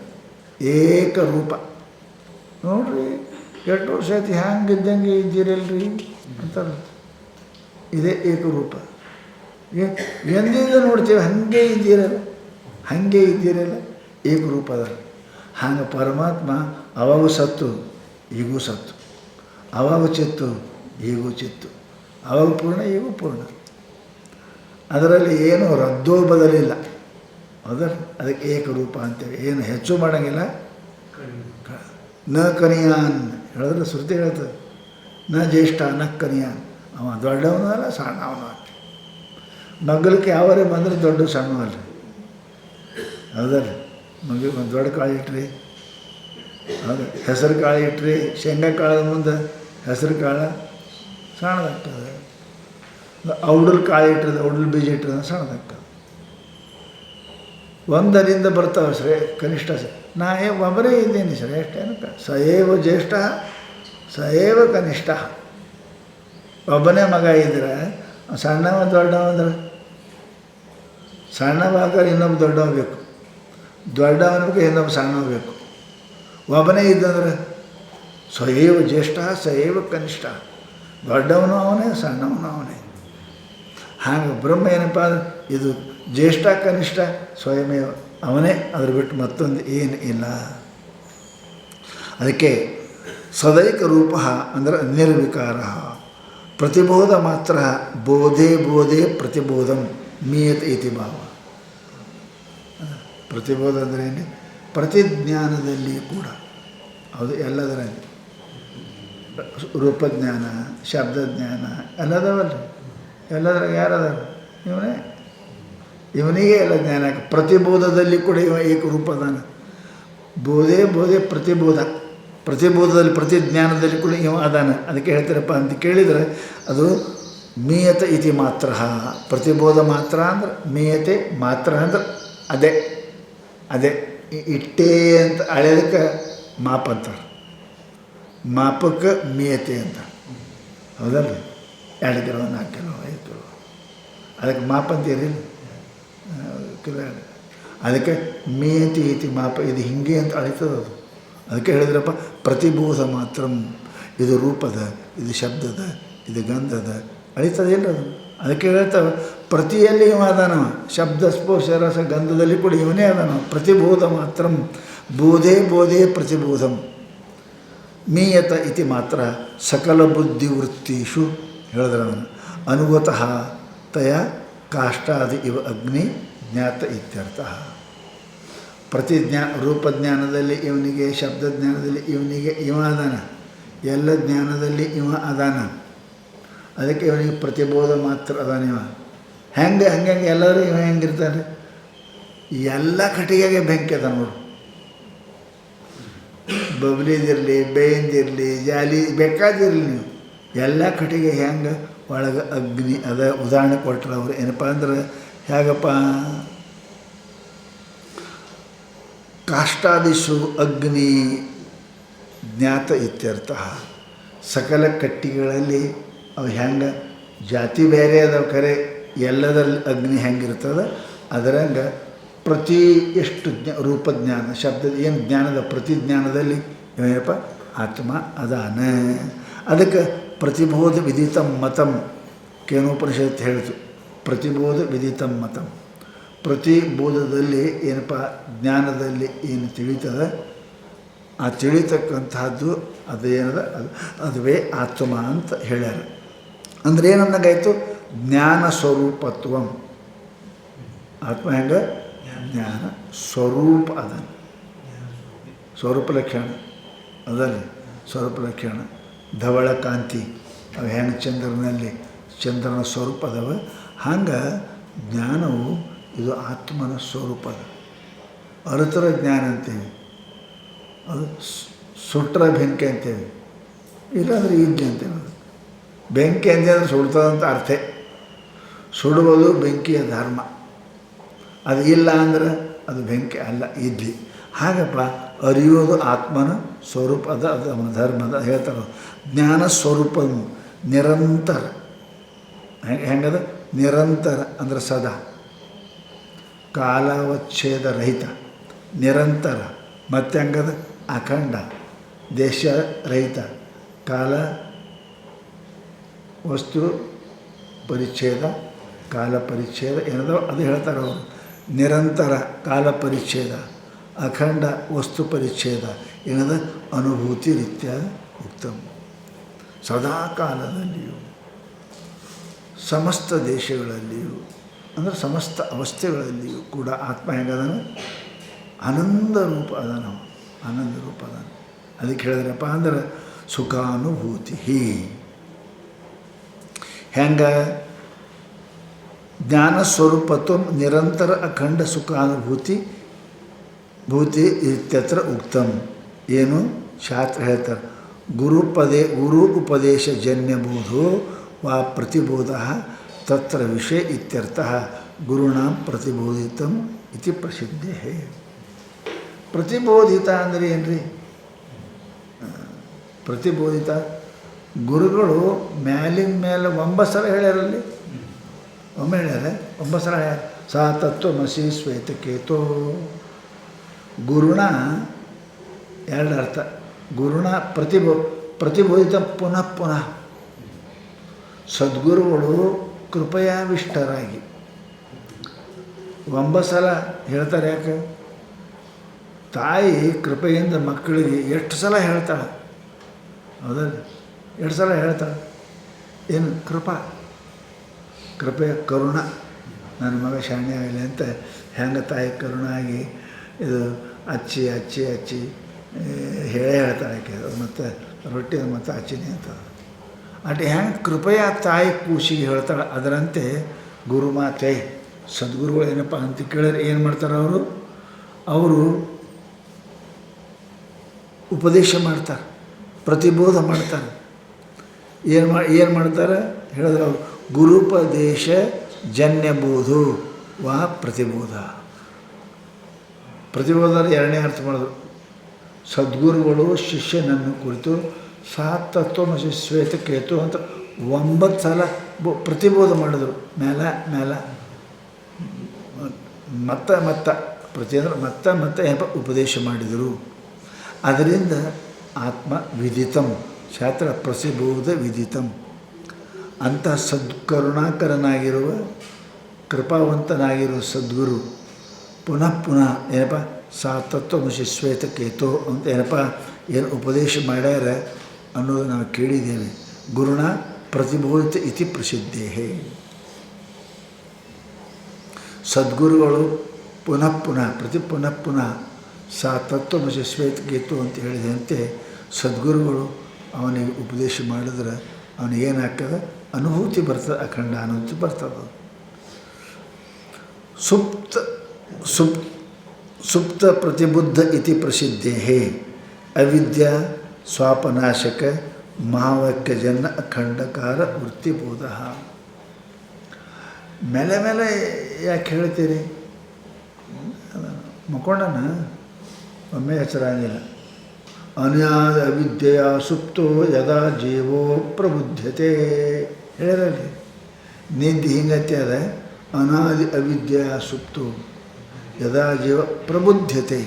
ಏಕರೂಪ. ನೋಡ್ರಿ ಎಷ್ಟು ವರ್ಷ ಆಯ್ತು ಹ್ಯಾಂಗಿದ್ದಂಗೆ ಇದ್ದೀರಲ್ರಿ ಅಂತಾರೆ. ಇದೇ ಏಕರೂಪ. ಎಂದಿಗೂ ನೋಡ್ತೀವಿ ಹಾಗೆ ಇದ್ದೀರಲ್ಲ, ಏಕರೂಪ ಅದ. ಹಂಗೆ ಪರಮಾತ್ಮ ಅವಾಗ ಸತ್ತು ಈಗೂ ಸತ್ತು, ಅವಾಗ ಚಿತ್ತು ಈಗೂ ಚಿತ್ತು, ಅವಾಗ ಪೂರ್ಣ ಈಗೂ ಪೂರ್ಣ. ಅದರಲ್ಲಿ ಏನೂ ರದ್ದೋ ಬದಲಿಲ್ಲ. ಹೌದಲ್ಲ? ಅದಕ್ಕೆ ಏಕರೂಪ ಅಂತೇಳಿ. ಏನು ಹೆಚ್ಚು ಮಾಡೋಂಗಿಲ್ಲ. ನ ಕನಿಯಾನ್ ಹೇಳಿದ್ರೆ ಶ್ರುತಿ ಹೇಳ್ತದೆ. ನ ಜ್ಯೇಷ್ಠ ನ ಕನಿಯಾನ್. ಅವ ದೊಡ್ಡವನು ಅಲ್ಲ, ಸಣ್ಣವನು ಅಲ್ಲ. ಮಗ್ಗಲಿಕ್ಕೆ ಯಾವರೇ ಬಂದರೆ ದೊಡ್ಡ ಸಣ್ಣ ಅಲ್ಲ. ಹೌದಲ್ಲ? ಮಗಲಿಗೆ ಒಂದು ದೊಡ್ಡ ಕಾಳು ಇಟ್ರಿ, ಹೌದು, ಹೆಸರು ಕಾಳು ಇಟ್ರಿ, ಶೇಂಗಾ ಕಾಳದ ಮುಂದೆ ಹೆಸರು ಕಾಳು ಸಣ್ಣದಾಗ್ತದೆ. ಔಡಲ್ ಕಾಳು ಇಟ್ಟರೆ, ಔಡಲ್ ಬೀಜ ಇಟ್ಟರೆ ಸಣ್ಣದಾಗ್ತದೆ. ಒಂದರಿಂದ ಬರ್ತಾವೆ ಕನಿಷ್ಠ. ನಾ ಒಬ್ಬರೇ ಇದ್ದೀನಿ ಶ್ರೇಷ್ಠ ಏನಕ್ಕೆ? ಸಯೇವ ಜ್ಯೇಷ್ಠ ಸಯೇವ ಕನಿಷ್ಠ. ಒಬ್ಬನೇ ಮಗ ಇದ್ರೆ ಸಣ್ಣವ ದೊಡ್ಡವ ಅಂದ್ರೆ ಸಣ್ಣವಾದ್ರೆ ಇನ್ನೊಬ್ಬ ದೊಡ್ಡವ ಬೇಕು, ದೊಡ್ಡವನಿಗೆ ಇನ್ನೊಬ್ಬ ಸಣ್ಣವ ಬೇಕು. ಒಬ್ಬನೇ ಇದ್ದಂದ್ರೆ ಸಯೇವ ಜ್ಯೇಷ್ಠ ಸಯೇವ ಕನಿಷ್ಠ. ದೊಡ್ಡವನು ಅವನೇ, ಸಣ್ಣವನು ಅವನೇ. ಹಾಗೆ ಬ್ರಹ್ಮ ಏನಪ್ಪ ಅಂದ್ರೆ ಇದು ಜ್ಯೇಷ್ಠ ಕನಿಷ್ಠ ಸ್ವಯಮೇವ ಅವನೇ, ಅದ್ರ ಬಿಟ್ಟು ಮತ್ತೊಂದು ಏನು ಇಲ್ಲ. ಅದಕ್ಕೆ ಸದೈಕ ರೂಪ ಅಂದರೆ ನಿರ್ವಿಕಾರ. ಪ್ರತಿಬೋಧ ಮಾತ್ರ ಬೋಧೆ ಪ್ರತಿಬೋಧಂ ಮೀಯತ ಇತಿ ಭಾವ. ಪ್ರತಿಬೋಧ ಅಂದರೆ ಏನು? ಪ್ರತಿಜ್ಞಾನದಲ್ಲಿ ಕೂಡ. ಅದು ಎಲ್ಲದರಲ್ಲಿ ರೂಪಜ್ಞಾನ, ಶಬ್ದಜ್ಞಾನ ಎಲ್ಲದವಲ್ಲ. ಎಲ್ಲದ್ರಾಗ ಯಾರದ? ಇವನಿಗೆ ಎಲ್ಲ ಜ್ಞಾನ. ಪ್ರತಿಬೋಧದಲ್ಲಿ ಕೂಡ ಇವ ಏಕರೂಪದಾನ. ಬೋಧೆ ಪ್ರತಿಬೋಧದಲ್ಲಿ ಪ್ರತಿಜ್ಞಾನದಲ್ಲಿ ಕೂಡ ಇವ ಅದಾನ. ಅದಕ್ಕೆ ಹೇಳ್ತಾರಪ್ಪ ಅಂತ ಕೇಳಿದರೆ ಅದು ಮೀಯತ ಇತಿ ಮಾತ್ರ. ಪ್ರತಿಬೋಧ ಮಾತ್ರ ಅಂದ್ರೆ ಮೀಯತೆ, ಮಾತ್ರ ಅಂದ್ರೆ ಅದೇ ಇಟ್ಟೇ ಅಂತ ಅಳೆಯೋದಕ್ಕೆ ಮಾಪ ಅಂತಾರೆ. ಮಾಪಕ್ಕೆ ಮೀಯತೆ ಅಂತ. ಹೌದಲ್ಲ? 2 ಕಿಲೋ 4 ಕಿಲೋ 5 ಕಿಲೋ ಅದಕ್ಕೆ ಮಾಪ ಅಂತೀರಿ ಕಿಲೋ. ಅದಕ್ಕೆ ಮೀಯತಿ ಇತಿ ಮಾಪ. ಇದು ಹಿಂಗೆ ಅಂತ ಅಳಿತದೆ ಅದು. ಅದಕ್ಕೆ ಹೇಳಿದ್ರಪ್ಪ ಪ್ರತಿಬೋಧ ಮಾತ್ರ. ಇದು ರೂಪದ, ಇದು ಶಬ್ದದ, ಇದು ಗಂಧದ ಅಳಿತದಿಲ್ಲ ಅದು. ಅದಕ್ಕೆ ಹೇಳ್ತಾವೆ ಪ್ರತಿಯಲ್ಲಿ ಇವ ಅದಾನವ. ಶಬ್ದ ಸ್ಪರ್ಶ ರಸ ಗಂಧದಲ್ಲಿ ಕೂಡ ಇವನೇ ಅದಾನವ. ಪ್ರತಿಬೋಧ ಮಾತ್ರ ಬೋಧೆ ಬೋಧೆ ಪ್ರತಿಬೋಧಂ ಮೀಯತ ಇತಿ ಮಾತ್ರ ಸಕಲ ಬುದ್ಧಿವೃತ್ತಿಷು ಹೇಳಿದ್ರೆ ಅವನು ಅನುಗತಃ ತಯ ಕಾಷ್ಟಾದಿ ಇವ ಅಗ್ನಿ ಜ್ಞಾತ ಇತ್ಯರ್ಥ. ರೂಪಜ್ಞಾನದಲ್ಲಿ ಇವನಿಗೆ, ಶಬ್ದಜ್ಞಾನದಲ್ಲಿ ಇವನಿಗೆ ಇವ ಅದಾನ, ಎಲ್ಲ ಜ್ಞಾನದಲ್ಲಿ ಇವ ಅದಾನ. ಅದಕ್ಕೆ ಇವನಿಗೆ ಪ್ರತಿಬೋಧ ಮಾತ್ರ ಅದಾನ. ಇವ ಹೆಂಗೆ ಎಲ್ಲರೂ ಇವ ಹೆಂಗಿರ್ತಾನೆ, ಎಲ್ಲ ಕಟ್ಟಿಗೆಗೆ ಬೆಂಕಿ ಅದ ನೋಡು. ಬಬ್ಲಿದಿರಲಿ, ಬೇಯಿಂದಿರಲಿ, ಜಾಲಿ ಬೇಕಾದಿರಲಿ, ನೀವು ಎಲ್ಲ ಕಟ್ಟಿಗೆ ಹೆಂಗೆ ಒಳಗೆ ಅಗ್ನಿ ಅದ. ಉದಾಹರಣೆ ಕೊಟ್ಟರೆ ಅವರು ಏನಪ್ಪ ಅಂದ್ರೆ ಹೇಗಪ್ಪ, ಕಾಷ್ಟಾದಿಷು ಅಗ್ನಿ ಜ್ಞಾತ ಇತ್ಯರ್ಥ. ಸಕಲ ಕಟ್ಟಿಗಳಲ್ಲಿ ಅವು ಹೆಂಗೆ ಜಾತಿ ಬೇರೆ ಅದಾವ, ಖರೆ ಎಲ್ಲದರಲ್ಲಿ ಅಗ್ನಿ ಹೆಂಗಿರ್ತದೆ ಅದರಂಗೆ ಪ್ರತಿ ಎಷ್ಟು ರೂಪಜ್ಞಾನ ಶಬ್ದದ ಏನು ಜ್ಞಾನದ ಪ್ರತಿ ಜ್ಞಾನದಲ್ಲಿ ಏನಪ್ಪ ಆತ್ಮ ಅದಾನ. ಅದಕ್ಕೆ ಪ್ರತಿಬೋಧ ವಿದಿತಂ ಮತಂ ಕೇನೋಪನಿಷತ್ತು ಹೇಳ್ತು. ಪ್ರತಿಬೋಧ ವಿದಿತಂ ಮತಂ, ಪ್ರತಿಬೋಧದಲ್ಲಿ ಏನಪ್ಪ ಜ್ಞಾನದಲ್ಲಿ ಏನು ತಿಳಿತದೆ ಆ ತಿಳಿತಕ್ಕಂತಹದ್ದು ಅದೇನದ ಅದುವೇ ಆತ್ಮ ಅಂತ ಹೇಳ್ಯಾರ. ಅಂದರೆ ಏನಂದಂಗಾಯಿತು, ಜ್ಞಾನ ಸ್ವರೂಪತ್ವಂ. ಆತ್ಮ ಹೆಂಗೆ ಜ್ಞಾನ ಸ್ವರೂಪ ಅದ, ಸ್ವರೂಪ ಲಕ್ಷಣ ಅದರಲ್ಲಿ ಸ್ವರೂಪ ಲಕ್ಷಣ. ಧವಳ ಕಾಂತಿ ಅವು ಹೆಂಗೆ ಚಂದ್ರನಲ್ಲಿ ಚಂದ್ರನ ಸ್ವರೂಪ ಅದಾವ, ಹಂಗೆ ಜ್ಞಾನವು ಇದು ಆತ್ಮನ ಸ್ವರೂಪ ಅದ. ಅರುತರ ಜ್ಞಾನ ಅಂತೇವೆ, ಅದು ಸುಟ್ರ ಬೆಂಕಿ ಅಂತೇವೆ, ಇಲ್ಲಾಂದರೆ ಇಡ್ಲಿ ಅಂತೇವೆ. ಬೆಂಕಿ ಅಂದರೆ ಸುಡ್ತದಂತ ಅರ್ಥ. ಸುಡುವುದು ಬೆಂಕಿಯ ಧರ್ಮ, ಅದು ಇಲ್ಲ ಅಂದ್ರೆ ಅದು ಬೆಂಕಿ ಅಲ್ಲ, ಇಡ್ಲಿ. ಹಾಗಪ್ಪ ಅರಿಯೋದು ಆತ್ಮನ ಸ್ವರೂಪ ಅದ, ಅದು ಅವನ ಧರ್ಮದ ಹೇಳ್ತಾರೆ. ಜ್ಞಾನ ಸ್ವರೂಪ ನಿರಂತರ ಹೆಂಗದ, ನಿರಂತರ ಅಂದ್ರೆ ಸದಾ, ಕಾಲಾವಚ್ಛೇದ ರಹಿತ, ನಿರಂತರ. ಮತ್ತೆ ಹೆಂಗದ ಅಖಂಡ, ದೇಶ ರಹಿತ, ಕಾಲ ವಸ್ತು ಪರಿಚ್ಛೇದ, ಕಾಲ ಪರಿಚ್ಛೇದ ಏನದೋ ಅದು ಹೇಳ್ತಾರೆ ಅವರು. ನಿರಂತರ ಕಾಲ ಪರಿಚ್ಛೇದ, ಅಖಂಡ ವಸ್ತು ಪರಿಚ್ಛೇದ ಏನದ ಅನುಭೂತಿ ರೀತ್ಯ ಉತ್ತಮ. ಸದಾ ಕಾಲದಲ್ಲಿಯೂ ಸಮಸ್ತ ದೇಶಗಳಲ್ಲಿಯೂ ಅಂದರೆ ಸಮಸ್ತ ಅವಸ್ಥೆಗಳಲ್ಲಿಯೂ ಕೂಡ ಆತ್ಮ ಹೆಂಗದನ, ಆನಂದ ರೂಪ ಅದಾನ, ಆನಂದ ರೂಪ ಅದಾನ. ಅದಕ್ಕೆ ಹೇಳಿದ್ರಪ್ಪ ಅಂದ್ರೆ ಸುಖಾನುಭೂತಿ. ಹೆಂಗೆ ಜ್ಞಾನ ಸ್ವರೂಪತ್ವ ನಿರಂತರ ಅಖಂಡ ಸುಖಾನುಭೂತಿ ಇತ್ಯತ್ರ ಉಕ್ತಂ. ಏನು ಶಾಸ್ತ್ರ ಹೇಳ್ತಾರೆ, ಗುರು ಉಪದೇಶ ಜನ್ಯಬೋಧೋ ವಾ ಪ್ರತಿಬೋಧ ತತ್ರ ವಿಷಯ ಇತ್ಯರ್ಥ ಗುರುಣಾಂ ಪ್ರತಿಬೋಧಿತಂ ಇತಿ ಪ್ರಸಿದ್ಧಿ. ಪ್ರತಿಬೋಧಿತ ಅಂದರೆ ಏನ್ರಿ? ಪ್ರತಿಬೋಧಿತ ಗುರುಗಳು ಮ್ಯಾಲಿನ ಮೇಲೆ 9 ಸಲ ಹೇಳ್ಯಾರಲ್ಲಿ, ಒಮ್ಮೆ ಹೇಳ್ಯಾರ, 9 ಸಲ ಹೇಳ್ಯಾರ. ಸಾ ತತ್ವಮಸಿ ಶ್ವೇತಕೇತೋ. ಗುರುಣ 2 ಅರ್ಥ. ಗುರುಣ ಪ್ರತಿಬೋಧಿತ ಪುನಃ ಪುನಃ. ಸದ್ಗುರುಗಳು ಕೃಪಯಾವಿಷ್ಟರಾಗಿ 9 ಸಲ ಹೇಳ್ತಾರೆ. ಯಾಕೆ? ತಾಯಿ ಕೃಪೆಯಿಂದ ಮಕ್ಕಳಿಗೆ ಎಷ್ಟು ಸಲ ಹೇಳ್ತಾಳೆ, ಹೌದಲ್ಲ? 2 ಸಲ ಹೇಳ್ತಾಳೆ. ಏನು ಕೃಪೆ ಕರುಣ, ನನ್ನ ಮಗ ಶಾಣೆ ಆಗಲಿ ಅಂತ ಹೆಂಗೆ ತಾಯಿ ಕರುಣ ಆಗಿ ಇದು ಅಚ್ಚಿ ಅಚ್ಚಿ ಅಚ್ಚಿ ಹೇಳ್ತಾಳೆ ಆಕೆ. ಮತ್ತು ರೊಟ್ಟಿ ಮತ್ತು ಅಚ್ಚಿನಿ ಅಂತ ಅಟ್ ಹೆಂಗೆ ಕೃಪೆಯ ತಾಯಿ ಕೂಸಿಗೆ ಹೇಳ್ತಾಳೆ, ಅದರಂತೆ ಗುರುಮಾತೆ ಸದ್ಗುರುಗಳು ಏನಪ್ಪ ಅಂತ ಕೇಳಿದ್ರೆ ಏನು ಮಾಡ್ತಾರೆ ಅವರು ಉಪದೇಶ ಮಾಡ್ತಾರೆ, ಪ್ರತಿಬೋಧ ಮಾಡ್ತಾರೆ. ಏನು ಮಾಡ್ತಾರೆ ಹೇಳಿದ್ರೆ ಅವರು ಗುರುಪದೇಶ ಜನ್ಯಬೋಧೋ ವಾ ಪ್ರತಿಬೋಧ. ಪ್ರತಿಬೋಧದ 2ನೇ ಅರ್ಥ ಮಾಡಿದ್ರು. ಸದ್ಗುರುಗಳು ಶಿಷ್ಯನನ್ನು ಕುರಿತು ಸಾ ತತ್ವಮಸಿ ಶ್ವೇತಕೇತು ಅಂತ 9 ಸಲ ಪ್ರತಿಬೋಧ ಮಾಡಿದ್ರು. ಮೇಲ ಮತ್ತೆ ಪ್ರತಿ ಅಂದ್ರೆ ಮತ್ತೆ ಏನಪ್ಪ ಉಪದೇಶ ಮಾಡಿದರು. ಅದರಿಂದ ಆತ್ಮ ವಿದಿತಂ, ಶಾಸ್ತ್ರ ಪ್ರತಿಬೋಧ ವಿದಿತಂ. ಅಂತಹ ಕರುಣಾಕರನಾಗಿರುವ ಕೃಪಾವಂತನಾಗಿರುವ ಸದ್ಗುರು ಪುನಃ ಏನಪ್ಪ ಸಾ ತತ್ವಮಸಿ ಶ್ವೇತಕೇತು ಅಂತ ಏನಪ್ಪ ಏನು ಉಪದೇಶ ಮಾಡ್ಯಾರ ಅನ್ನೋದು ನಾವು ಕೇಳಿದ್ದೇವೆ. ಗುರುಣ ಪ್ರತಿಬೋಧಿತ ಇತಿ ಪ್ರಸಿದ್ಧೇ. ಸದ್ಗುರುಗಳು ಪುನಃ ಪುನಃ ಸಾ ತತ್ವಮಸಿ ಶ್ವೇತಕೇತು ಅಂತ ಹೇಳಿದಂತೆ ಸದ್ಗುರುಗಳು ಅವನಿಗೆ ಉಪದೇಶ ಮಾಡಿದ್ರೆ ಅವನಿಗೇನಾಗ್ತದೆ? ಅನುಭೂತಿ ಬರ್ತದೆ, ಅಖಂಡ ಅನುಭೂತಿ ಬರ್ತದೆ. ಸುಪ್ತ ಪ್ರತಿಬುದ್ಧ ಇತಿ ಪ್ರಸಿದ್ಧೇ ಅವಿದ್ಯಾ ಸ್ವಾಪನಾಶಕ ಮಹಾವಾಕ್ಯಜನ್ಯ ಅಖಂಡಕಾರ ವೃತ್ತಿಬೋಧ. ಮೇಲೆ ಮೇಲೆ ಯಾಕೆ ಹೇಳ್ತೀರಿ? ಮಕ್ಕೊಂಡನ ಒಮ್ಮೆ ಹೆಸರಾಗಿಲ್ಲ. ಅನ್ಯಾದ ಅವಿದ್ಯೆಯ ಸುಪ್ತೋ ಯದಾ ಜೀವೋ ಪ್ರಬುದ್ಧತೆ ಹೇಳಿರಲಿ. ನಿದ್ದೆ ಹಿಂಗತ್ತೆ ಅದ. ಅನಾದಿ ಅವಿದ್ಯೆಯ ಸುಪ್ತೋ ಯದಾ ಜೀವ ಪ್ರಬುದ್ಧತೆ.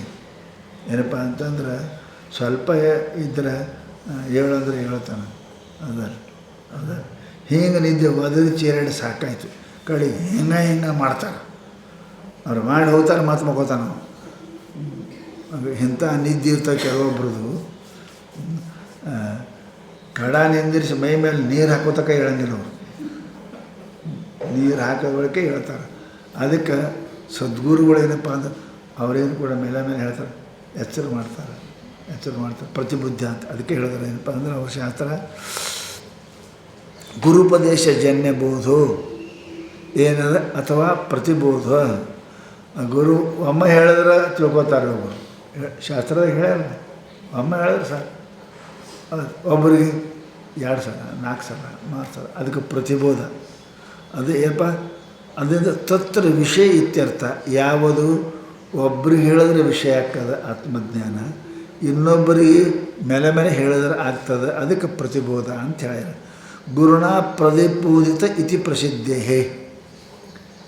ಏನಪ್ಪ ಅಂತಂದ್ರೆ ಸ್ವಲ್ಪ ಇದ್ರೆ ಹೇಳಂದ್ರೆ ಹೇಳ್ತಾನೆ. ಅದ ಹಿಂಗೆ ನಿದ್ದೆ ಒದರಿ ಚೇರಡಿ ಸಾಕಾಯ್ತು. ಕಡೆಗೆ ಹಿಂಗೆ ಮಾಡ್ತಾರೆ. ಅವ್ರು ಮಾಡಿ ಹೋಗ್ತಾರೆ, ಮಾತು ಮಕ್ಕೋತಾನೆ ನಾವು. ಇಂಥ ನಿದ್ದೆ ಇರ್ತಾವೆ ಕೆಲವೊಬ್ರದ್ದು. ಕಡ ನಿಂದಿರಿಸಿ ಮೈ ಮೇಲೆ ನೀರು ಹಾಕೋತಕ್ಕ ಹೇಳಂಗಿಲ್ಲ ಅವರು. ನೀರು ಹಾಕೋ ಬಳಿಕೆ ಹೇಳ್ತಾರೆ. ಅದಕ್ಕೆ ಸದ್ಗುರುಗಳು ಏನಪ್ಪ ಅಂದ್ರೆ ಅವರೇನು ಕೂಡ ಮೇಲೆ ಹೇಳ್ತಾರೆ, ಎಚ್ಚರ ಮಾಡ್ತಾರೆ. ಪ್ರತಿಬುದ್ಧ ಅಂತ ಅದಕ್ಕೆ ಹೇಳಿದ್ರೆ ಏನಪ್ಪ ಅಂದ್ರೆ ಅವ್ರ ಶಾಸ್ತ್ರ ಗುರುಪದೇಶ ಜನ್ಯ ಬೋಧೋ ಏನದ ಅಥವಾ ಪ್ರತಿಬೋಧ. ಗುರು ಒಮ್ಮೆ ಹೇಳಿದ್ರೆ ತಿಳ್ಕೊತಾರೆ ಒಬ್ಬರು. ಶಾಸ್ತ್ರದಾಗ ಹೇಳ್ಯಾರ, ಒಮ್ಮೆ ಹೇಳಿದ್ರೆ ಸಾಕು. ಒಬ್ಬರಿಗೆ 2 ಸಲ 4 ಸಲ 4 ಸಲ ಅದಕ್ಕೆ ಪ್ರತಿಬೋಧ. ಅದು ಏನಪ್ಪ ಅದರಿಂದ ತತ್ರ ವಿಷಯ ಇತ್ಯರ್ಥ. ಯಾವುದು ಒಬ್ರಿಗೆ ಹೇಳಿದ್ರೆ ವಿಷಯ ಆಗ್ತದೆ ಆತ್ಮಜ್ಞಾನ, ಇನ್ನೊಬ್ಬರಿಗೆ ಮೇಲೆ ಹೇಳಿದ್ರೆ ಆಗ್ತದೆ, ಅದಕ್ಕೆ ಪ್ರತಿಬೋಧ ಅಂತ ಹೇಳ್ಯಾರ. ಗುರುಣ ಪ್ರತಿಬೋಧಿತ ಇತಿ ಪ್ರಸಿದ್ಧೇ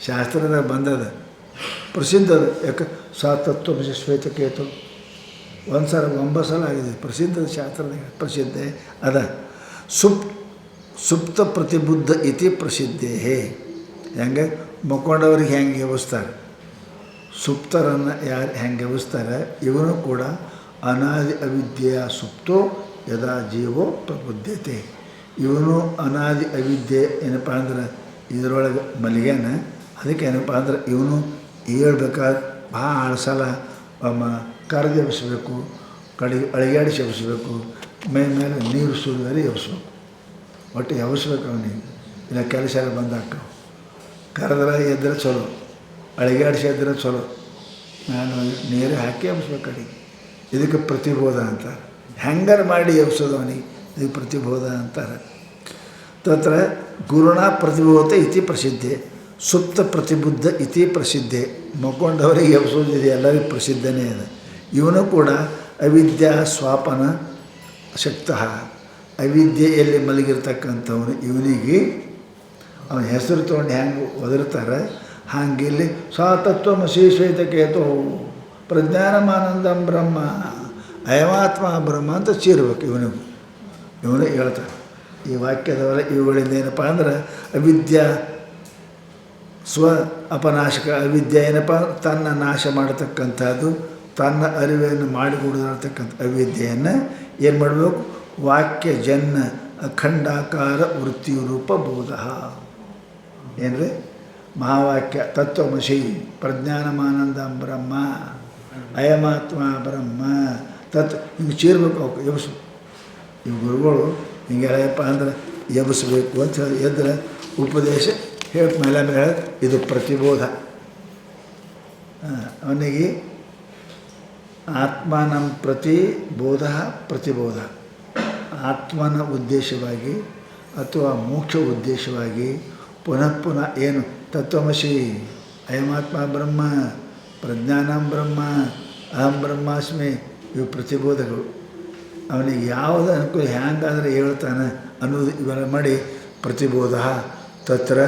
ಶಾಸ್ತ್ರದಾಗ ಬಂದದ, ಪ್ರಸಿದ್ಧ ಅದ. ಯಾಕೆ ಸಾ ತತ್ವಮಸಿ ಶ್ವೇತಕೇತು 1 ಸಲ 9 ಸಲ ಆಗಿದೆ. ಪ್ರಸಿದ್ಧ ಶಾಸ್ತ್ರದಾಗ ಪ್ರಸಿದ್ಧ ಅದ. ಸುಪ್ತ ಪ್ರತಿಬುದ್ಧ ಇತಿ ಪ್ರಸಿದ್ಧೇ. ಹೆಂಗೆ ಮಕ್ಕೊಂಡವ್ರಿಗೆ ಹೆಂಗೆ ಎಬ್ಬಿಸ್ತಾರೆ, ಸುಪ್ತರನ್ನು ಯಾರು ಹೆಂಗೆ ಎಬ್ಬಿಸ್ತಾರೆ, ಇವನು ಕೂಡ ಅನಾದಿ ಅವಿದ್ಯೆಯ ಸುಪ್ತೋ ಯದಾ ಜೀವೋ ಪ್ರಬುದ್ಧತೆ. ಇವನು ಅನಾದಿ ಅವಿದ್ಯೆ ಏನಪ್ಪ ಅಂದ್ರೆ ಇದರೊಳಗೆ ಮಲಗ್ಯಾನ. ಅದಕ್ಕೆ ಏನಪ್ಪ ಅಂದ್ರೆ ಇವನು ಹೇಳ್ಬೇಕಾದ್ರೆ ಭಾಳ ಸಲ ಕರೆದು ಎಬ್ಬಿಸ್ಬೇಕು, ಕಡೆಗೆ ಅಳಿಗಾಡಿಸಿ ಎಬ್ಬಿಸ್ಬೇಕು, ಮೈ ಮೇಲೆ ನೀರು ಸುರಿದರೆ ಎಬ್ಬಿಸ್ಬೇಕು. ಒಟ್ಟು ಎಬ್ಬಿಸ್ಬೇಕು ಅವನಿಗೆ. ಇಲ್ಲ ಕೆಲಸ ಎಲ್ಲ ಬಂದಾಕವು. ಕರೆದ್ರೆ ಎದ್ರೆ ಚಲೋ, ಅಳಿಗಾಡಿಸಿ ಎದ್ರೆ ಚಲೋ. ನಾನು ನೀರು ಹಾಕಿ ಎಬ್ಬಿಸ್ಬೇಕು ಕಡೆಗೆ. ಇದಕ್ಕೆ ಪ್ರತಿಬೋಧ ಅಂತಾರೆ. ಹೆಂಗಾರು ಮಾಡಿ ಎಬ್ಸೋದು ಅವನಿಗೆ, ಇದಕ್ಕೆ ಪ್ರತಿಬೋಧ ಅಂತಾರೆ. ತತ್ರ ಗುರುಣ ಪ್ರತಿಬೋಧ ಇತಿ ಪ್ರಸಿದ್ಧೆ ಸುಪ್ತ ಪ್ರತಿಬುದ್ಧ ಇತಿ ಪ್ರಸಿದ್ಧೆ. ಮಕ್ಕೊಂಡವರಿಗೆ ಎಬ್ಸೋದಿದೆ ಎಲ್ಲರಿಗೂ ಪ್ರಸಿದ್ಧನೇ ಇದೆ. ಇವನು ಕೂಡ ಅವಿದ್ಯಾ ಸ್ವಾಪನ ಶಕ್ತ. ಅವಿದ್ಯೆಯಲ್ಲಿ ಮಲಗಿರ್ತಕ್ಕಂಥವನು. ಇವನಿಗೆ ಅವನ ಹೆಸರು ತೊಗೊಂಡು ಹೆಂಗೆ ಒದರ್ತಾರೆ ಹಾಗೆ ಇಲ್ಲಿ ಸಾ ತತ್ವಮಸಿ ಶ್ವೇತಕೇತು ಪ್ರಜ್ಞಾನಮಾನಂದಂ ಬ್ರಹ್ಮ ಅಯಮಾತ್ಮ ಬ್ರಹ್ಮ ಅಂತ ಚೀರ್ಬೇಕು. ಇವನು ಹೇಳ್ತಾರೆ ಈ ವಾಕ್ಯದವರ. ಇವುಗಳಿಂದ ಏನಪ್ಪ ಅಂದ್ರೆ ಅವಿದ್ಯಾ ಸ್ವ ಅಪನಾಶಕ. ಅವಿದ್ಯೆ ಏನಪ್ಪ ತನ್ನ ನಾಶ ಮಾಡತಕ್ಕಂಥದ್ದು, ತನ್ನ ಅರಿವನ್ನು ಮಾಡಿಕೊಡತಕ್ಕಂಥ ಅವಿದ್ಯೆಯನ್ನು ಏನು ಮಾಡಬೇಕು? ವಾಕ್ಯಜನ್ಯ ಅಖಂಡಾಕಾರ ವೃತ್ತಿರೂಪ ಬೋಧ. ಏನ್ರಿ ಮಹಾವಾಕ್ಯ ತತ್ವಮಸಿ ಪ್ರಜ್ಞಾನಮಾನಂದಂ ಬ್ರಹ್ಮ ಅಯಮಾತ್ಮ ಬ್ರಹ್ಮ ತತ್ ಹಿಂಗೆ ಚೀರ್ಬೇಕು. ಅವಕ್ಕೆ ಎಬ್ಸು. ಇವು ಗುರುಗಳು ಹಿಂಗೆಲ್ಲಪ್ಪ ಅಂದ್ರೆ ಎಬ್ಬಿಸ್ಬೇಕು ಅಂತ ಹೇಳಿ ಎದ್ರೆ ಉಪದೇಶ ಹೇಳಿ ಮೇಲೆ ಇದು ಪ್ರತಿಬೋಧ. ಅವನಿಗೆ ಆತ್ಮನಂ ಪ್ರತಿ ಬೋಧ ಪ್ರತಿಬೋಧ. ಆತ್ಮನ ಉದ್ದೇಶವಾಗಿ ಅಥವಾ ಮೋಕ್ಷ ಉದ್ದೇಶವಾಗಿ ಪುನಃ ಏನು ತತ್ವಮಸಿ ಅಯಮಾತ್ಮ ಬ್ರಹ್ಮ ಪ್ರಜ್ಞಾನಂ ಬ್ರಹ್ಮ ಅಹಂ ಬ್ರಹ್ಮಾಸ್ಮಿ ಇವು ಪ್ರತಿಬೋಧಗಳು. ಅವನಿಗೆ ಯಾವುದು ಅನುಕೂಲ ಹ್ಯಾಂಗಾದರೆ ಹೇಳ್ತಾನೆ ಅನ್ನೋದು ಇವೆಲ್ಲ ಮಾಡಿ ಪ್ರತಿಬೋಧ ತತ್ರ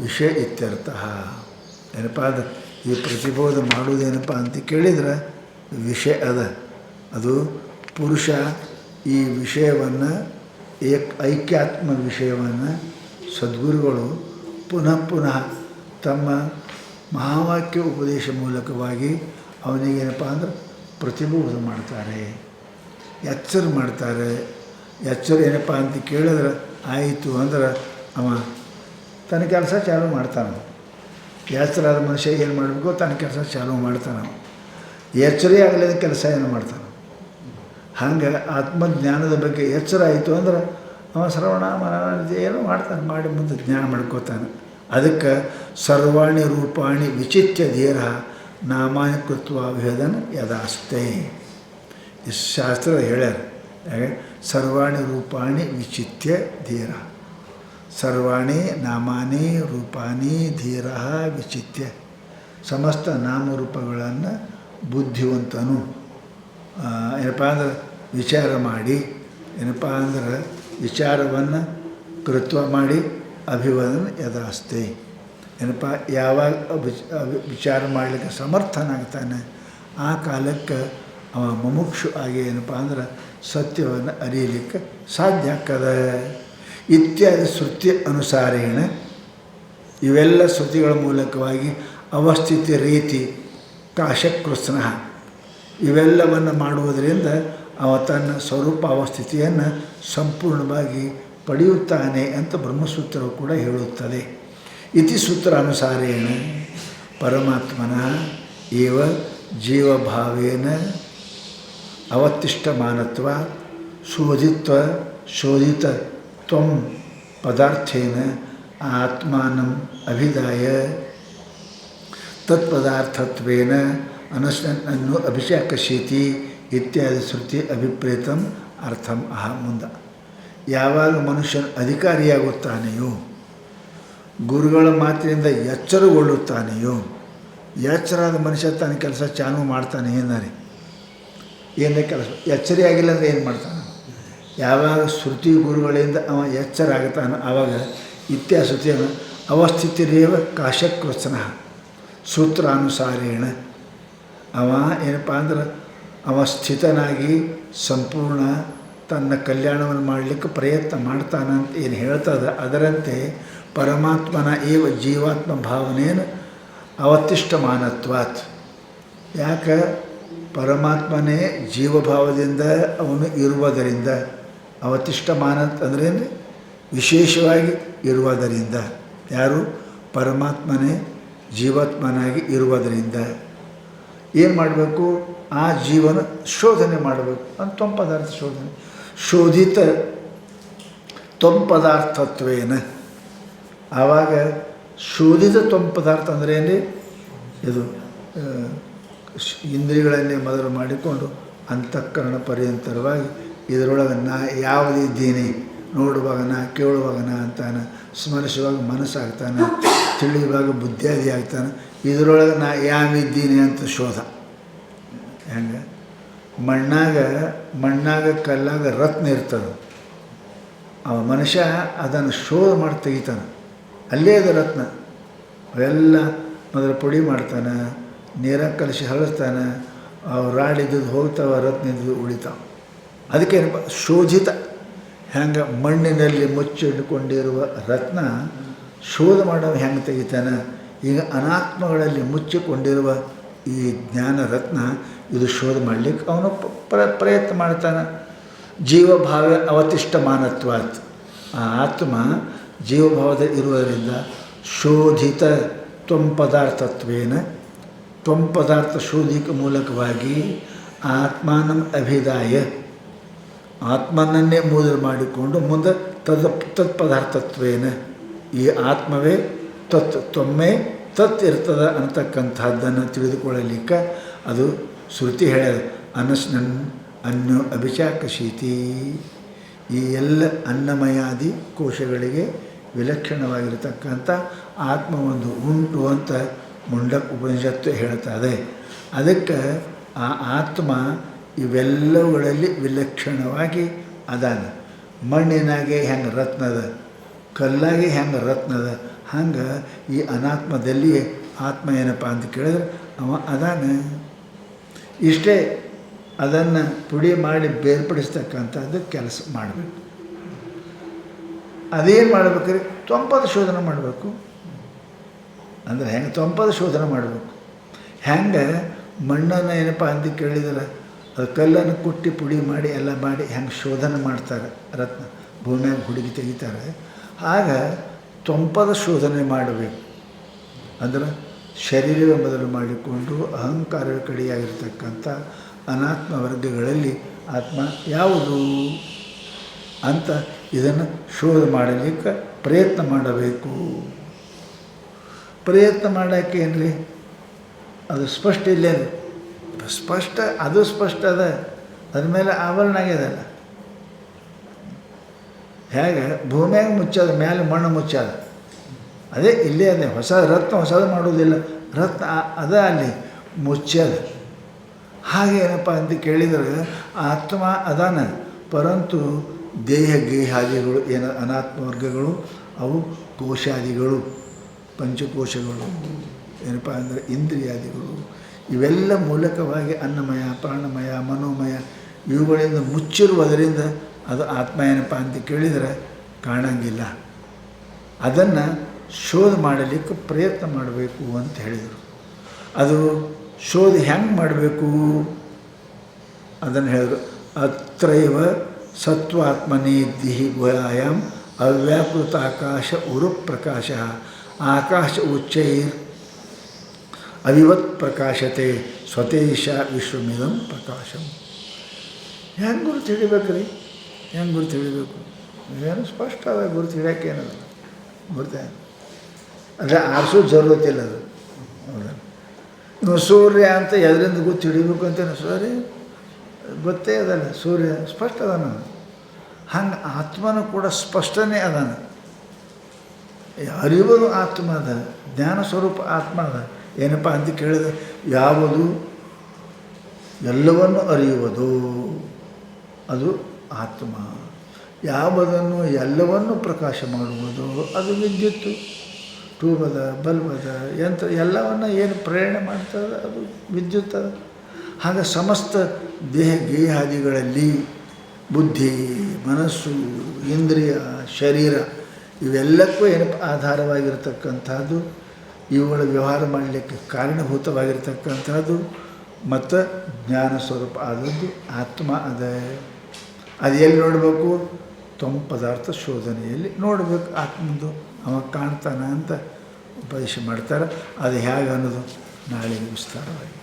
ವಿಷಯ ಇತ್ಯರ್ಥ. ಏನಪ್ಪ ಅದು ಈ ಪ್ರತಿಬೋಧ ಮಾಡುವುದೇನಪ್ಪ ಅಂತ ಕೇಳಿದ್ರೆ ವಿಷಯ ಅದ. ಅದು ಪುರುಷ ಈ ವಿಷಯವನ್ನು ಐಕ್ಯಾತ್ಮ ವಿಷಯವನ್ನು ಸದ್ಗುರುಗಳು ಪುನಃ ತಮ್ಮ ಮಹಾವಾಕ್ಯ ಉಪದೇಶ ಮೂಲಕವಾಗಿ ಅವನಿಗೇನಪ್ಪ ಅಂದ್ರೆ ಪ್ರತಿಬೋಧ ಮಾಡ್ತಾರೆ, ಎಚ್ಚರ ಮಾಡ್ತಾರೆ. ಎಚ್ಚರ ಏನಪ್ಪ ಅಂತ ಕೇಳಿದ್ರೆ ಆಯಿತು ಅಂದ್ರೆ ಅವ ತನ್ನ ಕೆಲಸ ಚಾಲೂ ಮಾಡ್ತಾನೆ. ಎಚ್ಚರಾದ ಮನುಷ್ಯ ಏನು ಮಾಡಬೇಕು, ತನ್ನ ಕೆಲಸ ಚಾಲೂ ಮಾಡ್ತಾನೆ. ಎಚ್ಚರೇ ಆಗಲಿದ ಕೆಲಸ ಏನು ಮಾಡ್ತಾನೆ. ಹಂಗೆ ಆತ್ಮಜ್ಞಾನದ ಬಗ್ಗೆ ಎಚ್ಚರ ಆಯಿತು ಅಂದ್ರೆ ಅವ ಶ್ರವಣ ಮನನ ಏನೋ ಮಾಡ್ತಾನೆ, ಮಾಡಿ ಮುಂದೆ ಜ್ಞಾನ ಮಾಡ್ಕೋತಾನೆ. ಅದಕ್ಕೆ ಸರ್ವಾಣಿ ರೂಪಾಣಿ ವಿಚಿತ್ಯ ಧೀರ ನಾಮಾನಿ ಕೃತ್ವ ಭೇದನ ಯದಾಸ್ತೆ. ಈ ಶಾಸ್ತ್ರ ಹೇಳ್ಯಾರ. ಹಾಗೆ ಸರ್ವಾಣಿ ರೂಪಾಣಿ ವಿಚಿತ್ಯ ಧೀರ, ಸರ್ವಾಣಿ ನಾಮಾನಿ ರೂಪಾನಿ ಧೀರ ವಿಚಿತ್ಯ. ಸಮಸ್ತ ನಾಮರೂಪಗಳನ್ನು ಬುದ್ಧಿವಂತನು ಏನಪ್ಪ ಅಂದ್ರೆ ವಿಚಾರ ಮಾಡಿ, ಏನಪ್ಪ ಅಂದ್ರೆ ವಿಚಾರವನ್ನು ಕೃತ್ವ ಮಾಡಿ ಅಭಿವಾದನ ಯದಾಸ್ತೆ. ಏನಪ್ಪ ಯಾವಾಗ ವಿಚಾರ ಮಾಡಲಿಕ್ಕೆ ಸಮರ್ಥನಾಗ್ತಾನೆ ಆ ಕಾಲಕ್ಕೆ ಅವ ಮುಮುಕ್ಷು ಆಗಿ ಏನಪ್ಪ ಅಂದ್ರೆ ಸತ್ಯವನ್ನು ಅರಿಯಲಿಕ್ಕೆ ಸಾಧ್ಯ ಆಗ್ತದೆ. ಇತ್ಯಾದಿ ಶ್ರುತಿ ಅನುಸಾರೇಣ, ಇವೆಲ್ಲ ಶ್ರುತಿಗಳ ಮೂಲಕವಾಗಿ ಅವಸ್ಥಿತಿ ರೀತಿ ಕಾಶಕೃಷ್ಣ ಇವೆಲ್ಲವನ್ನು ಮಾಡುವುದರಿಂದ ಅವ ತನ್ನ ಸ್ವರೂಪ ಅವಸ್ಥಿತಿಯನ್ನು ಸಂಪೂರ್ಣವಾಗಿ ಪಡೆಯುತ್ತಾನೆ ಅಂತ ಬ್ರಹ್ಮಸೂತ್ರವು ಕೂಡ ಹೇಳುತ್ತದೆ. ಇತಿ ಸೂತ್ರ ಅನುಸಾರೇಣ ಪರಮಾತ್ಮನ ಏವ ಜೀವಭಾವೇನ ಅವತಿಷ್ಠಮಾನತ್ವ ಶೋಧಿತ ತ್ವಂ ಪದಾರ್ಥೇನ ಆತ್ಮಾನಂ ಅಭಿದಾಯ ತತ್ಪದಾರ್ಥತ್ವೇನ ಅನಶ್ನನ್ನು ಅಭಿಷೇಕಶೀತಿ ಇತ್ಯಾದಿ ಶ್ರುತಿ ಅಭಿಪ್ರೇತಂ ಅರ್ಥಂ ಅಹ. ಮುಂದೆ ಯಾವಾಗ ಮನುಷ್ಯನ ಅಧಿಕಾರಿಯಾಗುತ್ತಾನೆಯೋ, ಗುರುಗಳ ಮಾತಿನಿಂದ ಎಚ್ಚರಗೊಳ್ಳುತ್ತಾನೆಯೋ, ಎಚ್ಚರಾದ ಮನುಷ್ಯ ತನ್ನ ಕೆಲಸ ಚಾಲೂ ಮಾಡ್ತಾನೆ. ಏನೇ ಕೆಲಸ ಎಚ್ಚರಿ ಆಗಿಲ್ಲ ಅಂದರೆ ಏನು ಮಾಡ್ತಾನೆ? ಯಾವಾಗ ಶ್ರುತಿ ಗುರುಗಳಿಂದ ಅವ ಎಚ್ಚರ ಆಗ್ತಾನೆ ಆವಾಗ ಇತ್ಯಾಶ್ರುತಿಯನ್ನು ಅವಸ್ಥಿತಿರೇವ ಕಾಶಕೃತ್ಸನ ಸೂತ್ರಾನುಸಾರೇಣ ಅವ ಏನಪ್ಪ ಅಂದ್ರೆ ಅವ ಸ್ಥಿತನಾಗಿ ಸಂಪೂರ್ಣ ತನ್ನ ಕಲ್ಯಾಣವನ್ನು ಮಾಡಲಿಕ್ಕೆ ಪ್ರಯತ್ನ ಮಾಡ್ತಾನಂತ ಏನು ಹೇಳ್ತದೆ ಅದರಂತೆ ಪರಮಾತ್ಮನ ಏವ ಜೀವಾತ್ಮ ಭಾವನೆಯನ್ನು ಅವತಿಷ್ಠಮಾನತ್ವಾತ್. ಯಾಕೆ? ಪರಮಾತ್ಮನೇ ಜೀವಭಾವದಿಂದ ಅವನು ಇರುವುದರಿಂದ. ಅವತಿಷ್ಠಮಾನ ಅಂದ್ರೇನು? ವಿಶೇಷವಾಗಿ ಇರುವುದರಿಂದ. ಯಾರು? ಪರಮಾತ್ಮನೇ ಜೀವಾತ್ಮನಾಗಿ ಇರುವುದರಿಂದ ಏನು ಮಾಡಬೇಕು? ಆ ಜೀವನ ಶೋಧನೆ ಮಾಡಬೇಕು. ಅಂತ ತ್ವಂ ಪದಾರ್ಥ ಶೋಧನೆ. ಶೋಧಿತ ತ್ವಂ ಪದಾರ್ಥತ್ವೇನ. ಆವಾಗ ಶೋಧಿತ ತ್ವಂ ಪದಾರ್ಥ ಅಂದರೆ ಏನು? ಇದು ಇಂದ್ರಿಯಗಳನ್ನೇ ಮೊದಲು ಮಾಡಿಕೊಂಡು ಅಂತಃಕರಣ ಪರ್ಯಂತರವಾಗಿ ಇದರೊಳಗೆ ನಾ ಯಾವುದಿದ್ದೀನಿ, ನೋಡುವಾಗ ನಾ, ಕೇಳುವಾಗ ನಾ ಅಂತಾನೆ, ಸ್ಮರಿಸುವಾಗ ಮನಸ್ಸಾಗ್ತಾನೆ, ತಿಳಿಯುವಾಗ ಬುದ್ಧಿಯಾದಿ ಆಗ್ತಾನೆ. ಇದರೊಳಗೆ ನಾ ಯಾವಿದ್ದೀನಿ ಅಂತ ಶೋಧ. ಹೆಂಗೆ? ಮಣ್ಣಾಗ ಕಲ್ಲಾಗ ರತ್ನ ಇರ್ತದೆ. ಅವ ಮನುಷ್ಯ ಅದನ್ನು ಶೋಧ ಮಾಡಿ ತೆಗಿತಾನೆ. ಅಲ್ಲೇ ಅದು ರತ್ನ. ಅವೆಲ್ಲ ಮೊದಲು ಪುಡಿ ಮಾಡ್ತಾನೆ, ನೀರಾಗ ಕಲಸಿ ಹಳಿಸ್ತಾನೆ. ಅವು ರಾಡಿದ್ದು ಹೋಗ್ತಾವೆ, ರತ್ನ ಇದ್ದು ಉಳಿತಾವೆ. ಅದಕ್ಕೇನಪ್ಪ? ಶೋಧಿತ. ಹೆಂಗೆ ಮಣ್ಣಿನಲ್ಲಿ ಮುಚ್ಚಿಟ್ಟುಕೊಂಡಿರುವ ರತ್ನ ಶೋಧ ಮಾಡೋ ಹೆಂಗೆ ತೆಗಿತಾನೆ? ಈಗ ಅನಾತ್ಮಗಳಲ್ಲಿ ಮುಚ್ಚಿಕೊಂಡಿರುವ ಈ ಜ್ಞಾನ ರತ್ನ ಇದು ಶೋಧ ಮಾಡಲಿಕ್ಕೆ ಅವನು ಪ್ರಯತ್ನ ಮಾಡ್ತಾನೆ. ಜೀವಭಾವ ಅವತಿಷ್ಠಮಾನತ್ವಾತ್. ಆ ಆತ್ಮ ಜೀವಭಾವದ ಇರುವುದರಿಂದ ಶೋಧಿತ ತ್ವಂ ಪದಾರ್ಥತ್ವೇನ, ತ್ವಂ ಪದಾರ್ಥ ಶೋಧಿಕ ಮೂಲಕವಾಗಿ ಆತ್ಮಾನಂ ಅಭಿದಾಯ, ಆತ್ಮನನ್ನೇ ಮೂಲ ಮಾಡಿಕೊಂಡು ಮುಂದೆ ತತ್ಪದಾರ್ಥತ್ವೇನ, ಈ ಆತ್ಮವೇ ತ್ವಮ್ಮೇ ತತ್ ಇರ್ತದೆ ಅಂತಕ್ಕಂಥದ್ದನ್ನು ತಿಳಿದುಕೊಳ್ಳಲಿಕ್ಕೆ ಅದು ಶ್ರುತಿ ಹೇಳ್ಯದ. ಅನ್ನು ಅಭಿಷೇಕಶೀತಿ. ಈ ಎಲ್ಲ ಅನ್ನಮಯಾದಿ ಕೋಶಗಳಿಗೆ ವಿಲಕ್ಷಣವಾಗಿರತಕ್ಕಂಥ ಆತ್ಮ ಒಂದು ಉಂಟು ಅಂತ ಮುಂಡಕ ಉಪನಿಷತ್ತು ಹೇಳ್ತದೆ. ಅದಕ್ಕೆ ಆ ಆತ್ಮ ಇವೆಲ್ಲವುಗಳಲ್ಲಿ ವಿಲಕ್ಷಣವಾಗಿ ಅದಾನ. ಮಣ್ಣಿನಾಗೆ ಹೆಂಗೆ ರತ್ನದ, ಕಲ್ಲಾಗೆ ಹೆಂಗೆ ರತ್ನದ, ಹಂಗೆ ಈ ಅನಾತ್ಮದಲ್ಲಿ ಆತ್ಮ ಏನಪ್ಪ ಅಂತ ಕೇಳಿದ್ರೆ ಅವ ಅದಾನ. ಇಷ್ಟೇ. ಅದನ್ನು ಪುಡಿ ಮಾಡಿ ಬೇರ್ಪಡಿಸ್ತಕ್ಕಂಥದ್ದು ಕೆಲಸ ಮಾಡಬೇಕು. ಅದೇನು ಮಾಡಬೇಕ್ರಿ? ತ್ವಂಪದ ಶೋಧನೆ ಮಾಡಬೇಕು. ಅಂದರೆ ಹೆಂಗೆ ತ್ವಂಪದ ಶೋಧನೆ ಮಾಡಬೇಕು? ಹೆಂಗೆ ಮಣ್ಣನ್ನು ಏನಪ್ಪ ಅಂತ ಕೇಳಿದ್ರೆ ಅದು ಕಲ್ಲನ್ನು ಕುಟ್ಟಿ ಪುಡಿ ಮಾಡಿ ಎಲ್ಲ ಮಾಡಿ ಹೆಂಗೆ ಶೋಧನೆ ಮಾಡ್ತಾರೆ, ರತ್ನ ಭೂಮಿಯಾಗ ಹುಡುಗಿ ತೆಗಿತಾರೆ. ಆಗ ತೊಂಪದ ಶೋಧನೆ ಮಾಡಬೇಕು. ಅಂದ್ರೆ ಶರೀರವೇ ಮೊದಲು ಮಾಡಿಕೊಂಡು ಅಹಂಕಾರವೇ ಕಡೆಯಾಗಿರ್ತಕ್ಕಂಥ ಅನಾತ್ಮ ವರ್ಗಗಳಲ್ಲಿ ಆತ್ಮ ಯಾವುದು ಅಂತ ಇದನ್ನು ಶೋಧ ಮಾಡಲಿಕ್ಕೆ ಪ್ರಯತ್ನ ಮಾಡಬೇಕು. ಪ್ರಯತ್ನ ಮಾಡೋಕ್ಕೆ ಏನ್ರಿ, ಅದು ಸ್ಪಷ್ಟ ಇಲ್ಲೇ ಸ್ಪಷ್ಟ, ಅದು ಸ್ಪಷ್ಟ ಅದ, ಅದ್ರ ಮೇಲೆ ಆವರಣ ಆಗ್ಯದಲ್ಲ. ಹೇಗೆ ಭೂಮಿಯಾಗ ಮುಚ್ಚದ, ಮೇಲೆ ಮಣ್ಣು ಮುಚ್ಚದ, ಅದೇ ಇಲ್ಲೇ ಅದೇ. ಹೊಸ ರತ್ನ ಹೊಸದು ಮಾಡೋದಿಲ್ಲ, ರತ್ನ ಅದ ಅಲ್ಲಿ ಮುಚ್ಚದ. ಹಾಗೆ ಏನಪ್ಪ ಅಂತ ಕೇಳಿದರೆ ಆತ್ಮ ಅದಾನ, ಪರಂತು ದೇಹ ಗೇಹಾದಿಗಳು ಏನು ಅನಾತ್ಮ ವರ್ಗಗಳು ಅವು ಕೋಶಾದಿಗಳು, ಪಂಚಕೋಶಗಳು ಏನಪ್ಪ ಅಂದರೆ ಇಂದ್ರಿಯಾದಿಗಳು, ಇವೆಲ್ಲ ಮೂಲಕವಾಗಿ ಅನ್ನಮಯ, ಪ್ರಾಣಮಯ, ಮನೋಮಯ ಇವುಗಳಿಂದ ಮುಚ್ಚಿರುವುದರಿಂದ ಅದು ಆತ್ಮ ಏನಪ್ಪ ಅಂತ ಕೇಳಿದರೆ ಕಾಣಂಗಿಲ್ಲ. ಅದನ್ನು ಶೋಧ ಮಾಡಲಿಕ್ಕೆ ಪ್ರಯತ್ನ ಮಾಡಬೇಕು ಅಂತ ಹೇಳಿದರು. ಅದು ಶೋಧ ಹೆಂಗೆ ಮಾಡಬೇಕು ಅದನ್ನು ಹೇಳಿದರು. ಅತ್ರೈವ ಸತ್ವಾತ್ಮನೇ ದಿಹಿ ಗುಹಾಯಾಮ್ ಅವ್ಯಾಕೃತ ಆಕಾಶ ಉರು ಪ್ರಕಾಶ ಆಕಾಶ ಉಚ್ಚೈರ್ ಅವಿವತ್ ಪ್ರಕಾಶತೆ ಸ್ವತೇಶ ವಿಶ್ವಮಿದಂ ಪ್ರಕಾಶಂ. ಹೆಂಗೆ ಗುರುತು ಹಿಡಿಬೇಕು ರೀ, ಹೆಂಗೆ ಗುರುತು ಹಿಡಿಬೇಕು? ಏನು ಸ್ಪಷ್ಟ ಅದ, ಗುರುತು ಹಿಡಿಯೋಕೆ ಏನದ ಗುರುತ ಅದೇ ಆರಿಸೋ ಜರೂರತಿಲ್ಲ ಅದು. ಹೌದಾ? ಇನ್ನು ಸೂರ್ಯ ಅಂತ ಎದರಿಂದ ಗುರುತು ಹಿಡಿಬೇಕು ಅಂತೇನೆ, ಸೂರ್ಯ ಗೊತ್ತೇ ಅದಲ್ಲ, ಸೂರ್ಯ ಸ್ಪಷ್ಟ ಅದಾನ. ಹಂಗೆ ಆತ್ಮನೂ ಕೂಡ ಸ್ಪಷ್ಟನೇ ಅದಾನ. ಅರಿವುದು ಆತ್ಮ ಅದ, ಜ್ಞಾನ ಸ್ವರೂಪ ಆತ್ಮ ಅದ. ಏನಪ್ಪ ಅಂತ ಕೇಳಿದ್ರೆ ಯಾವುದು ಎಲ್ಲವನ್ನು ಅರಿಯುವುದು ಅದು ಆತ್ಮ, ಯಾವುದನ್ನು ಎಲ್ಲವನ್ನು ಪ್ರಕಾಶ ಮಾಡುವುದು ಅದು ವಿದ್ಯುತ್ತು. ಟ್ಯೂಬದ, ಬಲ್ಬದ, ಯಂತ್ರ ಎಲ್ಲವನ್ನು ಏನು ಪ್ರೇರಣೆ ಮಾಡ್ತದೆ ಅದು ವಿದ್ಯುತ್ ಅದ. ಹಾಗೆ ಸಮಸ್ತ ದೇಹ ಗೇಹಾದಿಗಳಲ್ಲಿ ಬುದ್ಧಿ, ಮನಸ್ಸು, ಇಂದ್ರಿಯ, ಶರೀರ ಇವೆಲ್ಲಕ್ಕೂ ಏನಪ್ಪ ಆಧಾರವಾಗಿರ್ತಕ್ಕಂಥದ್ದು, ಇವುಗಳ ವ್ಯವಹಾರ ಮಾಡಲಿಕ್ಕೆ ಕಾರಣಭೂತವಾಗಿರ್ತಕ್ಕಂಥದ್ದು ಮತ್ತು ಜ್ಞಾನ ಸ್ವರೂಪ ಆದದ್ದು ಆತ್ಮ ಅದ. ಅದು ಎಲ್ಲಿ ನೋಡಬೇಕು? ಪದಾರ್ಥ ಶೋಧನೆಯಲ್ಲಿ ನೋಡಬೇಕು. ಆತ್ಮಂದು ಅವ ಕಾಣ್ತಾನೆ ಅಂತ ಉಪದೇಶ ಮಾಡ್ತಾರೆ. ಅದು ಹೇಗೆ ಅನ್ನೋದು ನಾಳೆಗೆ ವಿಸ್ತಾರವಾಗಿ